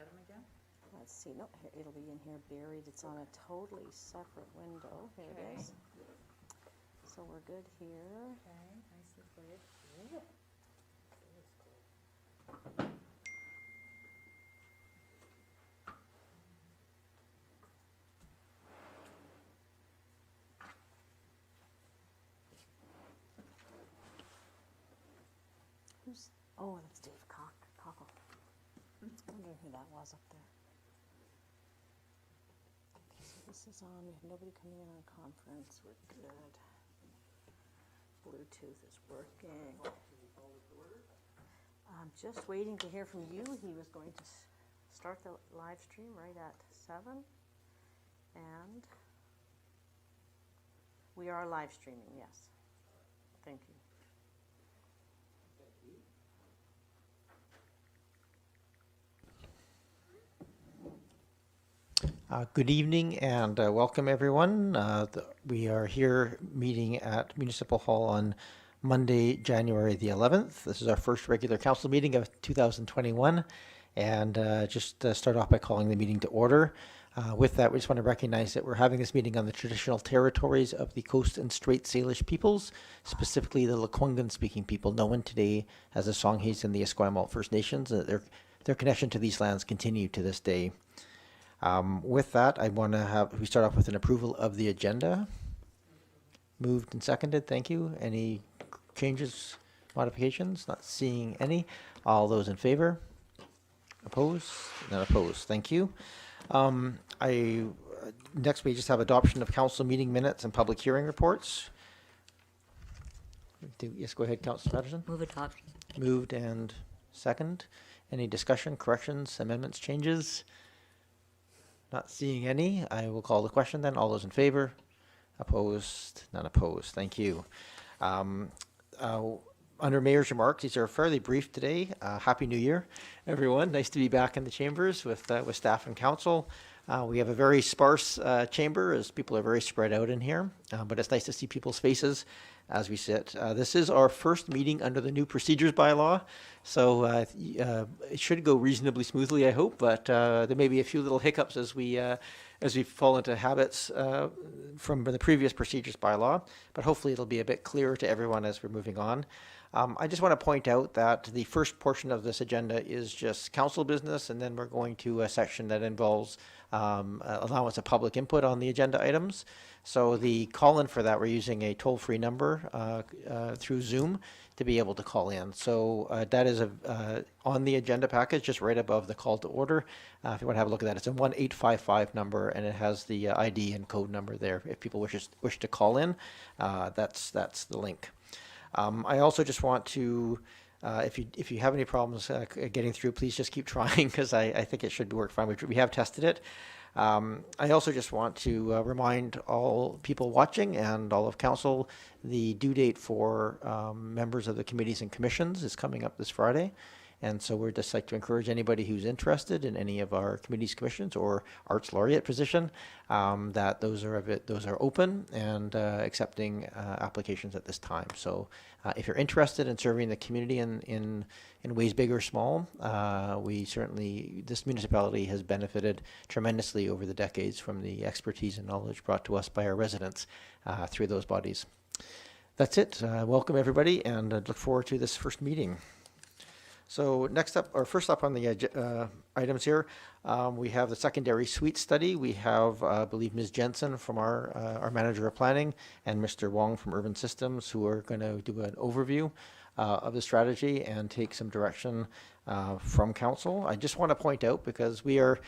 get them again? Let's see, no, here, it'll be in here buried. It's on a totally separate window. Here Okay. it is. So we're good here. Okay, nicely played. Ooh. Who's, oh, that's Dave Cockle. I wonder who that was up there. Okay, so this is on, we have nobody coming in on conference. We're good. Bluetooth is working. I'm just waiting to hear from you. He was going to start the live stream right at 7. And we are live streaming, yes. Thank you. Good evening and welcome everyone. We are here meeting at Municipal Hall on Monday, January the 11th. This is our first regular council meeting of 2021, and just start off by calling the meeting to order. With that, we just want to recognize that we're having this meeting on the traditional territories of the Coast and Strait Salish peoples, specifically the Lekwungen speaking people known today as the Songhees and the Esquimalt First Nations. Their connection to these lands continue to this day. With that, I want to we start off with an approval of the agenda. Moved and seconded, thank you. Any changes, modifications? Not seeing any. All those in favor? Opposed? Not opposed, thank you. Next we just have adoption of council meeting minutes and public hearing reports. Yes, go ahead, Councilor Patterson. Move adoption. Moved and second. Any discussion, corrections, amendments, changes? Not seeing any. I will call the question then. All those in favor? Opposed? None opposed. Thank you. Under Mayor's remarks, these are fairly brief today. Happy New Year, everyone. Nice to be back in the chambers with staff and council. We have a very sparse chamber as people are very spread out in here, but it's nice to see people's faces as we sit. This is our first meeting under the new procedures bylaw, so it should go reasonably smoothly, I hope, but there may be a few little hiccups as we fall into habits from the previous procedures bylaw, but hopefully it'll be a bit clearer to everyone as we're moving on. I just want to point out that the first portion of this agenda is just council business, and then we're going to a section that involves allowance of public input on the agenda items. So the call-in for that, we're using a toll-free number through Zoom to be able to call in. So that is on the agenda package, just right above the call to order. If you want to have a look at that, it's a 1-855 number, and it has the ID and code number there. If people wish to call in, that's the link. I also just want to, if you have any problems getting through, please just keep trying, because I think it should work fine. We have tested it. I also just want to remind all people watching and all of council, the due date for members of the committees and commissions is coming up this Friday. And so we'd just like to encourage anybody who's interested in any of our committees, commissions, or arts laureate position, that those are open and accepting applications at this time. So if you're interested in serving the community in ways big or small, this municipality has benefited tremendously over the decades from the expertise and knowledge brought to us by our residents through those bodies. That's it. Welcome everybody, and I look forward to this first meeting. So next up, or first up on the items here, we have the secondary suite study. We have, I believe, Ms. Jensen from our manager of planning and Mr. Wong from Urban Systems, who are going to do an overview of the strategy and take some direction from council. I just want to point out, because we are,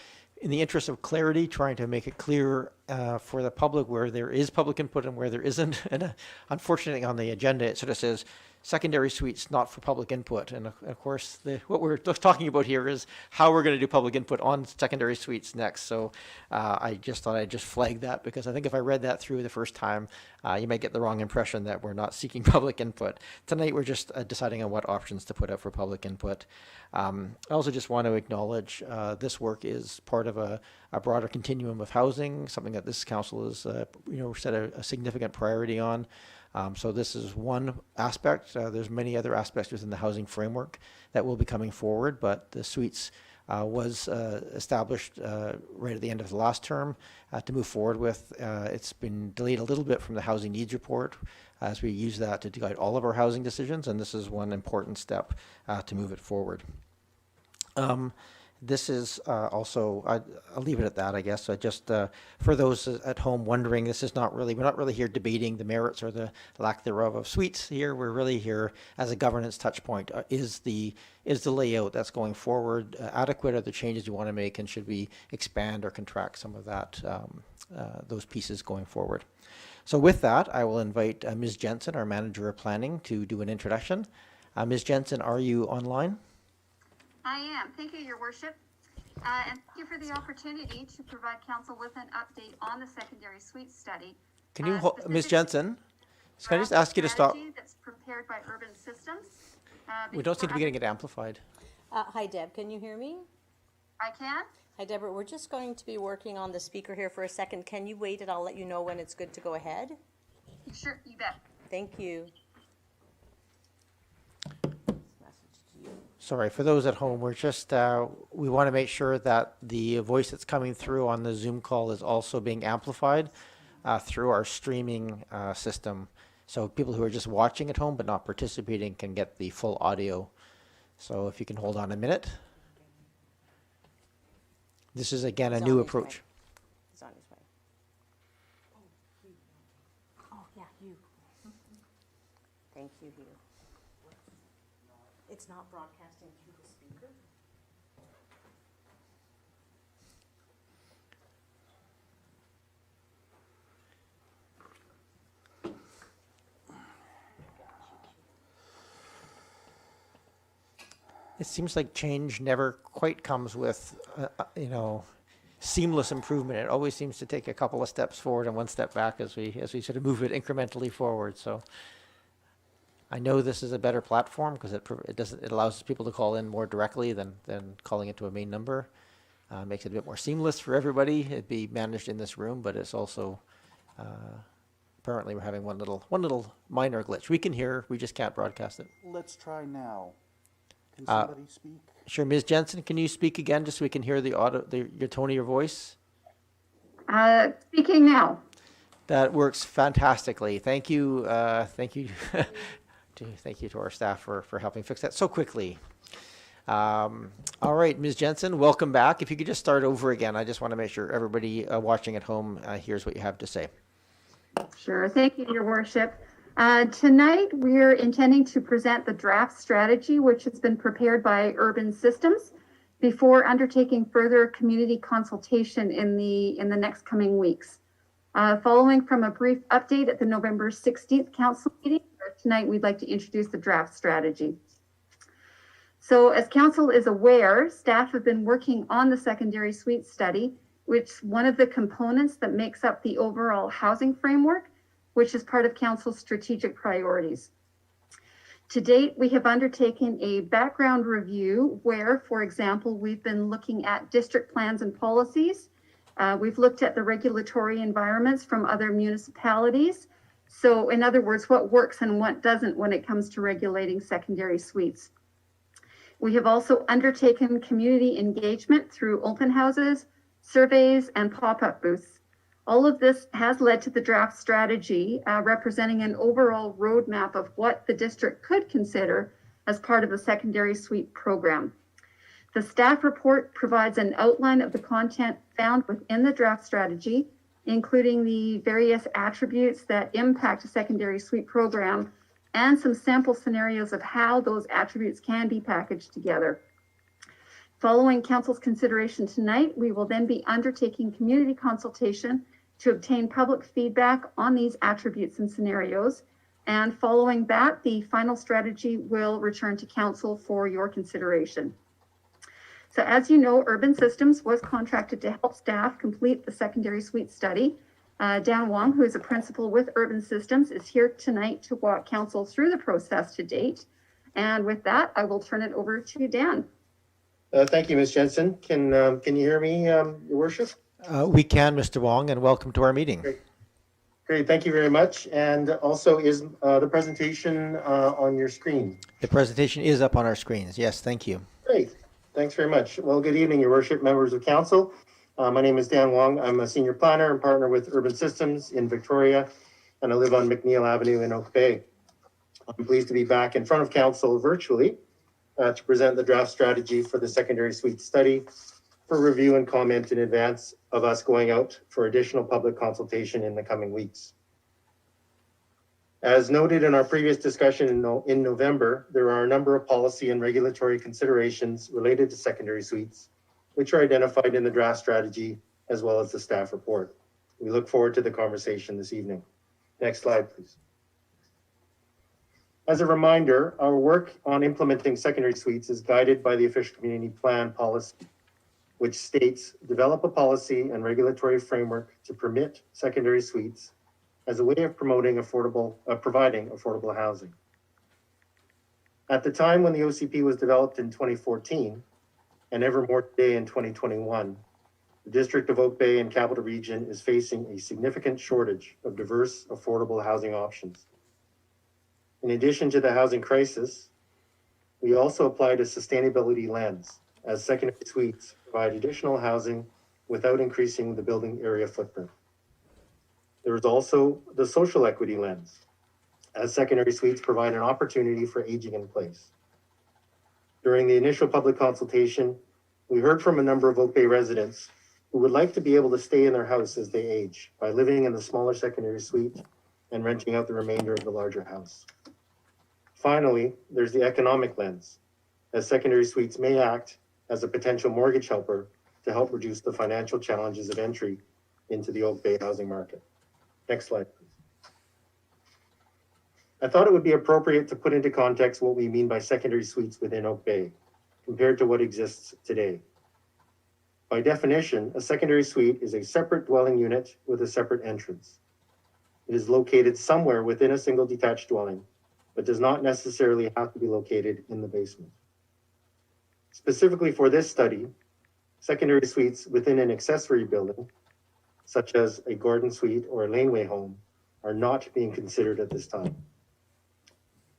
in the interest of clarity, trying to make it clear for the public where there is public input and where there isn't. And unfortunately on the agenda, it sort of says secondary suites not for public input. And of course, what we're talking about here is how we're going to do public input on secondary suites next. So I just thought I'd just flag that, because I think if I read that through the first time, you might get the wrong impression that we're not seeking public input. Tonight, we're just deciding on what options to put up for public input. I also just want to acknowledge this work is part of a broader continuum of housing, something that this council has set a significant priority on. So this is one aspect. There's many other aspects within the housing framework that will be coming forward, but the suites was established right at the end of the last term to move forward with. It's been delayed a little bit from the housing needs report as we use that to guide all of our housing decisions, and this is one important step to move it forward. This is also, I'll leave it at that, I guess. Just for those at home wondering, this is not really, we're not really here debating the merits or the lack thereof of suites here. We're really here as a governance touch point. Is the layout that's going forward adequate? Are there changes you want to make, and should we expand or contract some of that, those pieces going forward? So with that, I will invite Ms. Jensen, our Manager of Planning, to do an introduction. Ms. Jensen, are you online? I am. Thank you, Your Worship. And thank you for the opportunity to provide Council with an update on the secondary suite study. Can you hold, Ms. Jensen, can I just ask you to stop? That's prepared by Urban Systems. We don't seem to be getting it amplified. Hi, Deb. Can you hear me? I can. Hi, Deborah. We're just going to be working on the speaker here for a second. Can you wait, and I'll let you know when it's good to go ahead? Sure, you bet. Thank you. Sorry, for those at home, we're just, we want to make sure that the voice that's coming through on the Zoom call is also being amplified through our streaming system. So people who are just watching at home but not participating can get the full audio. So if you can hold on a minute. This is, again, a new approach. He's on his way. Oh, yeah, you. Thank you, Hugh. It's not broadcasting through the speaker? It seems like change never quite comes with, seamless improvement. It always seems to take a couple of steps forward and one step back as we sort of move it incrementally forward. So I know this is a better platform because it allows people to call in more directly than calling into a main number. Makes it a bit more seamless for everybody. It'd be managed in this room, but it's also apparently we're having one little minor glitch. We can hear, we just can't broadcast it. Let's try now. Can somebody speak? Sure, Ms. Jensen, can you speak again just so we can hear the audio, your tone of your voice? Speaking now. That works fantastically. Thank you. Thank you. Thank you to our staff for helping fix that so quickly. All right, Ms. Jensen, welcome back. If you could just start over again, I just want to make sure everybody watching at home hears what you have to say. Sure. Thank you, Your Worship. Tonight, we're intending to present the draft strategy, which has been prepared by Urban Systems, before undertaking further community consultation in the next coming weeks. Following from a brief update at the November 16th council meeting, tonight we'd like to introduce the draft strategy. So as council is aware, staff have been working on the secondary suite study, which is one of the components that makes up the overall housing framework, which is part of council's strategic priorities. To date, we have undertaken a background review where, for example, we've been looking at district plans and policies. We've looked at the regulatory environments from other municipalities. So in other words, what works and what doesn't when it comes to regulating secondary suites. We have also undertaken community engagement through open houses, surveys, and pop-up booths. All of this has led to the draft strategy, representing an overall roadmap of what the district could consider as part of the secondary suite program. The staff report provides an outline of the content found within the draft strategy, including the various attributes that impact a secondary suite program and some sample scenarios of how those attributes can be packaged together. Following council's consideration tonight, we will then be undertaking community consultation to obtain public feedback on these attributes and scenarios. And following that, the final strategy will return to council for your consideration. So as you know, Urban Systems was contracted to help staff complete the secondary suite study. Dan Wong, who is a principal with Urban Systems, is here tonight to walk council through the process to date. And with that, I will turn it over to Dan. Thank you, Ms. Jensen. Can you hear me, Your Worship? We can, Mr. Wong, and welcome to our meeting. Great, thank you very much. And also, is the presentation on your screen? The presentation is up on our screens. Yes, thank you. Great. Thanks very much. Well, good evening, Your Worship, members of council. My name is Dan Wong. I'm a senior planner and partner with Urban Systems in Victoria, and I live on McNeil Avenue in Oak Bay. I'm pleased to be back in front of council virtually to present the draft strategy for the secondary suite study for review and comment in advance of us going out for additional public consultation in the coming weeks. As noted in our previous discussion in November, there are a number of policy and regulatory considerations related to secondary suites, which are identified in the draft strategy as well as the staff report. We look forward to the conversation this evening. Next slide, please. As a reminder, our work on implementing secondary suites is guided by the official community plan policy, which states, develop a policy and regulatory framework to permit secondary suites as a way of providing affordable housing. At the time when the OCP was developed in 2014, and ever more today in 2021, the District of Oak Bay and Capital Region is facing a significant shortage of diverse, affordable housing options. In addition to the housing crisis, we also applied a sustainability lens, as secondary suites provide additional housing without increasing the building area footprint. There is also the social equity lens, as secondary suites provide an opportunity for aging in place. During the initial public consultation, we heard from a number of Oak Bay residents who would like to be able to stay in their house as they age by living in the smaller secondary suite and renting out the remainder of the larger house. Finally, there's the economic lens, as secondary suites may act as a potential mortgage helper to help reduce the financial challenges of entry into the Oak Bay housing market. Next slide, please. I thought it would be appropriate to put into context what we mean by secondary suites within Oak Bay compared to what exists today. By definition, a secondary suite is a separate dwelling unit with a separate entrance. It is located somewhere within a single detached dwelling, but does not necessarily have to be located in the basement. Specifically for this study, secondary suites within an accessory building, such as a garden suite or a laneway home, are not being considered at this time.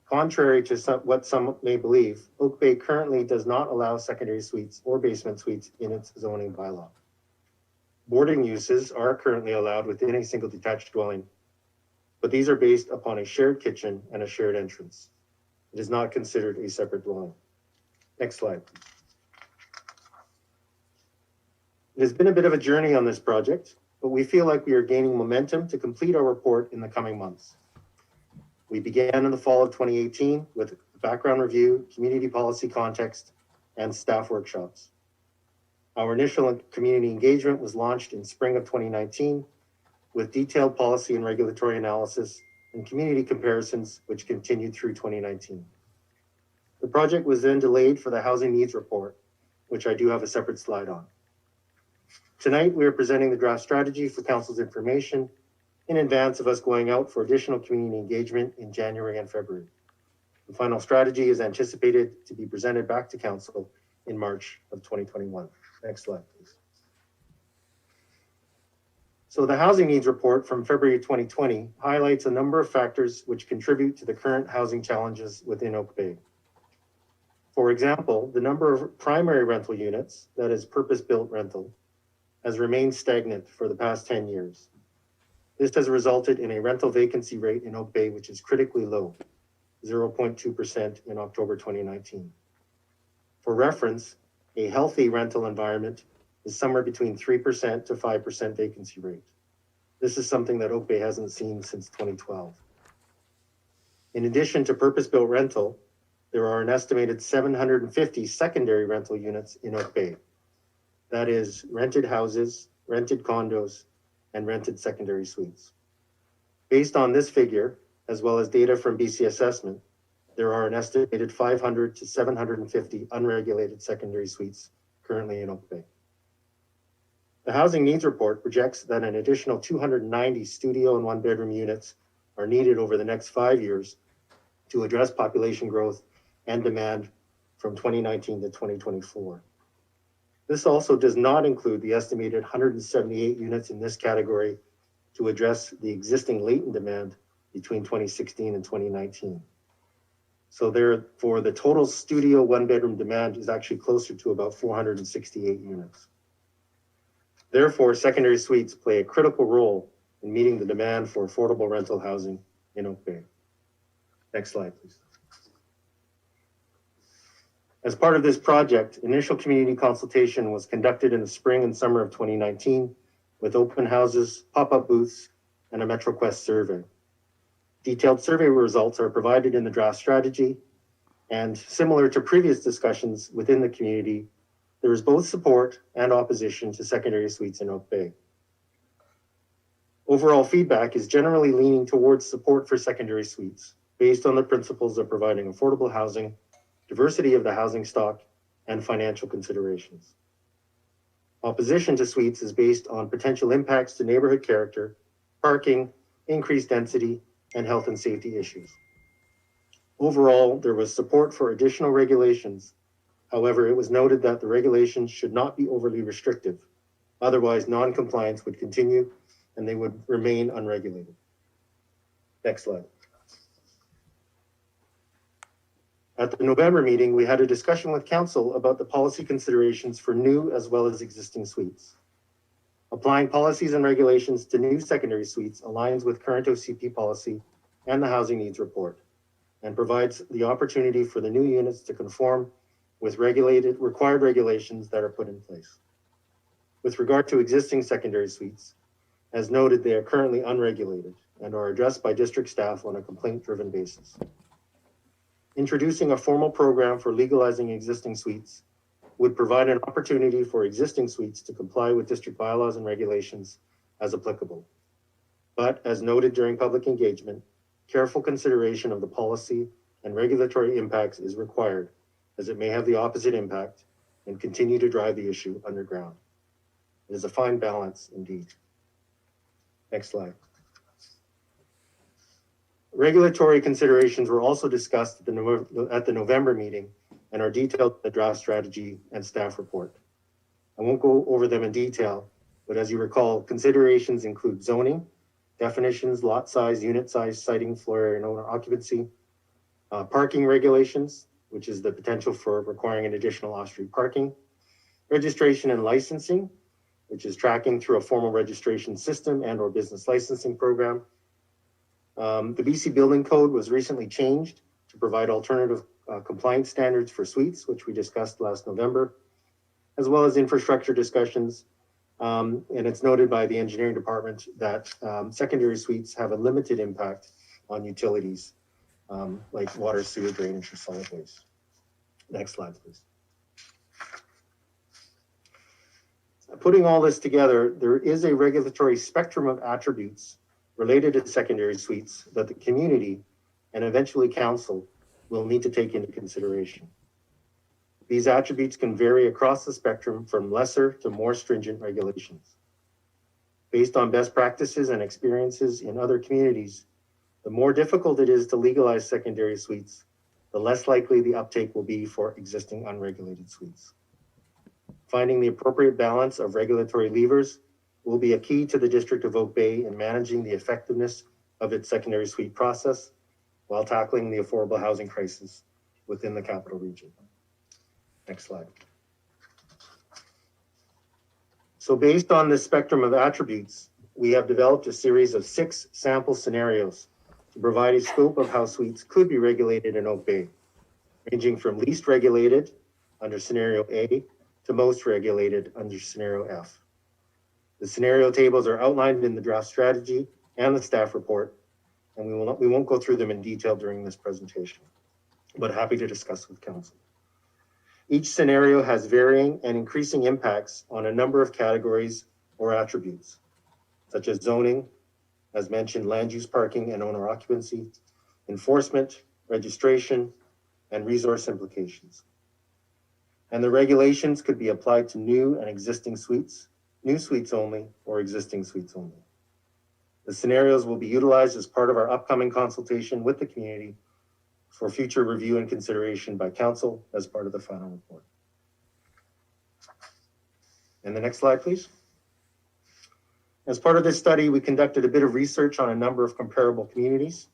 Contrary to what some may believe, Oak Bay currently does not allow secondary suites or basement suites in its zoning bylaw. Boarding uses are currently allowed within a single detached dwelling, but these are based upon a shared kitchen and a shared entrance. It is not considered a separate dwelling. Next slide, please. It has been a bit of a journey on this project, but we feel like we are gaining momentum to complete our report in the coming months. We began in the fall of 2018 with background review, community policy context, and staff workshops. Our initial community engagement was launched in spring of 2019 with detailed policy and regulatory analysis and community comparisons, which continued through 2019. The project was then delayed for the housing needs report, which I do have a separate slide on. Tonight, we are presenting the draft strategy for council's information in advance of us going out for additional community engagement in January and February. The final strategy is anticipated to be presented back to council in March of 2021. Next slide, please. So the housing needs report from February 2020 highlights a number of factors which contribute to the current housing challenges within Oak Bay. For example, the number of primary rental units, that is purpose-built rental, has remained stagnant for the past 10 years. This has resulted in a rental vacancy rate in Oak Bay, which is critically low, 0.2% in October 2019. For reference, a healthy rental environment is somewhere between 3% to 5% vacancy rate. This is something that Oak Bay hasn't seen since 2012. In addition to purpose-built rental, there are an estimated 750 secondary rental units in Oak Bay. That is rented houses, rented condos, and rented secondary suites. Based on this figure, as well as data from BC Assessment, there are an estimated 500 to 750 unregulated secondary suites currently in Oak Bay. The Housing Needs Report projects that an additional 290 studio and one-bedroom units are needed over the next 5 years to address population growth and demand from 2019 to 2024. This also does not include the estimated 178 units in this category to address the existing latent demand between 2016 and 2019. So therefore, the total studio one-bedroom demand is actually closer to about 468 units. Therefore, secondary suites play a critical role in meeting the demand for affordable rental housing in Oak Bay. Next slide, please. As part of this project, initial community consultation was conducted in the spring and summer of 2019 with open houses, pop-up booths, and a MetroQuest survey. Detailed survey results are provided in the draft strategy, and similar to previous discussions within the community, there is both support and opposition to secondary suites in Oak Bay. Overall feedback is generally leaning towards support for secondary suites based on the principles of providing affordable housing, diversity of the housing stock, and financial considerations. Opposition to suites is based on potential impacts to neighborhood character, parking, increased density, and health and safety issues. Overall, there was support for additional regulations. However, it was noted that the regulations should not be overly restrictive. Otherwise, non-compliance would continue and they would remain unregulated. Next slide. At the November meeting, we had a discussion with council about the policy considerations for new as well as existing suites. Applying policies and regulations to new secondary suites aligns with current OCP policy and the housing needs report, and provides the opportunity for the new units to conform with required regulations that are put in place. With regard to existing secondary suites, as noted, they are currently unregulated and are addressed by district staff on a complaint-driven basis. Introducing a formal program for legalizing existing suites would provide an opportunity for existing suites to comply with district bylaws and regulations as applicable. But as noted during public engagement, careful consideration of the policy and regulatory impacts is required, as it may have the opposite impact and continue to drive the issue underground. It is a fine balance indeed. Next slide. Regulatory considerations were also discussed at the November meeting and are detailed in the draft strategy and staff report. I won't go over them in detail, but as you recall, considerations include zoning, definitions, lot size, unit size, siting, floor area, and owner occupancy, parking regulations, which is the potential for requiring an additional off-street parking, registration and licensing, which is tracking through a formal registration system and or business licensing program. The BC Building Code was recently changed to provide alternative compliance standards for suites, which we discussed last November, as well as infrastructure discussions. And it's noted by the engineering department that secondary suites have a limited impact on utilities like water, sewer, drainage, or solid waste. Next slide, please. Putting all this together, there is a regulatory spectrum of attributes related to secondary suites that the community and eventually council will need to take into consideration. These attributes can vary across the spectrum from lesser to more stringent regulations. Based on best practices and experiences in other communities, the more difficult it is to legalize secondary suites, the less likely the uptake will be for existing unregulated suites. Finding the appropriate balance of regulatory levers will be a key to the District of Oak Bay in managing the effectiveness of its secondary suite process while tackling the affordable housing crisis within the capital region. Next slide. So based on this spectrum of attributes, we have developed a series of 6 sample scenarios to provide a scope of how suites could be regulated in Oak Bay, ranging from least regulated under scenario A to most regulated under scenario F. The scenario tables are outlined in the draft strategy and the staff report, and we won't go through them in detail during this presentation, but happy to discuss with council. Each scenario has varying and increasing impacts on a number of categories or attributes, such as zoning, as mentioned, land use, parking, and owner occupancy, enforcement, registration, and resource implications. And the regulations could be applied to new and existing suites, new suites only, or existing suites only. The scenarios will be utilized as part of our upcoming consultation with the community for future review and consideration by council as part of the final report. And the next slide, please. As part of this study, we conducted a bit of research on a number of comparable communities.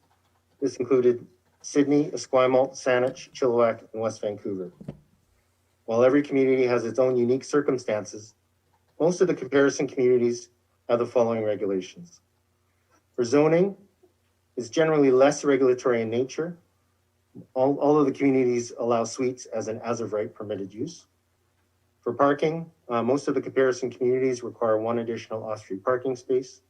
This included Sydney, Esquimalt, Saanich, Chilliwack, and West Vancouver. While every community has its own unique circumstances, most of the comparison communities have the following regulations. For zoning, it's generally less regulatory in nature. All of the communities allow suites as an as-of-right permitted use. For parking, most of the comparison communities require one additional off-street parking space.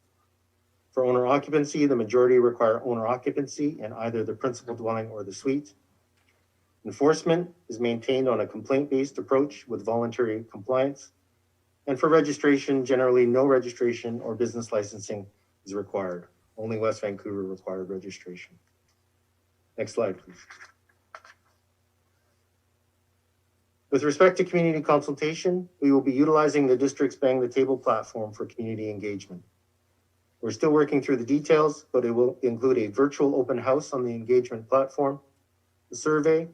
For owner occupancy, the majority require owner occupancy in either the principal dwelling or the suite. Enforcement is maintained on a complaint-based approach with voluntary compliance. And for registration, generally no registration or business licensing is required. Only West Vancouver required registration. Next slide, please. With respect to community consultation, we will be utilizing the district's Bang the Table platform for community engagement. We're still working through the details, but it will include a virtual open house on the engagement platform, a survey,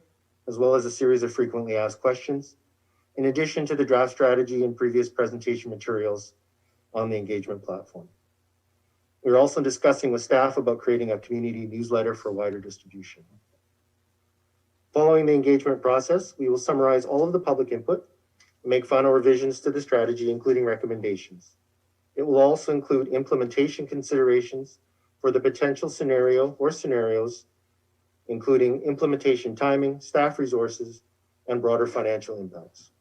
as well as a series of frequently asked questions, in addition to the draft strategy and previous presentation materials on the engagement platform. We're also discussing with staff about creating a community newsletter for wider distribution. Following the engagement process, we will summarize all of the public input and make final revisions to the strategy, including recommendations. It will also include implementation considerations for the potential scenario or scenarios, including implementation timing, staff resources, and broader financial impacts.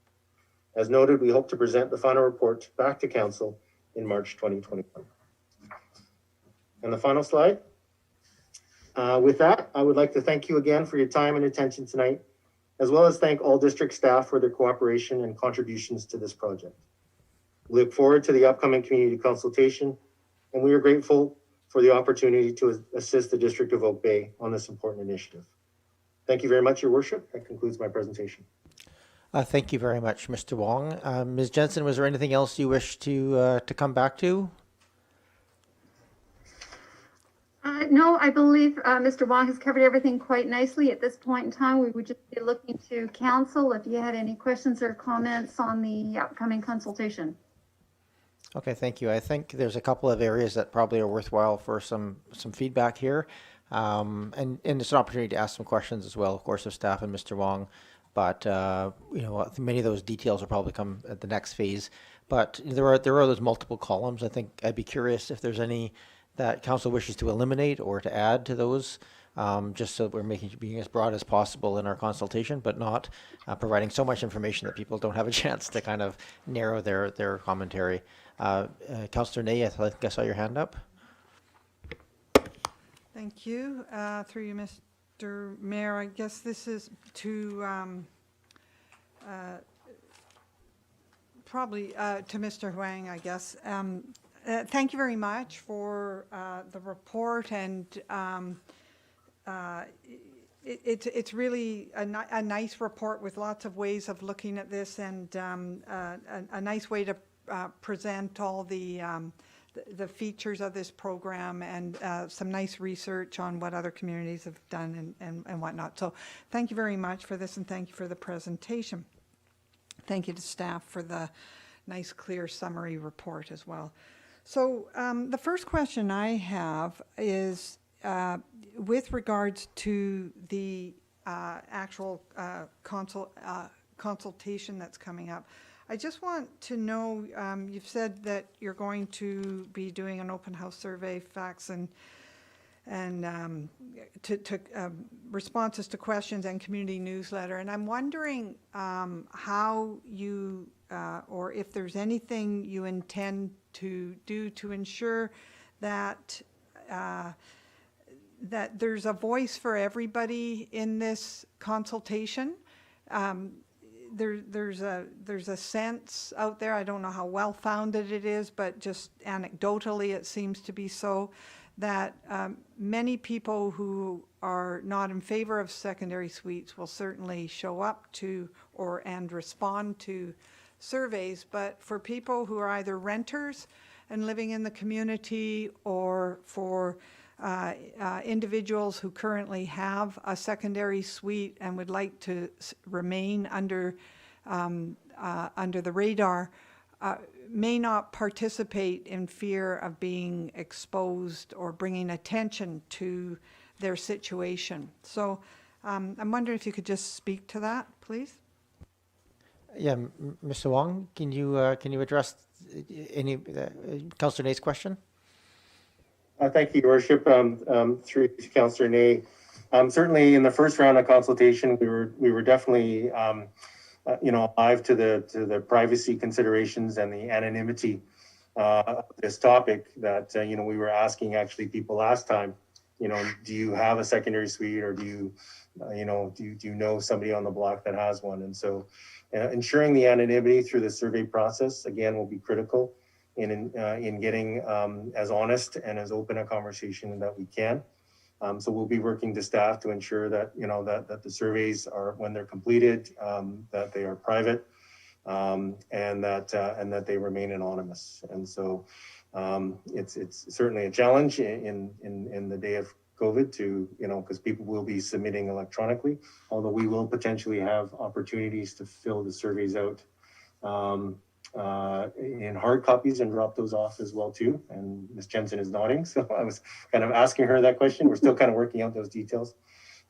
As noted, we hope to present the final report back to Council in March 2021. And the final slide. With that, I would like to thank you again for your time and attention tonight, as well as thank all district staff for their cooperation and contributions to this project. We look forward to the upcoming community consultation, and we are grateful for the opportunity to assist the District of Oak Bay on this important initiative. Thank you very much, Your Worship. That concludes my presentation. Thank you very much, Mr. Wong. Ms. Jensen, was there anything else you wish to come back to? No, I believe Mr. Wong has covered everything quite nicely. At this point in time, we would just be looking to Council if you had any questions or comments on the upcoming consultation. Okay, thank you. I think there's a couple of areas that probably are worthwhile for some feedback here. And it's an opportunity to ask some questions as well, of course, of staff and Mr. Wong. But, you know, many of those details will probably come at the next phase. But there are those multiple columns. I think I'd be curious if there's any that Council wishes to eliminate or to add to those, just so that we're being as broad as possible in our consultation, but not providing so much information that people don't have a chance to kind of narrow their commentary. Councillor Ney, I think I saw your hand up. Thank you. Through you, Mr. Mayor, I guess this is to probably to Mr. Huang, I guess. Thank you very much for the report, and it's really a nice report with lots of ways of looking at this, and a nice way to present all the features of this program, and some nice research on what other communities have done and whatnot. So thank you very much for this, and thank you for the presentation. Thank you to staff for the nice, clear summary report as well. So the first question I have is with regards to the actual consultation that's coming up. I just want to know, you've said that you're going to be doing an open house survey, facts and responses to questions and community newsletter. And I'm wondering how you, or if there's anything you intend to do to ensure that that there's a voice for everybody in this consultation. There's a sense out there, I don't know how well founded it is, but just anecdotally it seems to be so, that many people who are not in favor of secondary suites will certainly show up to and respond to surveys, but for people who are either renters and living in the community, or for individuals who currently have a secondary suite and would like to remain under the radar, may not participate in fear of being exposed or bringing attention to their situation. So I'm wondering if you could just speak to that, please? Yeah, Mr. Wong, can you address any Councillor Nay's question? Thank you, Your Worship. Through to Councillor Nay. Certainly in the first round of consultation, we were definitely, alive to the privacy considerations and the anonymity of this topic that, we were asking actually people last time, do you have a secondary suite, or do you know somebody on the block that has one? And so ensuring the anonymity through the survey process, again, will be critical in getting as honest and as open a conversation that we can. So we'll be working to staff to ensure that, that the surveys are, when they're completed, that they are private, and that they remain anonymous. And so it's certainly a challenge in the day of COVID to, because people will be submitting electronically, although we will potentially have opportunities to fill the surveys out in hard copies and drop those off as well too. And Ms. Jensen is nodding, so I was kind of asking her that question. We're still kind of working out those details.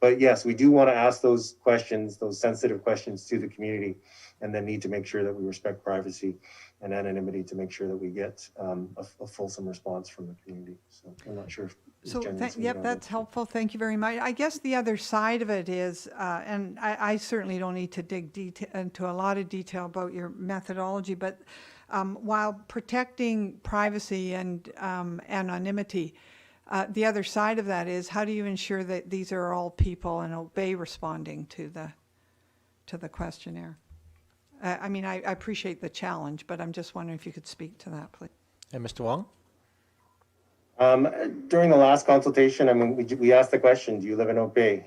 But yes, we do want to ask those questions, those sensitive questions to the community, and then need to make sure that we respect privacy and anonymity to make sure that we get a fulsome response from the community. So I'm not sure if So, Jensen's yep, that's helpful. Thank you very much. I guess the other side of it is, and I certainly don't need to dig into a lot of detail about your methodology, but while protecting privacy and anonymity, the other side of that is, how do you ensure that these are all people and obey responding to the questionnaire? I mean, I appreciate the challenge, but I'm just wondering if you could speak to that, please. And Mr. Wong? During the last consultation, I mean, we asked the question, do you live in Oak Bay?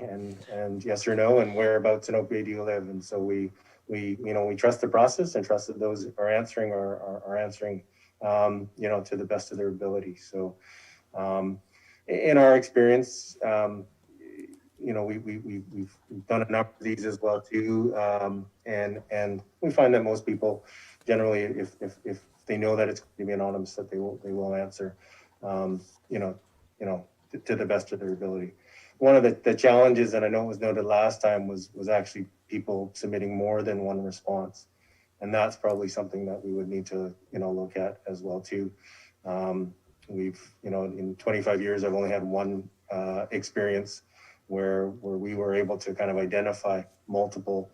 And yes or no, and whereabouts in Oak Bay do you live? And so we trust the process and trust that those are answering are answering, to the best of their ability. So in our experience, we've done a number of these as well too. And we find that most people generally, if they know that it's going to be anonymous, that they will answer. To the best of their ability. One of the challenges, and I know it was noted last time, was actually people submitting more than one response. And that's probably something that we would need to, look at as well too. We've, in 25 years, I've only had one experience where we were able to kind of identify multiple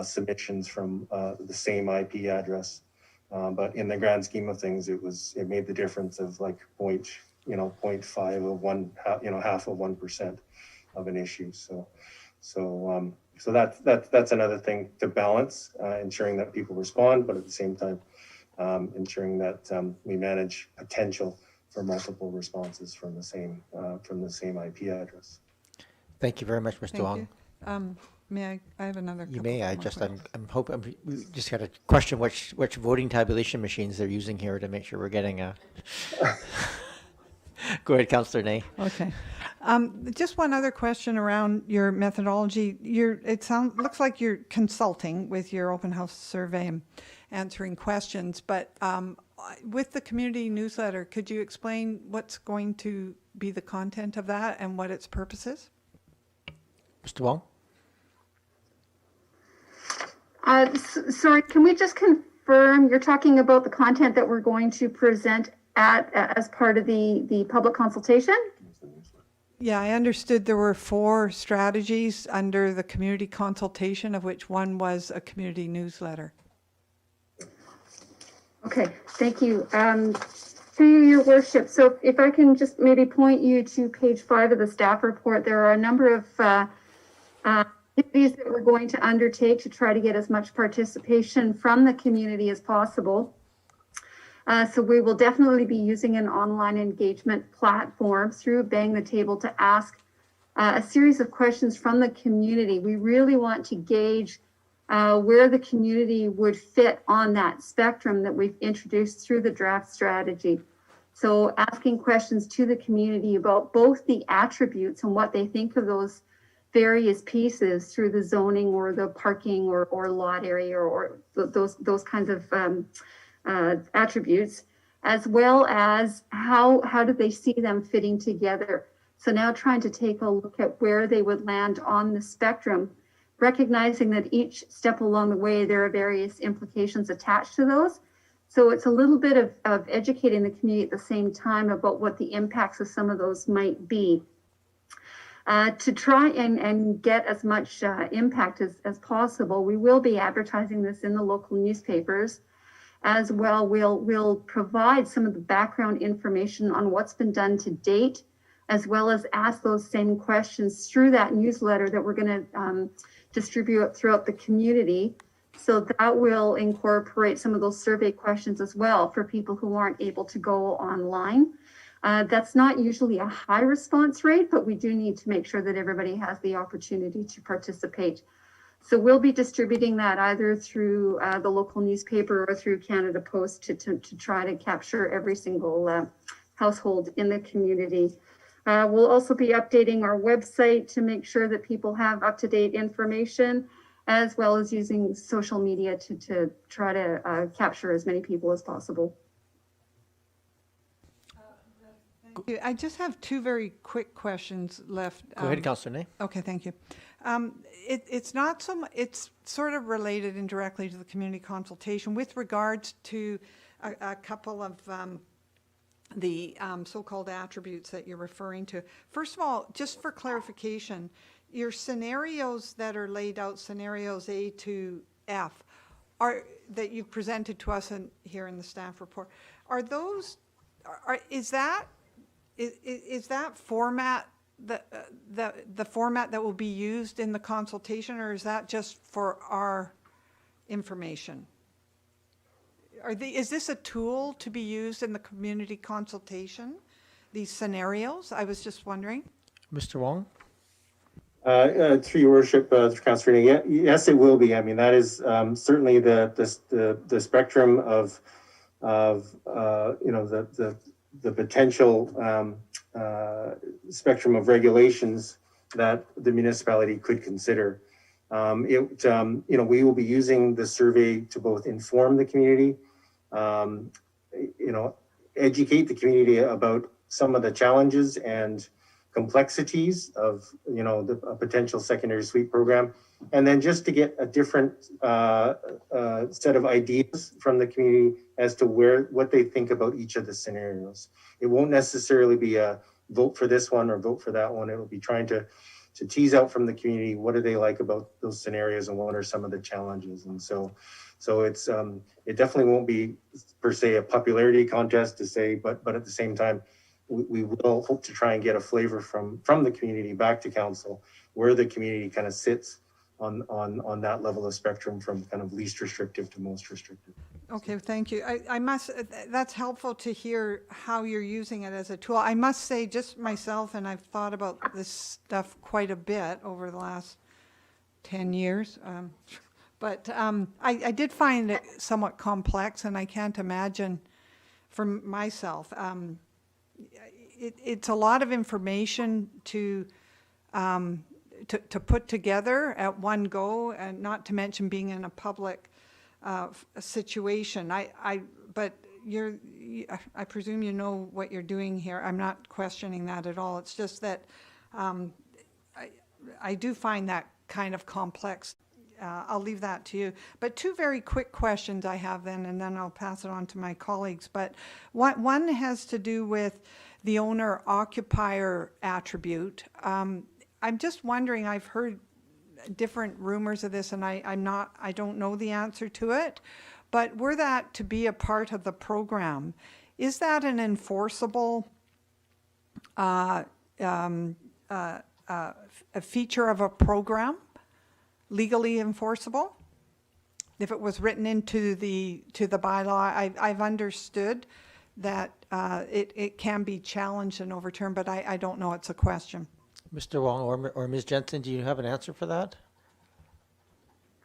submissions from the same IP address. But in the grand scheme of things, it made the difference of like 0.5 of one, half of 1% of an issue. So that's another thing to balance, ensuring that people respond, but at the same time, ensuring that we manage potential for multiple responses from the same IP address. Thank you very much, Mr. Wong. May I have another? You may. I'm hoping we just got to question which voting tabulation machines they're using here to make sure we're getting a. Go ahead, Councillor Nay. Okay. Just one other question around your methodology. Looks like you're consulting with your open house survey and answering questions, but with the community newsletter, could you explain what's going to be the content of that and what its purpose is? Mr. Wong? Sorry, can we just confirm you're talking about the content that we're going to present as part of the public consultation? Yeah, I understood there were 4 strategies under the community consultation, of which one was a community newsletter. Okay, thank you. Through your worship, so if I can just maybe point you to page 5 of the staff report, there are a number of activities that we're going to undertake to try to get as much participation from the community as possible. So we will definitely be using an online engagement platform through Bang the Table to ask a series of questions from the community. We really want to gauge where the community would fit on that spectrum that we've introduced through the draft strategy. So asking questions to the community about both the attributes and what they think of those various pieces through the zoning or the parking or lot area or those kinds of attributes, as well as how do they see them fitting together So now trying to take a look at where they would land on the spectrum, recognizing that each step along the way, there are various implications attached to those. So it's a little bit of educating the community at the same time about what the impacts of some of those might be. To try and get as much impact as possible, we will be advertising this in the local newspapers. As well, we'll provide some of the background information on what's been done to date, as well as ask those same questions through that newsletter that we're going to distribute throughout the community. So that will incorporate some of those survey questions as well for people who aren't able to go online. That's not usually a high response rate, but we do need to make sure that everybody has the opportunity to participate. So we'll be distributing that either through the local newspaper or through Canada Post to try to capture every single household in the community. We'll also be updating our website to make sure that people have up-to-date information, as well as using social media to try to capture as many people as possible. I just have two very quick questions left. Go ahead, Councillor Ney. Okay, thank you. It's not so much, it's sort of related indirectly to the community consultation with regards to a couple of the so-called attributes that you're referring to. First of all, just for clarification, your scenarios that are laid out, scenarios A to F, that you've presented to us here in the staff report, are those, is that format the format that will be used in the consultation, or is that just for our information? Is this a tool to be used in the community consultation, these scenarios? I was just wondering. Mr. Wong? Through your worship, Councillor Ney, yes, it will be. I mean, that is certainly the spectrum of you know, the potential spectrum of regulations that the municipality could consider. You know, we will be using the survey to both inform the community, you know, educate the community about some of the challenges and complexities of, you know, a potential secondary suite program, and then just to get a different set of ideas from the community as to what they think about each of the scenarios. It won't necessarily be a vote for this one or vote for that one. It'll be trying to tease out from the community, what do they like about those scenarios and what are some of the challenges. And so it's it definitely won't be per se a popularity contest to say, but at the same time, we will hope to try and get a flavor from the community back to council, where the community kind of sits on that level of spectrum, from kind of least restrictive to most restrictive. Okay, thank you. I must, that's helpful to hear how you're using it as a tool. I must say, just myself, and I've thought about this stuff quite a bit over the last 10 years, but I did find it somewhat complex, and I can't imagine for myself. It's a lot of information to put together at one go, and not to mention being in a public situation. But I presume you know what you're doing here. I'm not questioning that at all. It's just that I do find that kind of complex. I'll leave that to you. But two very quick questions I have then, and then I'll pass it on to my colleagues. But one has to do with the owner-occupier attribute. I'm just wondering, I've heard different rumors of this, and I don't know the answer to it, but were that to be a part of the program, is that an enforceable a feature of a program, legally enforceable? If it was written into the bylaw, I've understood that it can be challenged and overturned, but I don't know. It's a question. Mr. Wong or Ms. Jensen, do you have an answer for that?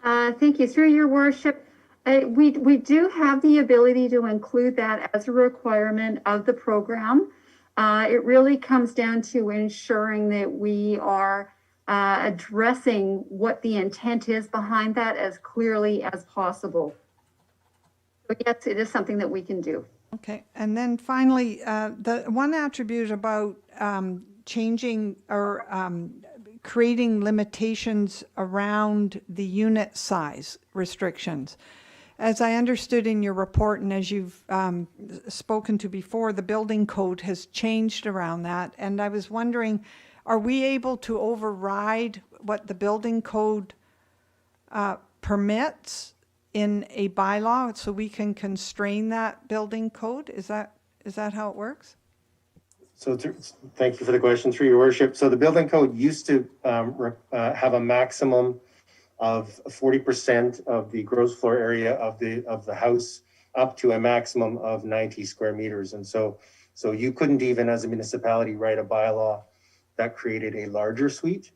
Thank you. Through your worship, we do have the ability to include that as a requirement of the program. It really comes down to ensuring that we are addressing what the intent is behind that as clearly as possible. So yes, it is something that we can do. Okay, and then finally, the one attribute about changing or creating limitations around the unit size restrictions. As I understood in your report, and as you've spoken to before, the building code has changed around that. And I was wondering, are we able to override what the building code permits in a bylaw so we can constrain that building code? Is that how it works? So thank you for the question, through your worship. So the building code used to have a maximum of 40% of the gross floor area of the house, up to a maximum of 90 square meters. And so you couldn't even, as a municipality, write a bylaw that created a larger suite.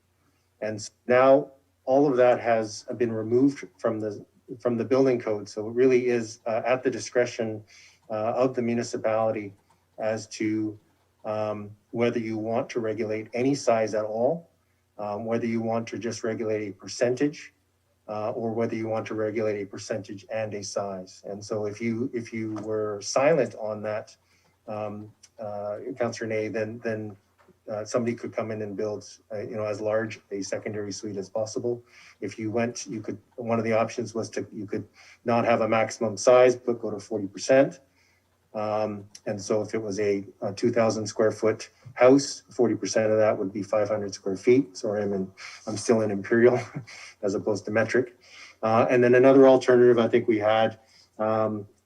And now all of that has been removed from the building code. So it really is at the discretion of the municipality as to whether you want to regulate any size at all, whether you want to just regulate a percentage, or whether you want to regulate a percentage and a size. And so if you were silent on that, Councillor Ney, then somebody could come in and build, as large a secondary suite as possible. If you went, one of the options was you could not have a maximum size, but go to 40%. And so if it was a 2,000 square foot house, 40% of that would be 500 square feet. Sorry, I'm still in imperial as opposed to metric. And then another alternative I think we had,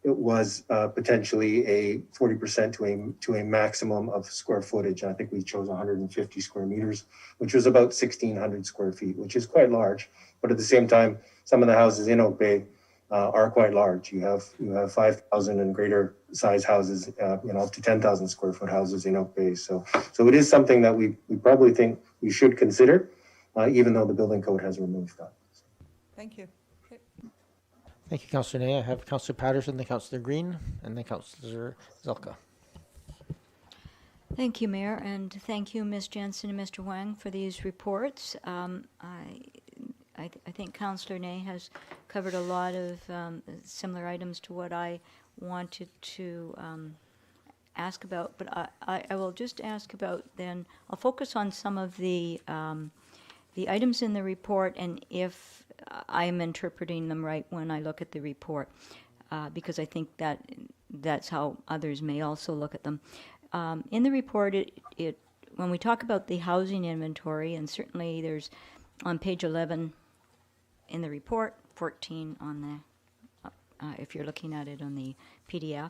it was potentially a 40% to a maximum of square footage. I think we chose 150 square meters, which was about 1,600 square feet, which is quite large. But at the same time, some of the houses in Oak Bay are quite large. You have 5,000 and greater size houses, up to 10,000 square foot houses in Oak Bay. So it is something that we probably think we should consider, even though the building code has removed that. Thank you. Okay. Thank you, Councillor Ney. I have Councillor Patterson, then Councillor Green, and then Councillor Zelka. Thank you, Mayor, and thank you, Ms. Jensen and Mr. Wang, for these reports. I think Councillor Ney has covered a lot of similar items to what I wanted to ask about, but I will just ask about then, I'll focus on some of the items in the report, and if I'm interpreting them right when I look at the report, because I think that's how others may also look at them. In the report, when we talk about the housing inventory, and certainly there's on page 11 in the report, 14 on the, if you're looking at it on the PDF,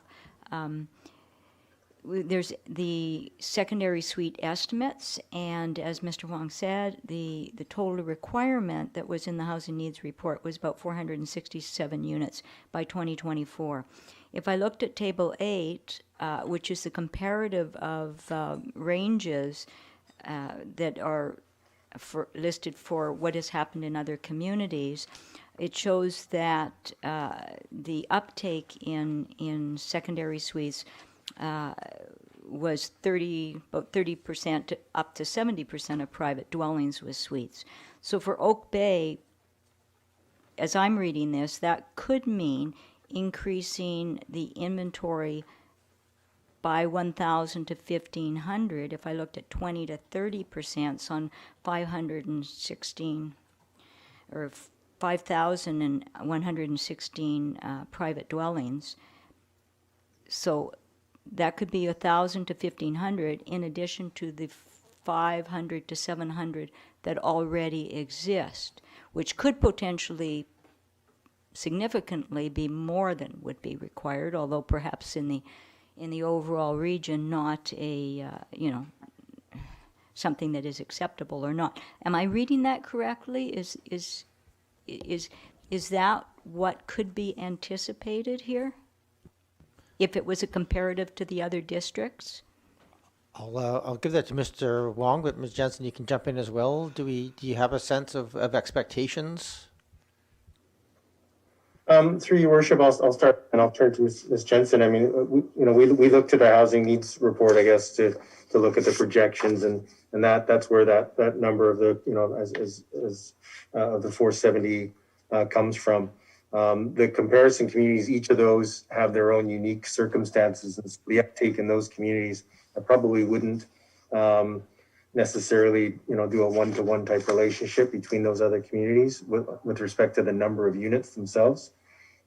there's the secondary suite estimates, and as Mr. Wong said, the total requirement that was in the housing needs report was about 467 units by 2024. If I looked at table 8, which is the comparative of ranges that are listed for what has happened in other communities, it shows that the uptake in secondary suites was about 30% up to 70% of private dwellings with suites. So for Oak Bay, as I'm reading this, that could mean increasing the inventory by 1,000 to 1,500 if I looked at 20 to 30% on 516 or 5,116 private dwellings. So that could be 1,000 to 1,500 in addition to the 500 to 700 that already exist, which could potentially significantly be more than would be required, although perhaps in the overall region not a something that is acceptable or not. Am I reading that correctly? Is that what could be anticipated here if it was a comparative to the other districts? I'll give that to Mr. Wong, but Ms. Jensen, you can jump in as well. Do you have a sense of expectations? Through your worship, I'll start and I'll turn to Ms. Jensen. I mean, we looked at the housing needs report, I guess, to look at the projections, and that's where that number of the of the 470 comes from. The comparison communities, each of those have their own unique circumstances, and so the uptake in those communities, I probably wouldn't necessarily, do a one-to-one type relationship between those other communities with respect to the number of units themselves.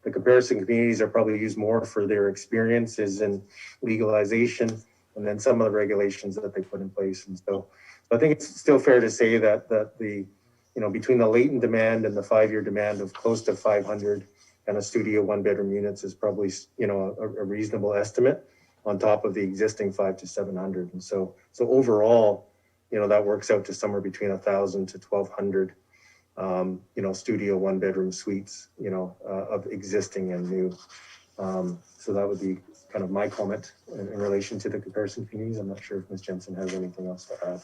The comparison communities are probably used more for their experiences in legalization and then some of the regulations that they put in place. And so I think it's still fair to say that the, between the latent demand and the 5-year demand of close to 500 kind of studio 1-bedroom units is probably, a reasonable estimate on top of the existing 500 to 700. And so overall, that works out to somewhere between 1,000 to 1,200 studio 1-bedroom suites, of existing and new. So that would be kind of my comment in relation to the comparison communities. I'm not sure if Ms. Jensen has anything else to add.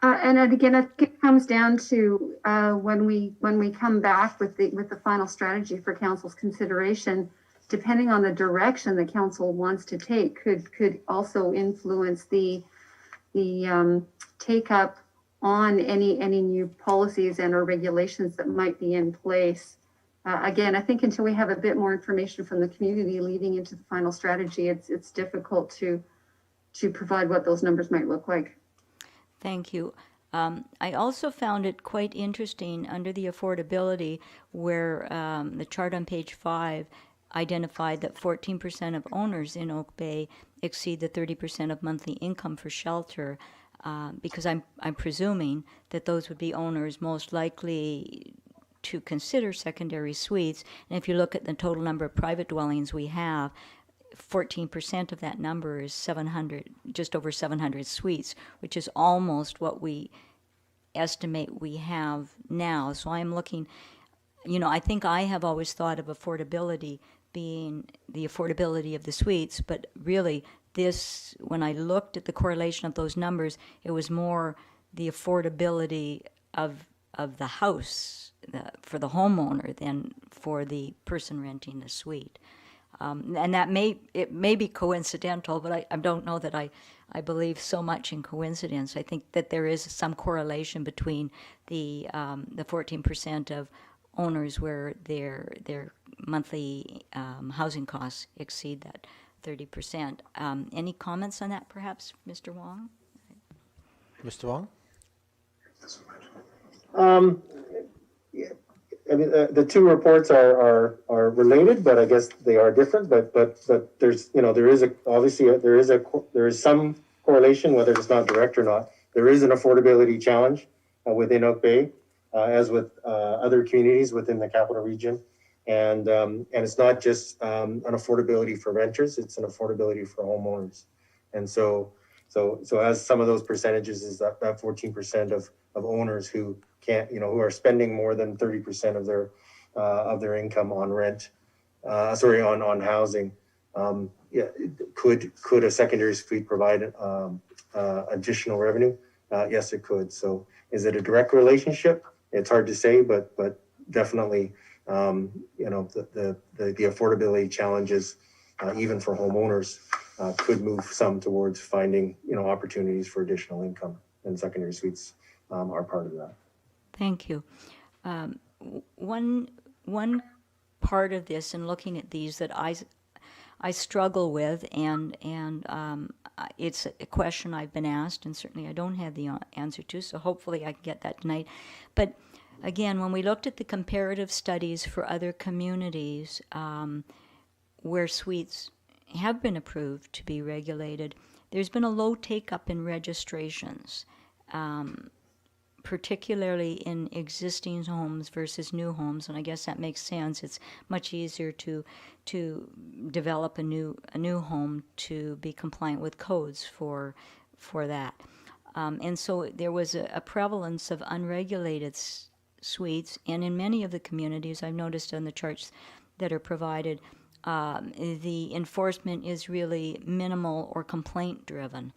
And again, I think it comes down to when we come back with the final strategy for council's consideration, depending on the direction the council wants to take, could also influence the take up on any new policies and or regulations that might be in place. Again, I think until we have a bit more information from the community leading into the final strategy, it's difficult to provide what those numbers might look like. Thank you. I also found it quite interesting under the affordability where the chart on page 5 identified that 14% of owners in Oak Bay exceed the 30% of monthly income for shelter, because I'm presuming that those would be owners most likely to consider secondary suites. And if you look at the total number of private dwellings we have, 14% of that number is 700, just over 700 suites, which is almost what we estimate we have now. So I'm looking, I think I have always thought of affordability being the affordability of the suites, but really this, when I looked at the correlation of those numbers, it was more the affordability of the house for the homeowner than for the person renting the suite. And that may be coincidental, but I don't know that I believe so much in coincidence. I think that there is some correlation between the 14% of owners where their monthly housing costs exceed that 30%. Any comments on that, perhaps, Mr. Wong? Mr. Wong? Yeah, I mean, the two reports are related, but I guess they are different. But there's, there is some correlation, whether it's not direct or not. There is an affordability challenge within Oak Bay, as with other communities within the capital region, and it's not just an affordability for renters; it's an affordability for homeowners. And so as some of those percentages is that 14% of owners who can't, who are spending more than 30% of their income on rent, on housing. Could a secondary suite provide additional revenue? Yes, it could. So is it a direct relationship? It's hard to say, but definitely, the affordability challenges, even for homeowners, could move some towards finding, opportunities for additional income, and secondary suites are part of that. Thank you. One part of this, and looking at these, that I struggle with, and it's a question I've been asked, and certainly I don't have the answer to, so hopefully I can get that tonight. But again, when we looked at the comparative studies for other communities where suites have been approved to be regulated, there's been a low take-up in registrations, particularly in existing homes versus new homes, and I guess that makes sense. It's much easier to develop a new home to be compliant with codes for that. And so there was a prevalence of unregulated suites, and in many of the communities, I've noticed on the charts that are provided, the enforcement is really minimal or complaint driven.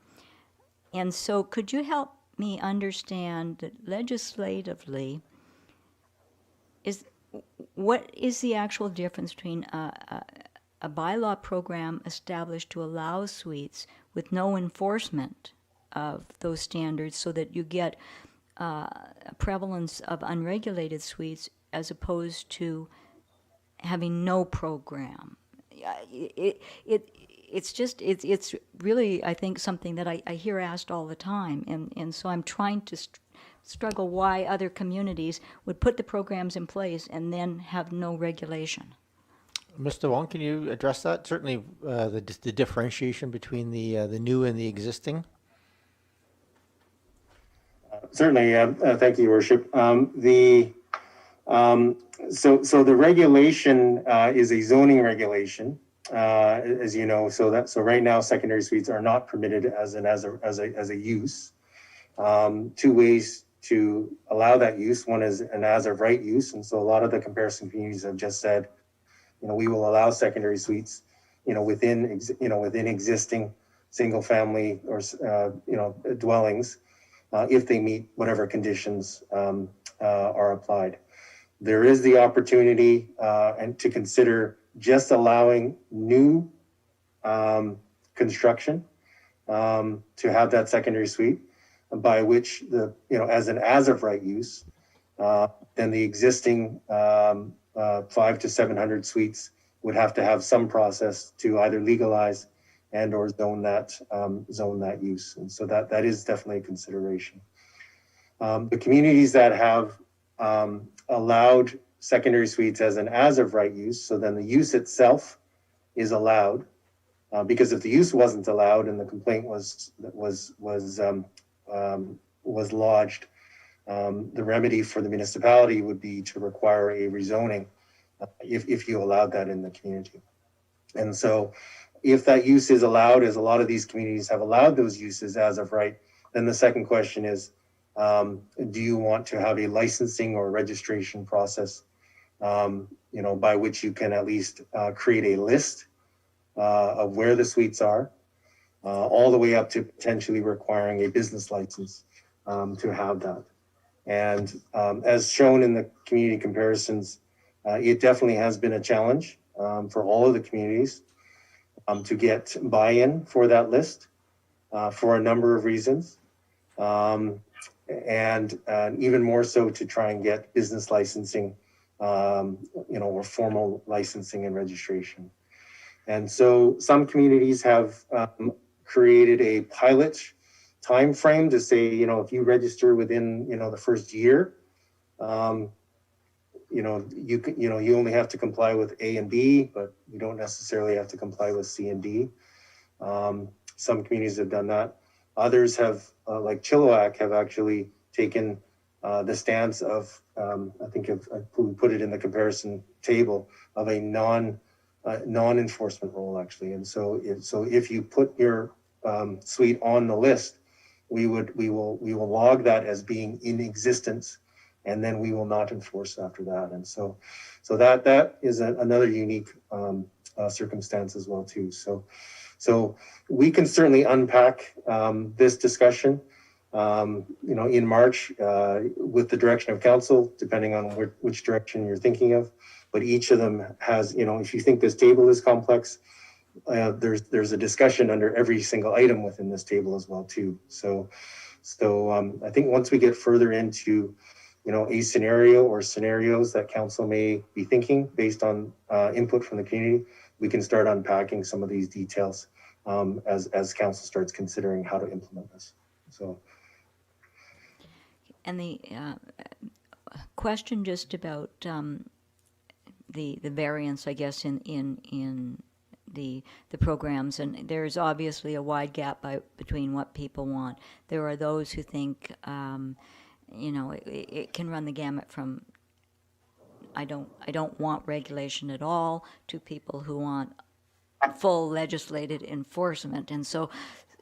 And so could you help me understand that legislatively, what is the actual difference between a bylaw program established to allow suites with no enforcement of those standards, so that you get a prevalence of unregulated suites, as opposed to having no program? It it's just, it's really, I think, something that I hear asked all the time. And so I'm trying to struggle why other communities would put the programs in place and then have no regulation. Mr. Wong, can you address that? Certainly, the differentiation between the new and the existing. Certainly, thank you, Your Worship. So the regulation is a zoning regulation, as you know. So right now, secondary suites are not permitted as a use. Two ways to allow that use. One is an as of right use, and so a lot of the comparison communities have just said, we will allow secondary suites, within existing single family or dwellings, if they meet whatever conditions are applied. There is the opportunity and to consider just allowing new construction to have that secondary suite, by which as of right use, then the existing 500 to 700 suites would have to have some process to either legalize and or zone that use. And so that is definitely a consideration. The communities that have allowed secondary suites as of right use, so then the use itself is allowed, because if the use wasn't allowed and the complaint was lodged, the remedy for the municipality would be to require a rezoning if you allowed that in the community. And so if that use is allowed, as a lot of these communities have allowed those uses as of right, then the second question is, do you want to have a licensing or registration process, by which you can at least create a list of where the suites are, all the way up to potentially requiring a business license to have that. And as shown in the community comparisons, it definitely has been a challenge for all of the communities to get buy-in for that list for a number of reasons. And even more so to try and get business licensing, or formal licensing and registration. And so some communities have created a pilot time frame to say, if you register within, the first year, you only have to comply with A and B, but you don't necessarily have to comply with C and D. Some communities have done that. Others have, like Chilliwack, have actually taken the stance of, I think we put it in the comparison table, of a non-enforcement role, actually. And so if you put your suite on the list, we will log that as being in existence, and then we will not enforce after that. And so that is another unique circumstance as well too. So we can certainly unpack this discussion, in March with the direction of council, depending on which direction you're thinking of. But each of them has, if you think this table is complex, there's a discussion under every single item within this table as well too. So I think once we get further into, a scenario or scenarios that council may be thinking based on input from the community, we can start unpacking some of these details as council starts considering how to implement this. So. And the question just about the variance, I guess, in the programs, and there's obviously a wide gap between what people want. There are those who think, it can run the gamut from I don't want regulation at all to people who want full legislated enforcement, and so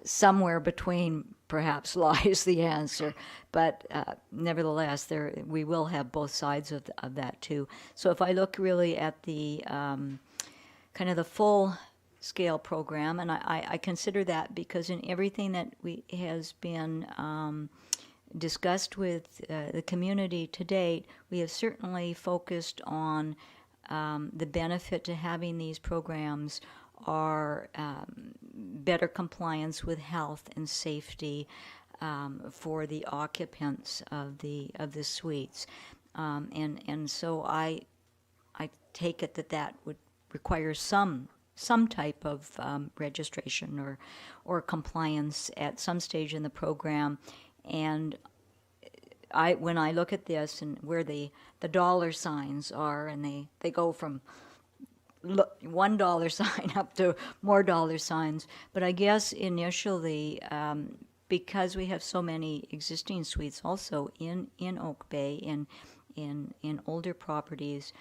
somewhere between perhaps lies the answer. But nevertheless, we will have both sides of that too. So if I look really at the kind of the full scale program, and I consider that because in everything that has been discussed with the community to date, we have certainly focused on the benefit to having these programs are better compliance with health and safety for the occupants of the suites, and so I take it that would require some some type of registration or compliance at some stage in the program. And when I look at this and where the dollar signs are, and they go from $1 sign up to more dollar signs. But I guess initially, because we have so many existing suites also in Oak Bay, in older properties,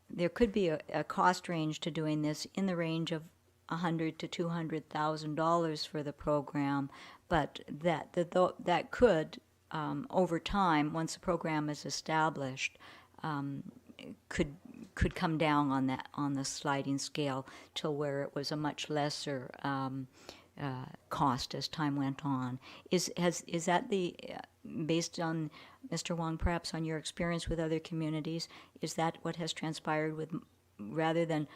there could be a cost range to doing this in the range of $100,000 to $200,000 for the program, but that could, over time, once the program is established, could come down on the sliding scale till where it was a much lesser cost as time went on. Is that based on, Mr. Wong, perhaps on your experience with other communities, is that what has transpired with, rather than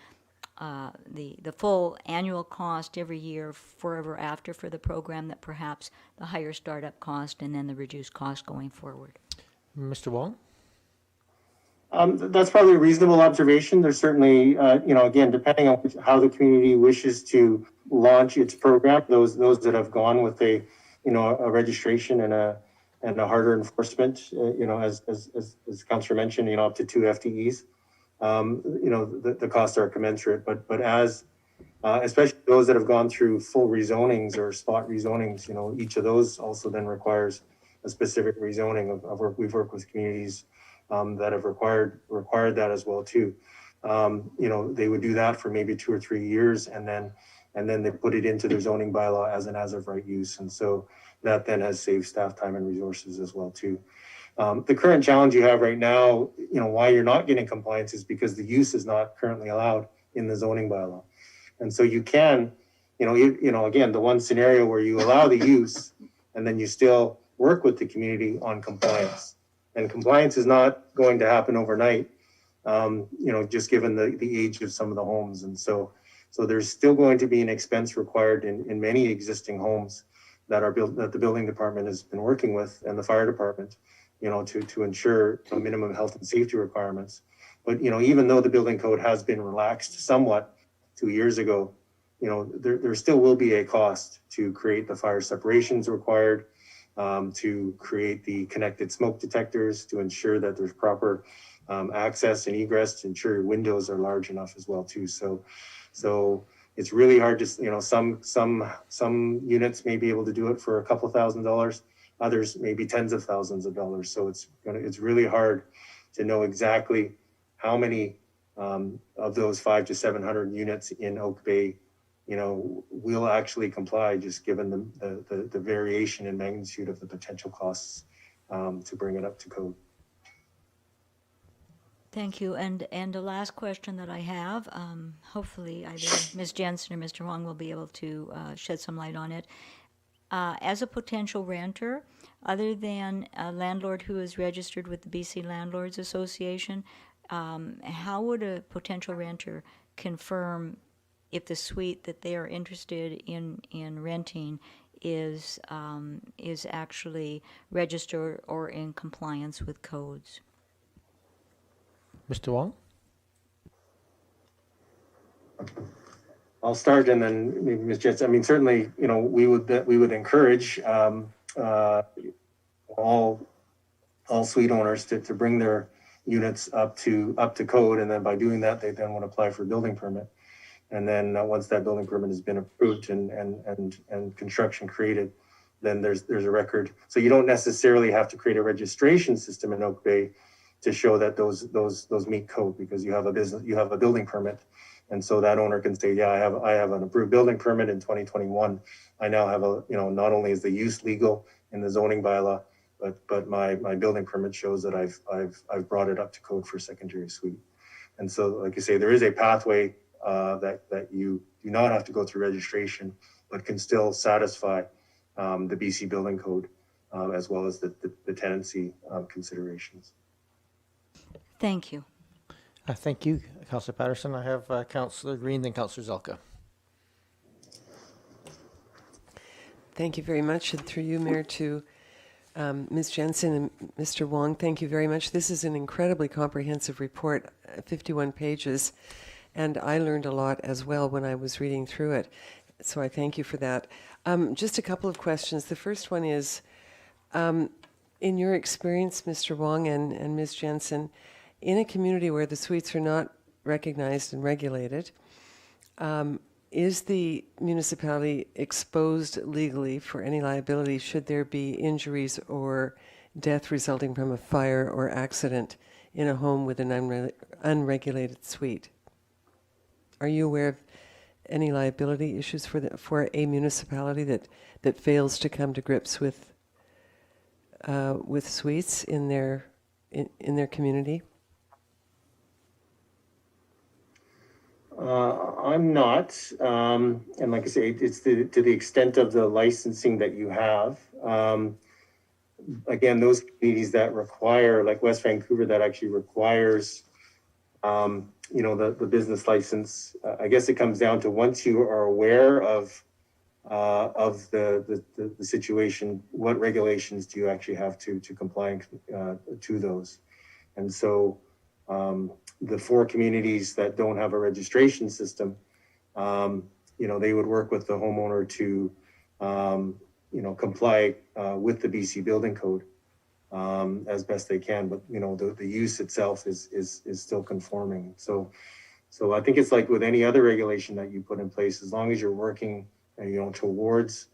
the full annual cost every year forever after for the program, that perhaps the higher startup cost and then the reduced cost going forward? Mr. Wong? That's probably a reasonable observation. There's certainly, again, depending on how the community wishes to launch its program, those that have gone with a registration and a harder enforcement, as Councillor mentioned, up to 2 FTEs, the costs are commensurate. But as especially those that have gone through full rezonings or spot rezonings, each of those also then requires a specific rezoning we've worked with communities that have required that as well too. They would do that for maybe 2 or 3 years, and then they put it into their zoning bylaw as an as of right use, and so that then has saved staff time and resources as well too. The current challenge you have right now, why you're not getting compliance is because the use is not currently allowed in the zoning bylaw, and so you can, again, the one scenario where you allow the use and then you still work with the community on compliance. And compliance is not going to happen overnight, just given the age of some of the homes. And so there's still going to be an expense required in many existing homes that are built, that the building department has been working with, and the fire department, to ensure minimum health and safety requirements. But, even though the building code has been relaxed somewhat 2 years ago, there still will be a cost to create the fire separations required, to create the connected smoke detectors, to ensure that there's proper access and egress, to ensure your windows are large enough as well too. So it's really hard to, some units may be able to do it for a couple $1,000s, others maybe tens of thousands of dollars. So it's really hard to know exactly how many of those 500 to 700 units in Oak Bay will actually comply, just given the variation in magnitude of the potential costs to bring it up to code. Thank you. And the last question that I have, hopefully either Ms. Jensen or Mr. Wong will be able to shed some light on it. As a potential renter, other than a landlord who is registered with the BC Landlords Association, how would a potential renter confirm if the suite that they are interested in renting is actually registered or in compliance with codes? Mr. Wong? I'll start, and then maybe Ms. Jensen. I mean, certainly, we would encourage all suite owners to bring their units up to code, and then by doing that, they then would apply for a building permit. And then once that building permit has been approved and construction created, then there's a record. So you don't necessarily have to create a registration system in Oak Bay to show that those meet code, because you have a building permit, and so that owner can say, yeah, I have an approved building permit in 2021. I now have not only is the use legal in the zoning bylaw, but my building permit shows that I've brought it up to code for secondary suite. And so, like you say, there is a pathway that you do not have to go through registration, but can still satisfy the BC Building Code, as well as the tenancy considerations. Thank you. Thank you, Councillor Patterson. I have Councillor Green, then Councillor Zelka. Thank you very much, and through you, Mayor, to Ms. Jensen and Mr. Wong, thank you very much. This is an incredibly comprehensive report, 51 pages, and I learned a lot as well when I was reading through it. So I thank you for that. Just a couple of questions. The first one is, in your experience, Mr. Wong and Ms. Jensen, in a community where the suites are not recognized and regulated, is the municipality exposed legally for any liability should there be injuries or death resulting from a fire or accident in a home with an unregulated suite? Are you aware of any liability issues for a municipality that fails to come to grips with suites in their community? I'm not, and like I say, it's to the extent of the licensing that you have. Again, those communities that require, like West Vancouver, that actually requires, the business license. I guess it comes down to once you are aware of the situation, what regulations do you actually have to comply to those? And so the 4 communities that don't have a registration system, they would work with the homeowner to, comply with the BC Building Code as best they can. But, the use itself is still conforming. So I think it's like with any other regulation that you put in place, as long as you're working, towards,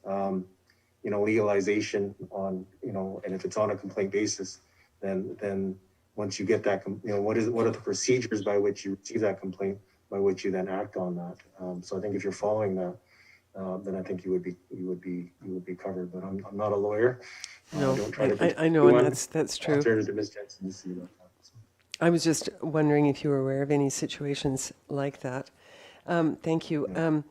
legalization on, and if it's on a complaint basis, then once you get that, what are the procedures by which you receive that complaint, by which you then act on that? So I think if you're following that, then I think you would be covered. But I'm not a lawyer. No, Don't try to I know, and that's true. I'll turn it to Ms. Jensen to see about that. I was just wondering if you were aware of any situations like that. Thank you.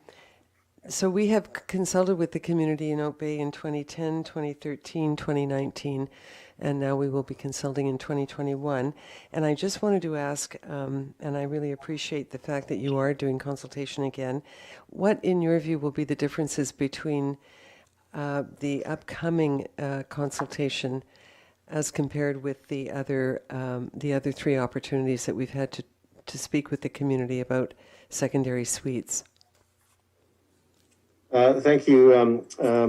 So we have consulted with the community in Oak Bay in 2010, 2013, 2019, and now we will be consulting in 2021. And I just wanted to ask, and I really appreciate the fact that you are doing consultation again, what in your view will be the differences between the upcoming consultation as compared with the other 3 opportunities that we've had to speak with the community about secondary suites? Thank you,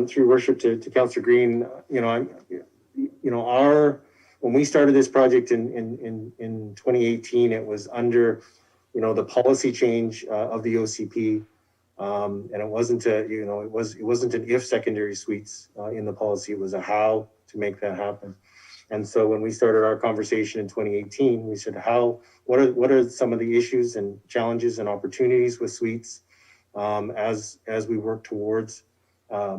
through worship to Councillor Green. When we started this project in 2018, it was under, the policy change of the OCP, and it wasn't it wasn't an if secondary suites in the policy. It was a how to make that happen. And so when we started our conversation in 2018, we said, what are some of the issues and challenges and opportunities with suites? As we work towards, a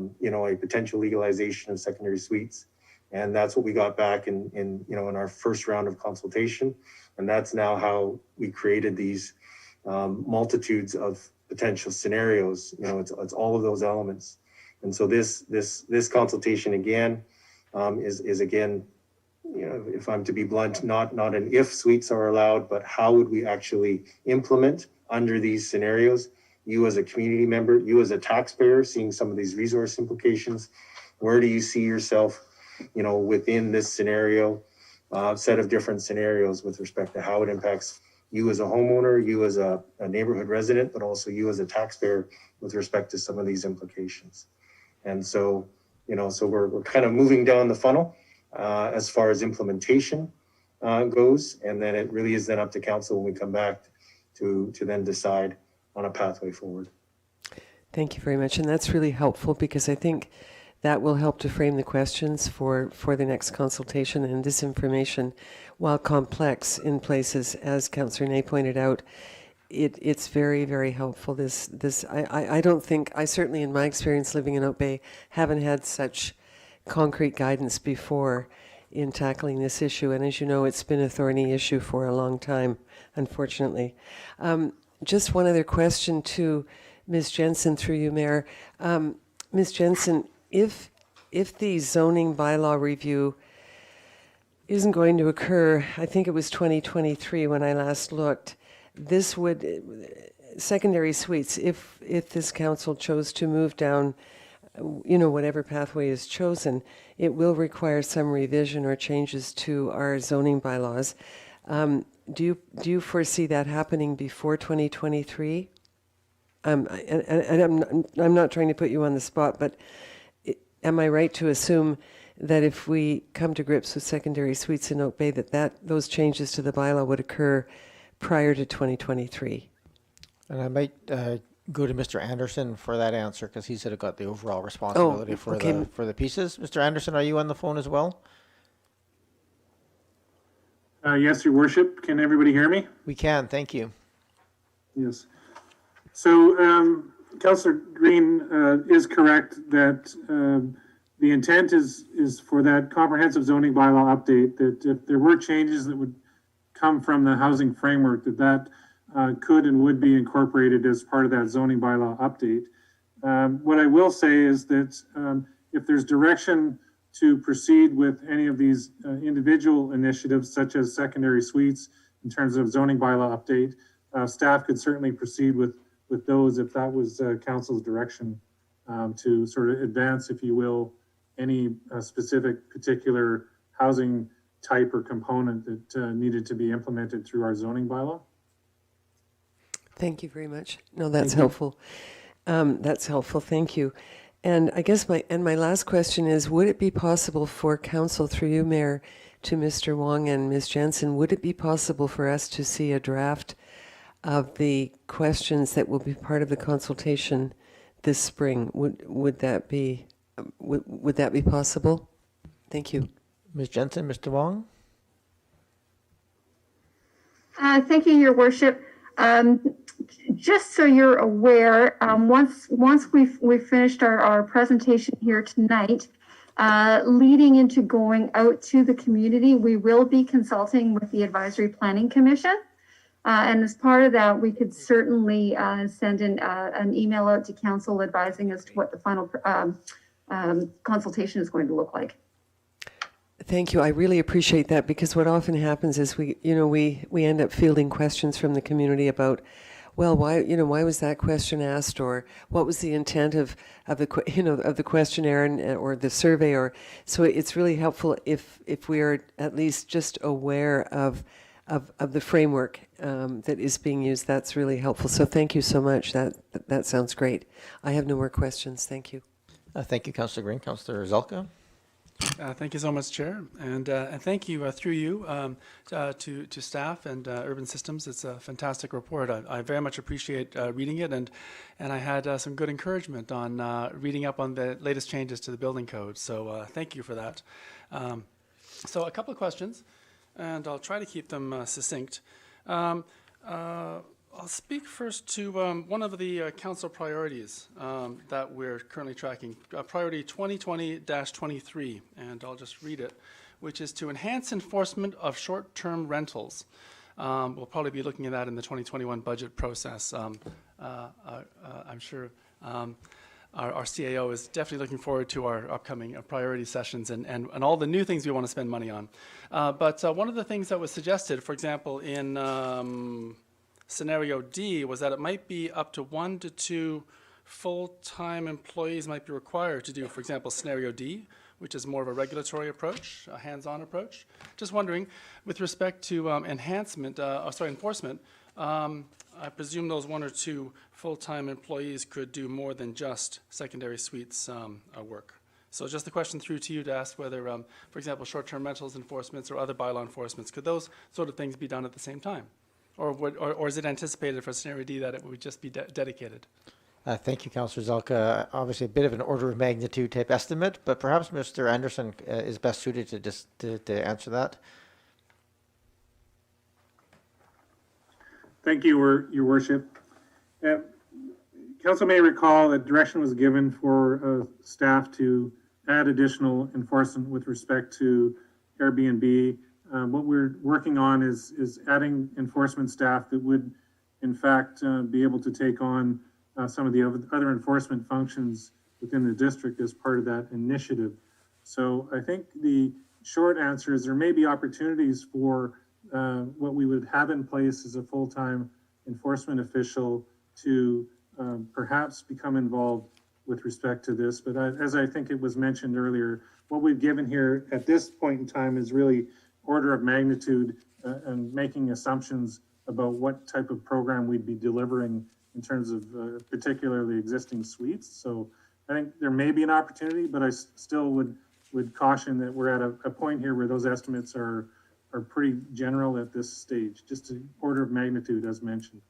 potential legalization of secondary suites. And that's what we got back in our first round of consultation. And that's now how we created these multitudes of potential scenarios. It's all of those elements. And so this consultation again is again, if I'm to be blunt, not an if suites are allowed, but how would we actually implement under these scenarios? You as a community member, you as a taxpayer, seeing some of these resource implications, where do you see yourself, within this scenario, set of different scenarios with respect to how it impacts you as a homeowner, you as a neighborhood resident, but also you as a taxpayer with respect to some of these implications. And so, so we're kind of moving down the funnel as far as implementation goes. And then it really is then up to council when we come back to then decide on a pathway forward. Thank you very much. And that's really helpful because I think that will help to frame the questions for the next consultation. And this information, while complex in places, as Councillor Ney pointed out, it's very, very helpful. I don't think, I certainly in my experience living in Oak Bay, haven't had such concrete guidance before in tackling this issue. And as you know, it's been a thorny issue for a long time, unfortunately. Just one other question to Ms. Jensen, through you, Mayor. Ms. Jensen, if the zoning bylaw review isn't going to occur, I think it was 2023 when I last looked, this would, secondary suites, if this council chose to move down, whatever pathway is chosen, it will require some revision or changes to our zoning bylaws. do you foresee that happening before 2023? And I'm not trying to put you on the spot, but am I right to assume that if we come to grips with secondary suites in Oak Bay, that those changes to the bylaw would occur prior to 2023? And I might go to Mr. Anderson for that answer because he's sort of got the overall responsibility for okay. for the pieces. Mr. Anderson, are you on the phone as well? Yes, Your Worship. Can everybody hear me? We can, thank you. Yes. So, Councillor Green is correct that the intent is for that comprehensive zoning bylaw update, that if there were changes that would come from the housing framework, that could and would be incorporated as part of that zoning bylaw update. What I will say is that if there's direction to proceed with any of these individual initiatives, such as secondary suites, in terms of zoning bylaw update, staff could certainly proceed with those if that was council's direction to sort of advance, if you will, any specific particular housing type or component that needed to be implemented through our zoning bylaw. Thank you very much. No, that's helpful. That's helpful. Thank you. And I guess my last question is, would it be possible for council, through you, Mayor, to Mr. Wong and Ms. Jensen, would it be possible for us to see a draft of the questions that will be part of the consultation this spring? Would that be possible? Thank you. Ms. Jensen, Mr. Wong? Thank you, Your Worship. Just so you're aware, once we've finished our presentation here tonight, leading into going out to the community, we will be consulting with the Advisory Planning Commission. And as part of that, we could certainly send an email out to council advising as to what the final consultation is going to look like. Thank you. I really appreciate that, because what often happens is we end up fielding questions from the community about, well, why was that question asked, or what was the intent of the questionnaire or the survey, or so it's really helpful if we are at least just aware of the framework that is being used. That's really helpful. So thank you so much. That sounds great. I have no more questions. Thank you. Thank you, Councillor Green. Councillor Zelka? Thank you so much, Chair, and thank you through you to staff and Urban Systems. It's a fantastic report. I very much appreciate reading it, and I had some good encouragement on reading up on the latest changes to the building code. So thank you for that. So a couple of questions, and I'll try to keep them succinct. I'll speak first to one of the council priorities that we're currently tracking, priority 2020-23, and I'll just read it, which is to enhance enforcement of short-term rentals. We'll probably be looking at that in the 2021 budget process. I'm sure our CAO is definitely looking forward to our upcoming priority sessions and all the new things we want to spend money on. But one of the things that was suggested, for example, in scenario D, was that it might be up to 1 to 2 full-time employees might be required to do, for example, scenario D, which is more of a regulatory approach, a hands-on approach. Just wondering, with respect to enforcement, I presume those 1 or 2 full-time employees could do more than just secondary suites work. So just the question through to you to ask whether, for example, short-term rentals enforcements or other bylaw enforcements, could those sort of things be done at the same time? Or is it anticipated for scenario D that it would just be dedicated? Thank you, Councillor Zelka. Obviously, a bit of an order of magnitude type estimate, but perhaps Mr. Anderson is best suited to answer that. Thank you, Your Worship. Council may recall that direction was given for staff to add additional enforcement with respect to Airbnb. What we're working on is adding enforcement staff that would, in fact, be able to take on some of the other enforcement functions within the district as part of that initiative. So I think the short answer is there may be opportunities for what we would have in place as a full-time enforcement official to perhaps become involved with respect to this. But as I think it was mentioned earlier, what we've given here at this point in time is really order of magnitude and making assumptions about what type of program we'd be delivering in terms of particularly existing suites. So I think there may be an opportunity, but I still would caution that we're at a point here where those estimates are pretty general at this stage, just an order of magnitude as mentioned.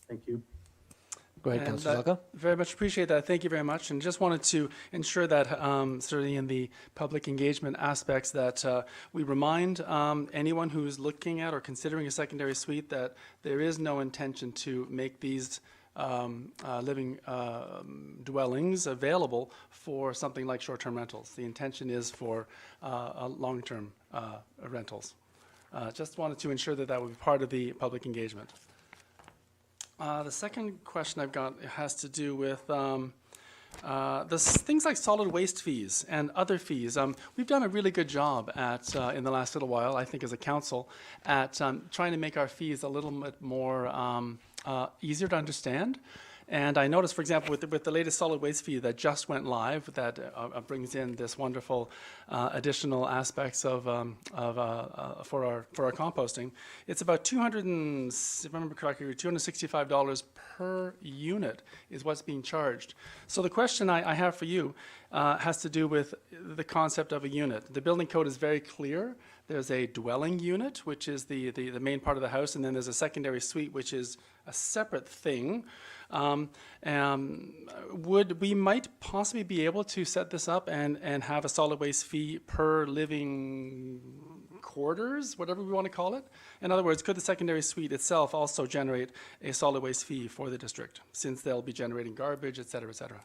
Thank you. Go ahead, And Councillor Zelka. very much appreciate that. Thank you very much. And just wanted to ensure that, certainly in the public engagement aspects, that we remind anyone who's looking at or considering a secondary suite that there is no intention to make these living dwellings available for something like short-term rentals. The intention is for long-term rentals. Just wanted to ensure that that would be part of the public engagement. The second question I've got has to do with things like solid waste fees and other fees. We've done a really good job at, in the last little while, I think as a council, at trying to make our fees a little bit more easier to understand. And I noticed, for example, with the latest solid waste fee that just went live, that brings in this wonderful additional aspects of for our composting. It's about if I remember correctly, $265 per unit is what's being charged. So the question I have for you has to do with the concept of a unit. The building code is very clear. There's a dwelling unit, which is the main part of the house, and then there's a secondary suite, which is a separate thing. We might possibly be able to set this up and have a solid waste fee per living quarters, whatever we want to call it. In other words, could the secondary suite itself also generate a solid waste fee for the district, since they'll be generating garbage, et cetera, et cetera?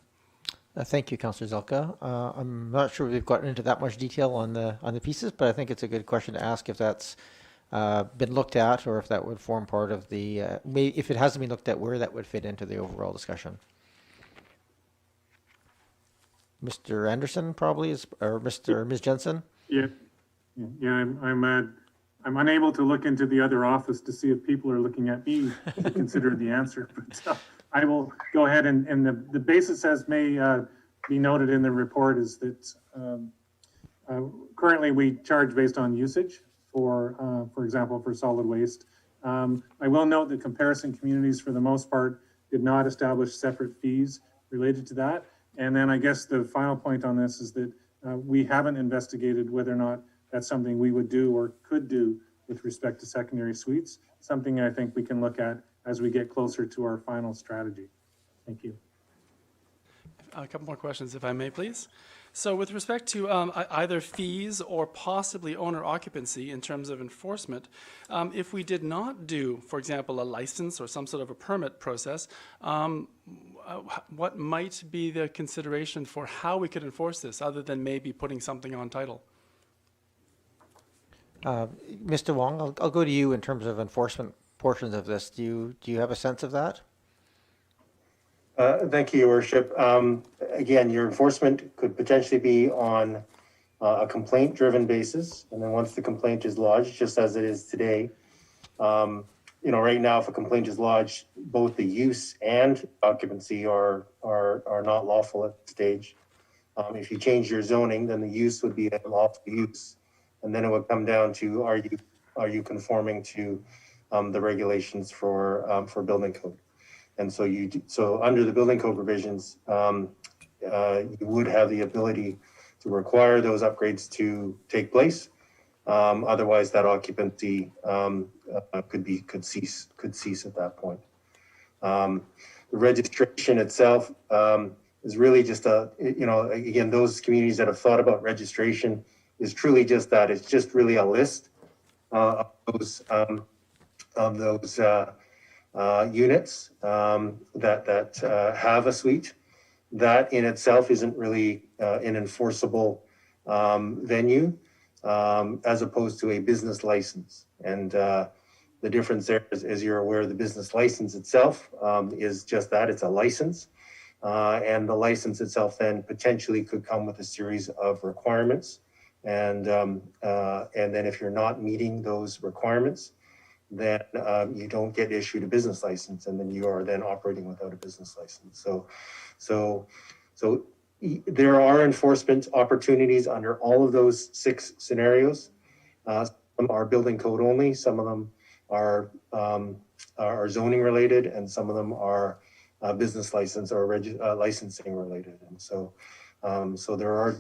Thank you, Councillor Zelka. I'm not sure we've gotten into that much detail on the pieces, but I think it's a good question to ask if that's been looked at, or if that would form part of the, if it hasn't been looked at, where that would fit into the overall discussion. Mr. Anderson probably is, or Ms. Jensen? Yeah, I'm unable to look into the other office to see if people are looking at me to consider the answer, but I will go ahead and the basis, as may be noted in the report, is that currently we charge based on usage for example, for solid waste. I will note that comparison communities, for the most part, did not establish separate fees related to that. And then I guess the final point on this is that we haven't investigated whether or not that's something we would do or could do with respect to secondary suites, something I think we can look at as we get closer to our final strategy. Thank you. A couple more questions, if I may, please. So with respect to either fees or possibly owner occupancy in terms of enforcement, if we did not do, for example, a license or some sort of a permit process, what might be the consideration for how we could enforce this, other than maybe putting something on title? Mr. Wong, I'll go to you in terms of enforcement portions of this. Do you have a sense of that? Thank you, Your Worship. Again, your enforcement could potentially be on a complaint-driven basis, and then once the complaint is lodged, just as it is today, right now, if a complaint is lodged, both the use and occupancy are not lawful at this stage. If you change your zoning, then the use would be a lawful use, and then it would come down to are you conforming to the regulations for building code. And so under the building code provisions, you would have the ability to require those upgrades to take place. Otherwise, that occupancy could cease at that point. The registration itself is really just again, those communities that have thought about registration is truly just that. It's just really a list of those units that have a suite. That in itself isn't really an enforceable venue as opposed to a business license. And the difference there is, as you're aware, the business license itself is just that, it's a license. And the license itself then potentially could come with a series of requirements. And then if you're not meeting those requirements, then you don't get issued a business license, and then you are then operating without a business license. So there are enforcement opportunities under all of those 6 scenarios. them are building code only, some of them are zoning related, and some of them are business license or licensing related. And so, so there are,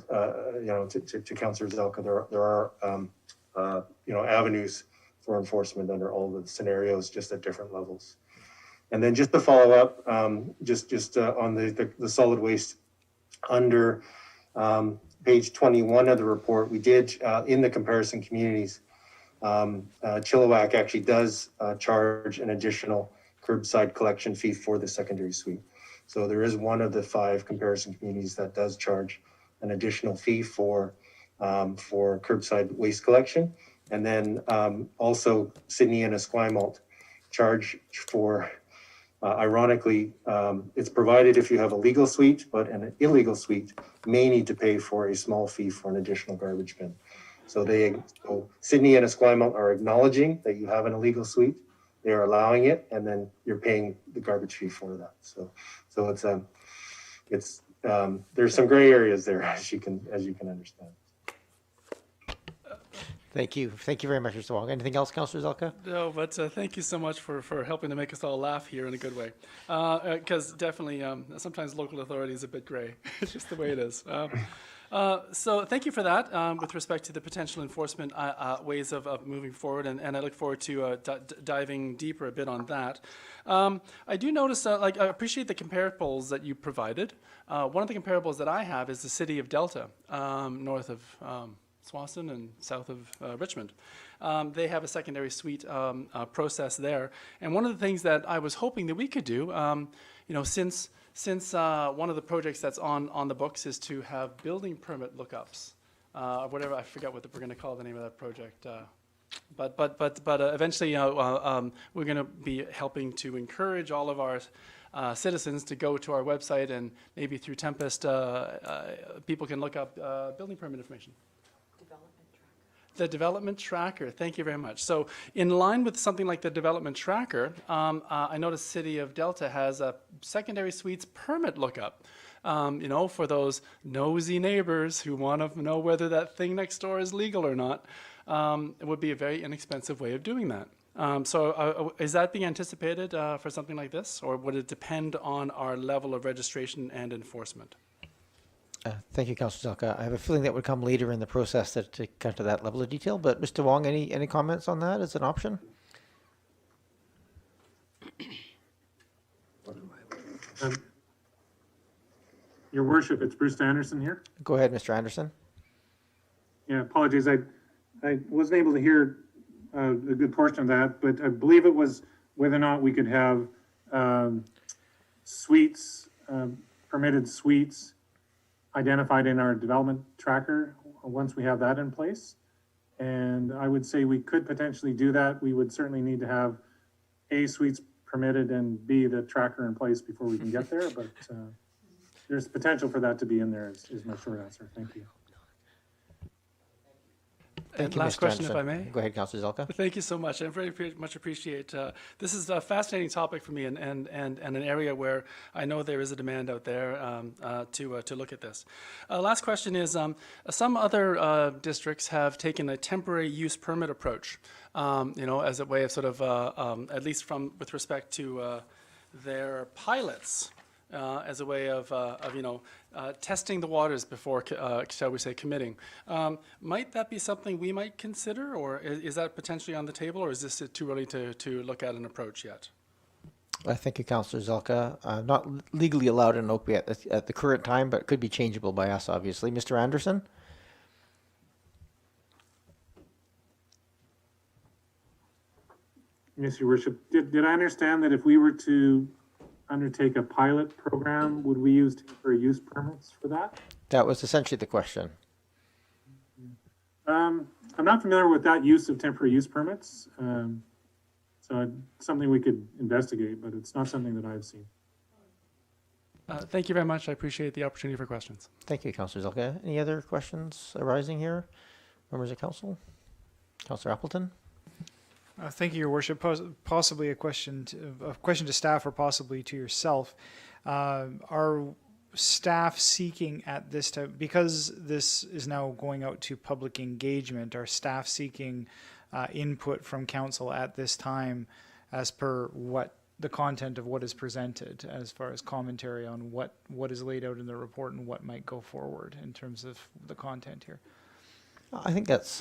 to Councillor Zelka, there are, avenues for enforcement under all the scenarios, just at different levels. And then just to follow up, on the solid waste under page 21 of the report, we did in the comparison communities, Chilliwack actually does charge an additional curbside collection fee for the secondary suite. So there is one of the 5 comparison communities that does charge an additional fee for curbside waste collection. And then also Sydney and Esquimalt charge for, ironically, it's provided if you have a legal suite, but an illegal suite may need to pay for a small fee for an additional garbage bin. So Sydney and Esquimalt are acknowledging that you have an illegal suite. They are allowing it, and then you're paying the garbage fee for that. So it's there's some gray areas there, as you can understand. Thank you very much, Mr. Wong. Anything else, Councillor Zelka? No, but thank you so much for helping to make us all laugh here in a good way. Because definitely, sometimes local authority is a bit gray. It's just the way it is. So thank you for that with respect to the potential enforcement ways of moving forward, and I look forward to diving deeper a bit on that. I do notice, I appreciate the comparables that you provided. One of the comparables that I have is the city of Delta, north of Swanson and south of Richmond. They have a secondary suite process there. And one of the things that I was hoping that we could do, since one of the projects that's on the books is to have building permit lookups, whatever, I forget what we're going to call the name of that project. But eventually, we're going to be helping to encourage all of our citizens to go to our website, and maybe through Tempest, people can look up building permit information. The development tracker, thank you very much. So in line with something like the development tracker, I noticed City of Delta has a secondary suites permit lookup, for those nosy neighbors who want to know whether that thing next door is legal or not. It would be a very inexpensive way of doing that. So is that being anticipated for something like this, or would it depend on our level of registration and enforcement? Thank you, Councillor Zelka. I have a feeling that would come later in the process to come to that level of detail. But Mr. Wong, any comments on that as an option? Your Worship, it's Bruce Anderson here. Go ahead, Mr. Anderson. Yeah, apologies. I wasn't able to hear a good portion of that, but I believe it was whether or not we could have suites, permitted suites identified in our development tracker once we have that in place. And I would say we could potentially do that. We would certainly need to have A, suites permitted, and B, the tracker in place before we can get there. But there's potential for that to be in there is my short answer. Thank you. Thank you, last Mr. question, Anderson. if I may. Go ahead, Councillor Zelka. Thank you so much. I very much appreciate. This is a fascinating topic for me, and an area where I know there is a demand out there to look at this. Last question is: some other districts have taken a temporary use permit approach, as a way of sort of, at least with respect to their pilots. As a way of testing the waters before, shall we say, committing. Might that be something we might consider, or is that potentially on the table, or is this too early to look at an approach yet? Thank you, Councillor Zelka. Not legally allowed in Oakby at the current time, but could be changeable by us, obviously. Mr. Anderson? Yes, Your Worship. Did I understand that if we were to undertake a pilot program, would we use temporary use permits for that? That was essentially the question. I'm not familiar with that use of temporary use permits. So it's something we could investigate, but it's not something that I've seen. Thank you very much. I appreciate the opportunity for questions. Thank you, Councillor Zelka. Any other questions arising here? Members of Council? Councillor Appleton? Thank you, Your Worship. Possibly a question to staff, or possibly to yourself. Are staff seeking at this time, because this is now going out to public engagement, are staff seeking input from council at this time as per what the content of what is presented, as far as commentary on what is laid out in the report and what might go forward in terms of the content here. I think that's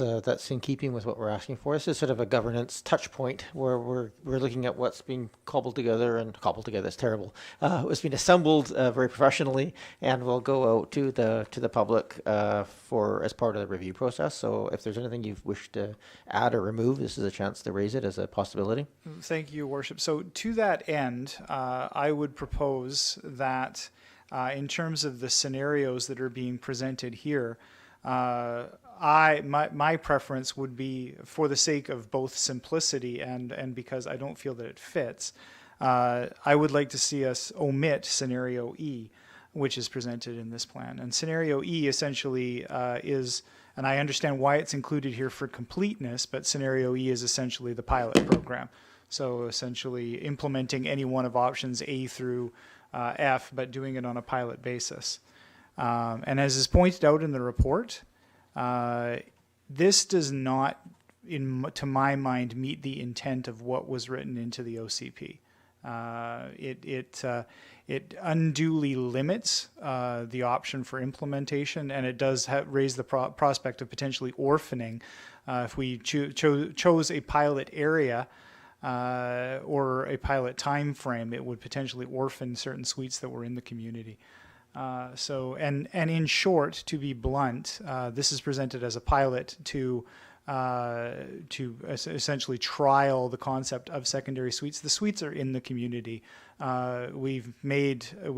in keeping with what we're asking for. This is sort of a governance touch point where we're looking at what's being cobbled together, and cobbled together is terrible. It's been assembled very professionally, and will go out to the public for as part of the review process. So if there's anything you wish to add or remove, this is a chance to raise it as a possibility. Thank you, Your Worship. So to that end, I would propose that in terms of the scenarios that are being presented here, my preference would be, for the sake of both simplicity and because I don't feel that it fits, I would like to see us omit scenario E, which is presented in this plan. And scenario E essentially is, and I understand why it's included here for completeness, but scenario E is essentially the pilot program. So essentially implementing any one of options A through F, but doing it on a pilot basis. And as is pointed out in the report, this does not, to my mind, meet the intent of what was written into the OCP. It unduly limits the option for implementation, and it does raise the prospect of potentially orphaning. If we chose a pilot area or a pilot time frame, it would potentially orphan certain suites that were in the community. And in short, to be blunt, this is presented as a pilot to essentially trial the concept of secondary suites. The suites are in the community. We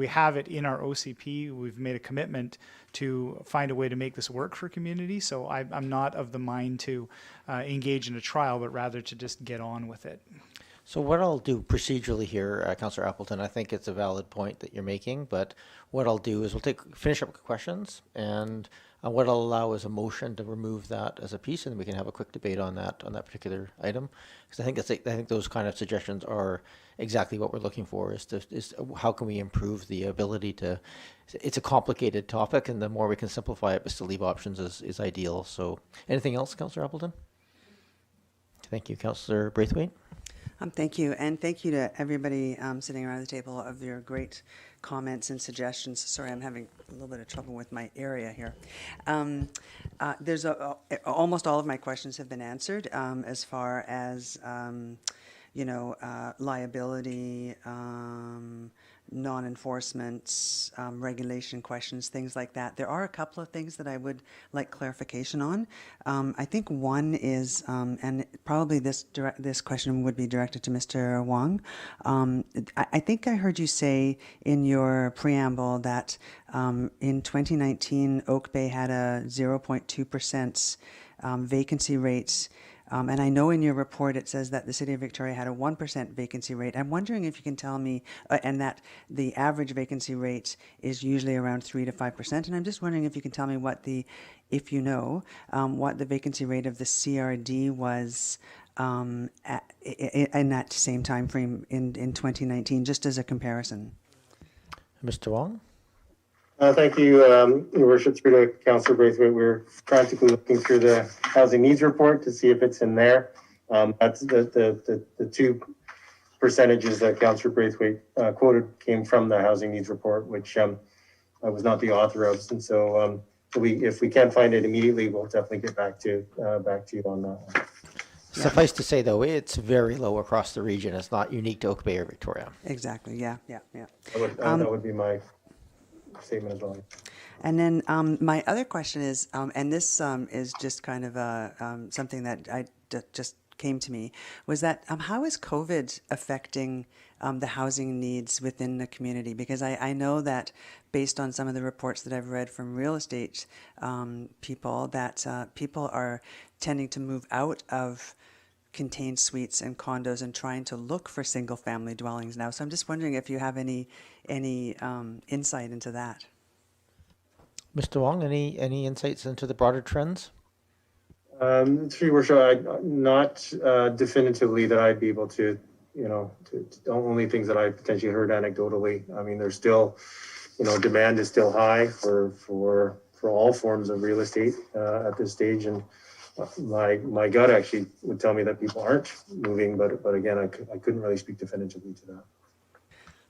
have it in our OCP. We've made a commitment to find a way to make this work for community. So I'm not of the mind to engage in a trial, but rather to just get on with it. So what I'll do procedurally here, Councillor Appleton, I think it's a valid point that you're making, but what I'll do is we'll finish up with questions, and what I'll allow is a motion to remove that as a piece, and we can have a quick debate on that particular item. Because I think those kind of suggestions are exactly what we're looking for, is how can we improve the ability to, it's a complicated topic, and the more we can simplify it, but still leave options is ideal. So anything else, Councillor Appleton? Thank you, Councillor Braithwaite. Thank you, and thank you to everybody sitting around the table of your great comments and suggestions. Sorry, I'm having a little bit of trouble with my area here. Almost all of my questions have been answered as far as liability, non-enforcement, regulation questions, things like that. There are a couple of things that I would like clarification on. I think one is, and probably this question would be directed to Mr. Wong. I think I heard you say in your preamble that in 2019, Oak Bay had a 0.2% vacancy rate. And I know in your report it says that the City of Victoria had a 1% vacancy rate. I'm wondering if you can tell me, and that the average vacancy rate is usually around 3 to 5%. And I'm just wondering if you can tell me what the vacancy rate of the CRD was in that same time frame in 2019, just as a comparison. Mr. Wong? Thank you, Your Worship. Through to Councillor Braithwaite, we're frantically looking through the housing needs report to see if it's in there. That's the two percentages that Councillor Braithwaite quoted came from the housing needs report, which I was not the author of. And so if we can't find it immediately, we'll definitely get back to you on that one. Suffice to say, though, it's very low across the region. It's not unique to Oak Bay or Victoria. Exactly. Yeah. That would be my statement as well. And then my other question is, and this is just kind of something that just came to me, was that how is COVID affecting the housing needs within the community? Because I know that based on some of the reports that I've read from real estate people, that people are tending to move out of contained suites and condos and trying to look for single family dwellings now. So I'm just wondering if you have any insight into that. Mr. Wong, any insights into the broader trends? Through Your Worship, not definitively that I'd be able to, only things that I potentially heard anecdotally. I mean, there's still, demand is still high for all forms of real estate at this stage, and my gut actually would tell me that people aren't moving, but again, I couldn't really speak definitively to that.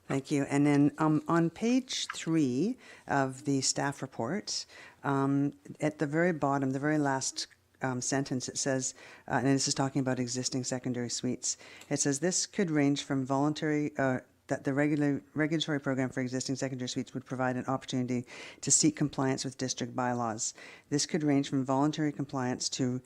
Thank you. And then on page 3 of the staff report, at the very bottom, the very last sentence, it says, and this is talking about existing secondary suites, it says this could range from voluntary, that the regulatory program for existing secondary suites would provide an opportunity to seek compliance with district bylaws. This could range from voluntary compliance to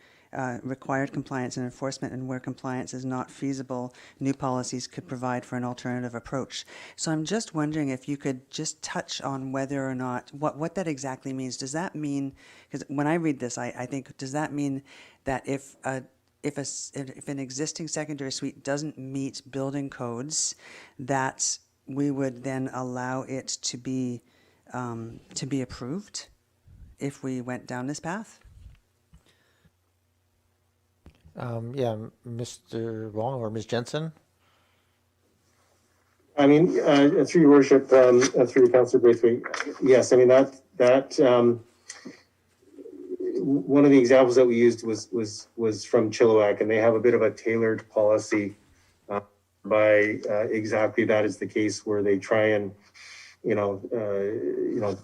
required compliance and enforcement, and where compliance is not feasible, new policies could provide for an alternative approach. So I'm just wondering if you could just touch on whether or not, what that exactly means. Does that mean, because when I read this, I think, does that mean that if an existing secondary suite doesn't meet building codes, that we would then allow it to be approved if we went down this path? Yeah, Mr. Wong or Ms. Jensen? I mean, through your worship, through Councillor Braithwaite, yes, I mean, one of the examples that we used was from Chilliwack, and they have a bit of a tailored policy by exactly that is the case, where they try and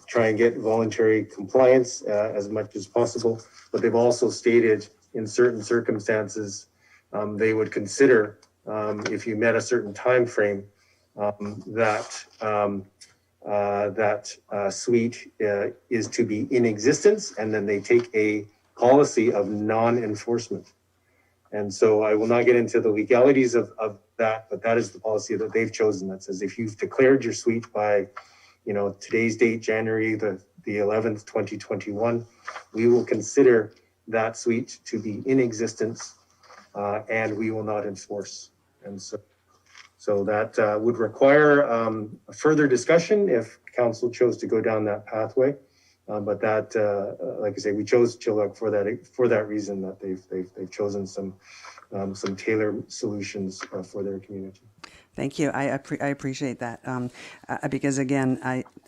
try and get voluntary compliance as much as possible, but they've also stated in certain circumstances they would consider, if you met a certain time frame, that suite is to be in existence, and then they take a policy of non-enforcement. And so I will not get into the legalities of that, but that is the policy that they've chosen, that says if you've declared your suite by, today's date, January the 11th, 2021, we will consider that suite to be in existence, and we will not enforce. And so that would require a further discussion if council chose to go down that pathway. But that, like I say, we chose Chilliwack for that reason, that they've chosen some tailored solutions for their community. Thank you. I appreciate that, because again,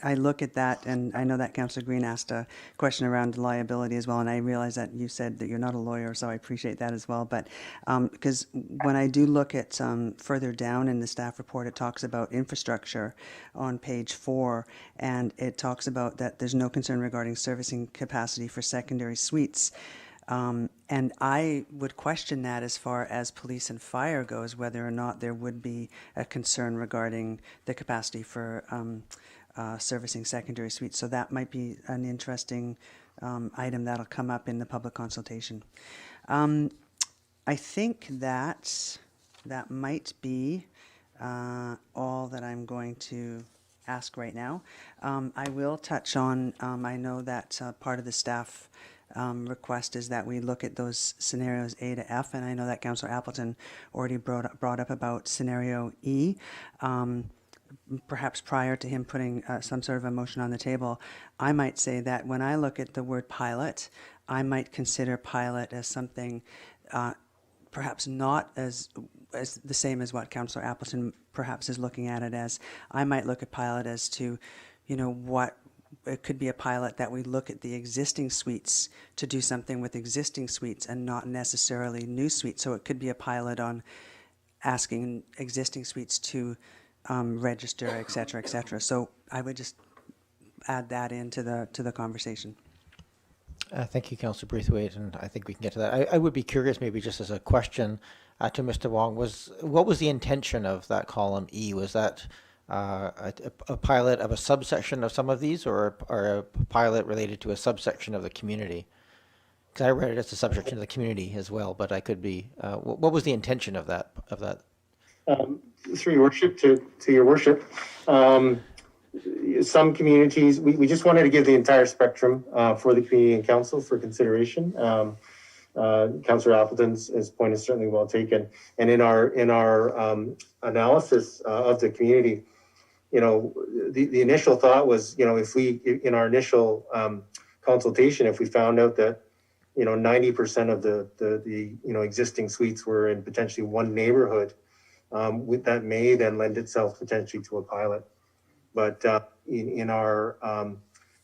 I look at that, and I know that Councillor Green asked a question around liability as well, and I realize that you said that you're not a lawyer, so I appreciate that as well. But because when I do look at further down in the staff report, it talks about infrastructure on page 4, and it talks about that there's no concern regarding servicing capacity for secondary suites. And I would question that as far as police and fire goes, whether or not there would be a concern regarding the capacity for servicing secondary suites. So that might be an interesting item that'll come up in the public consultation. I think that might be all that I'm going to ask right now. I will touch on, I know that part of the staff request is that we look at those scenarios A to F, and I know that Councillor Appleton already brought up about scenario E. Perhaps prior to him putting some sort of a motion on the table, I might say that when I look at the word pilot, I might consider pilot as something perhaps not as the same as what Councillor Appleton perhaps is looking at it as. I might look at pilot as to, what it could be a pilot that we look at the existing suites to do something with existing suites and not necessarily new suites. So it could be a pilot on asking existing suites to register, et cetera, et cetera. So I would just add that into the conversation. Thank you, Councillor Braithwaite, and I think we can get to that. I would be curious, maybe just as a question to Mr. Wong, what was the intention of that column E? Was that a pilot of a subsection of some of these, or a pilot related to a subsection of the community? Because I read it as a subsection of the community as well, but I could be. What was the intention of that? Through your worship, to your worship, some communities, we just wanted to give the entire spectrum for the community and council for consideration. Councillor Appleton's point is certainly well taken, and in our analysis of the community, the initial thought was, if we, in our initial consultation, if we found out that 90% of the existing suites were in potentially one neighborhood, that may then lend itself potentially to a pilot. But in our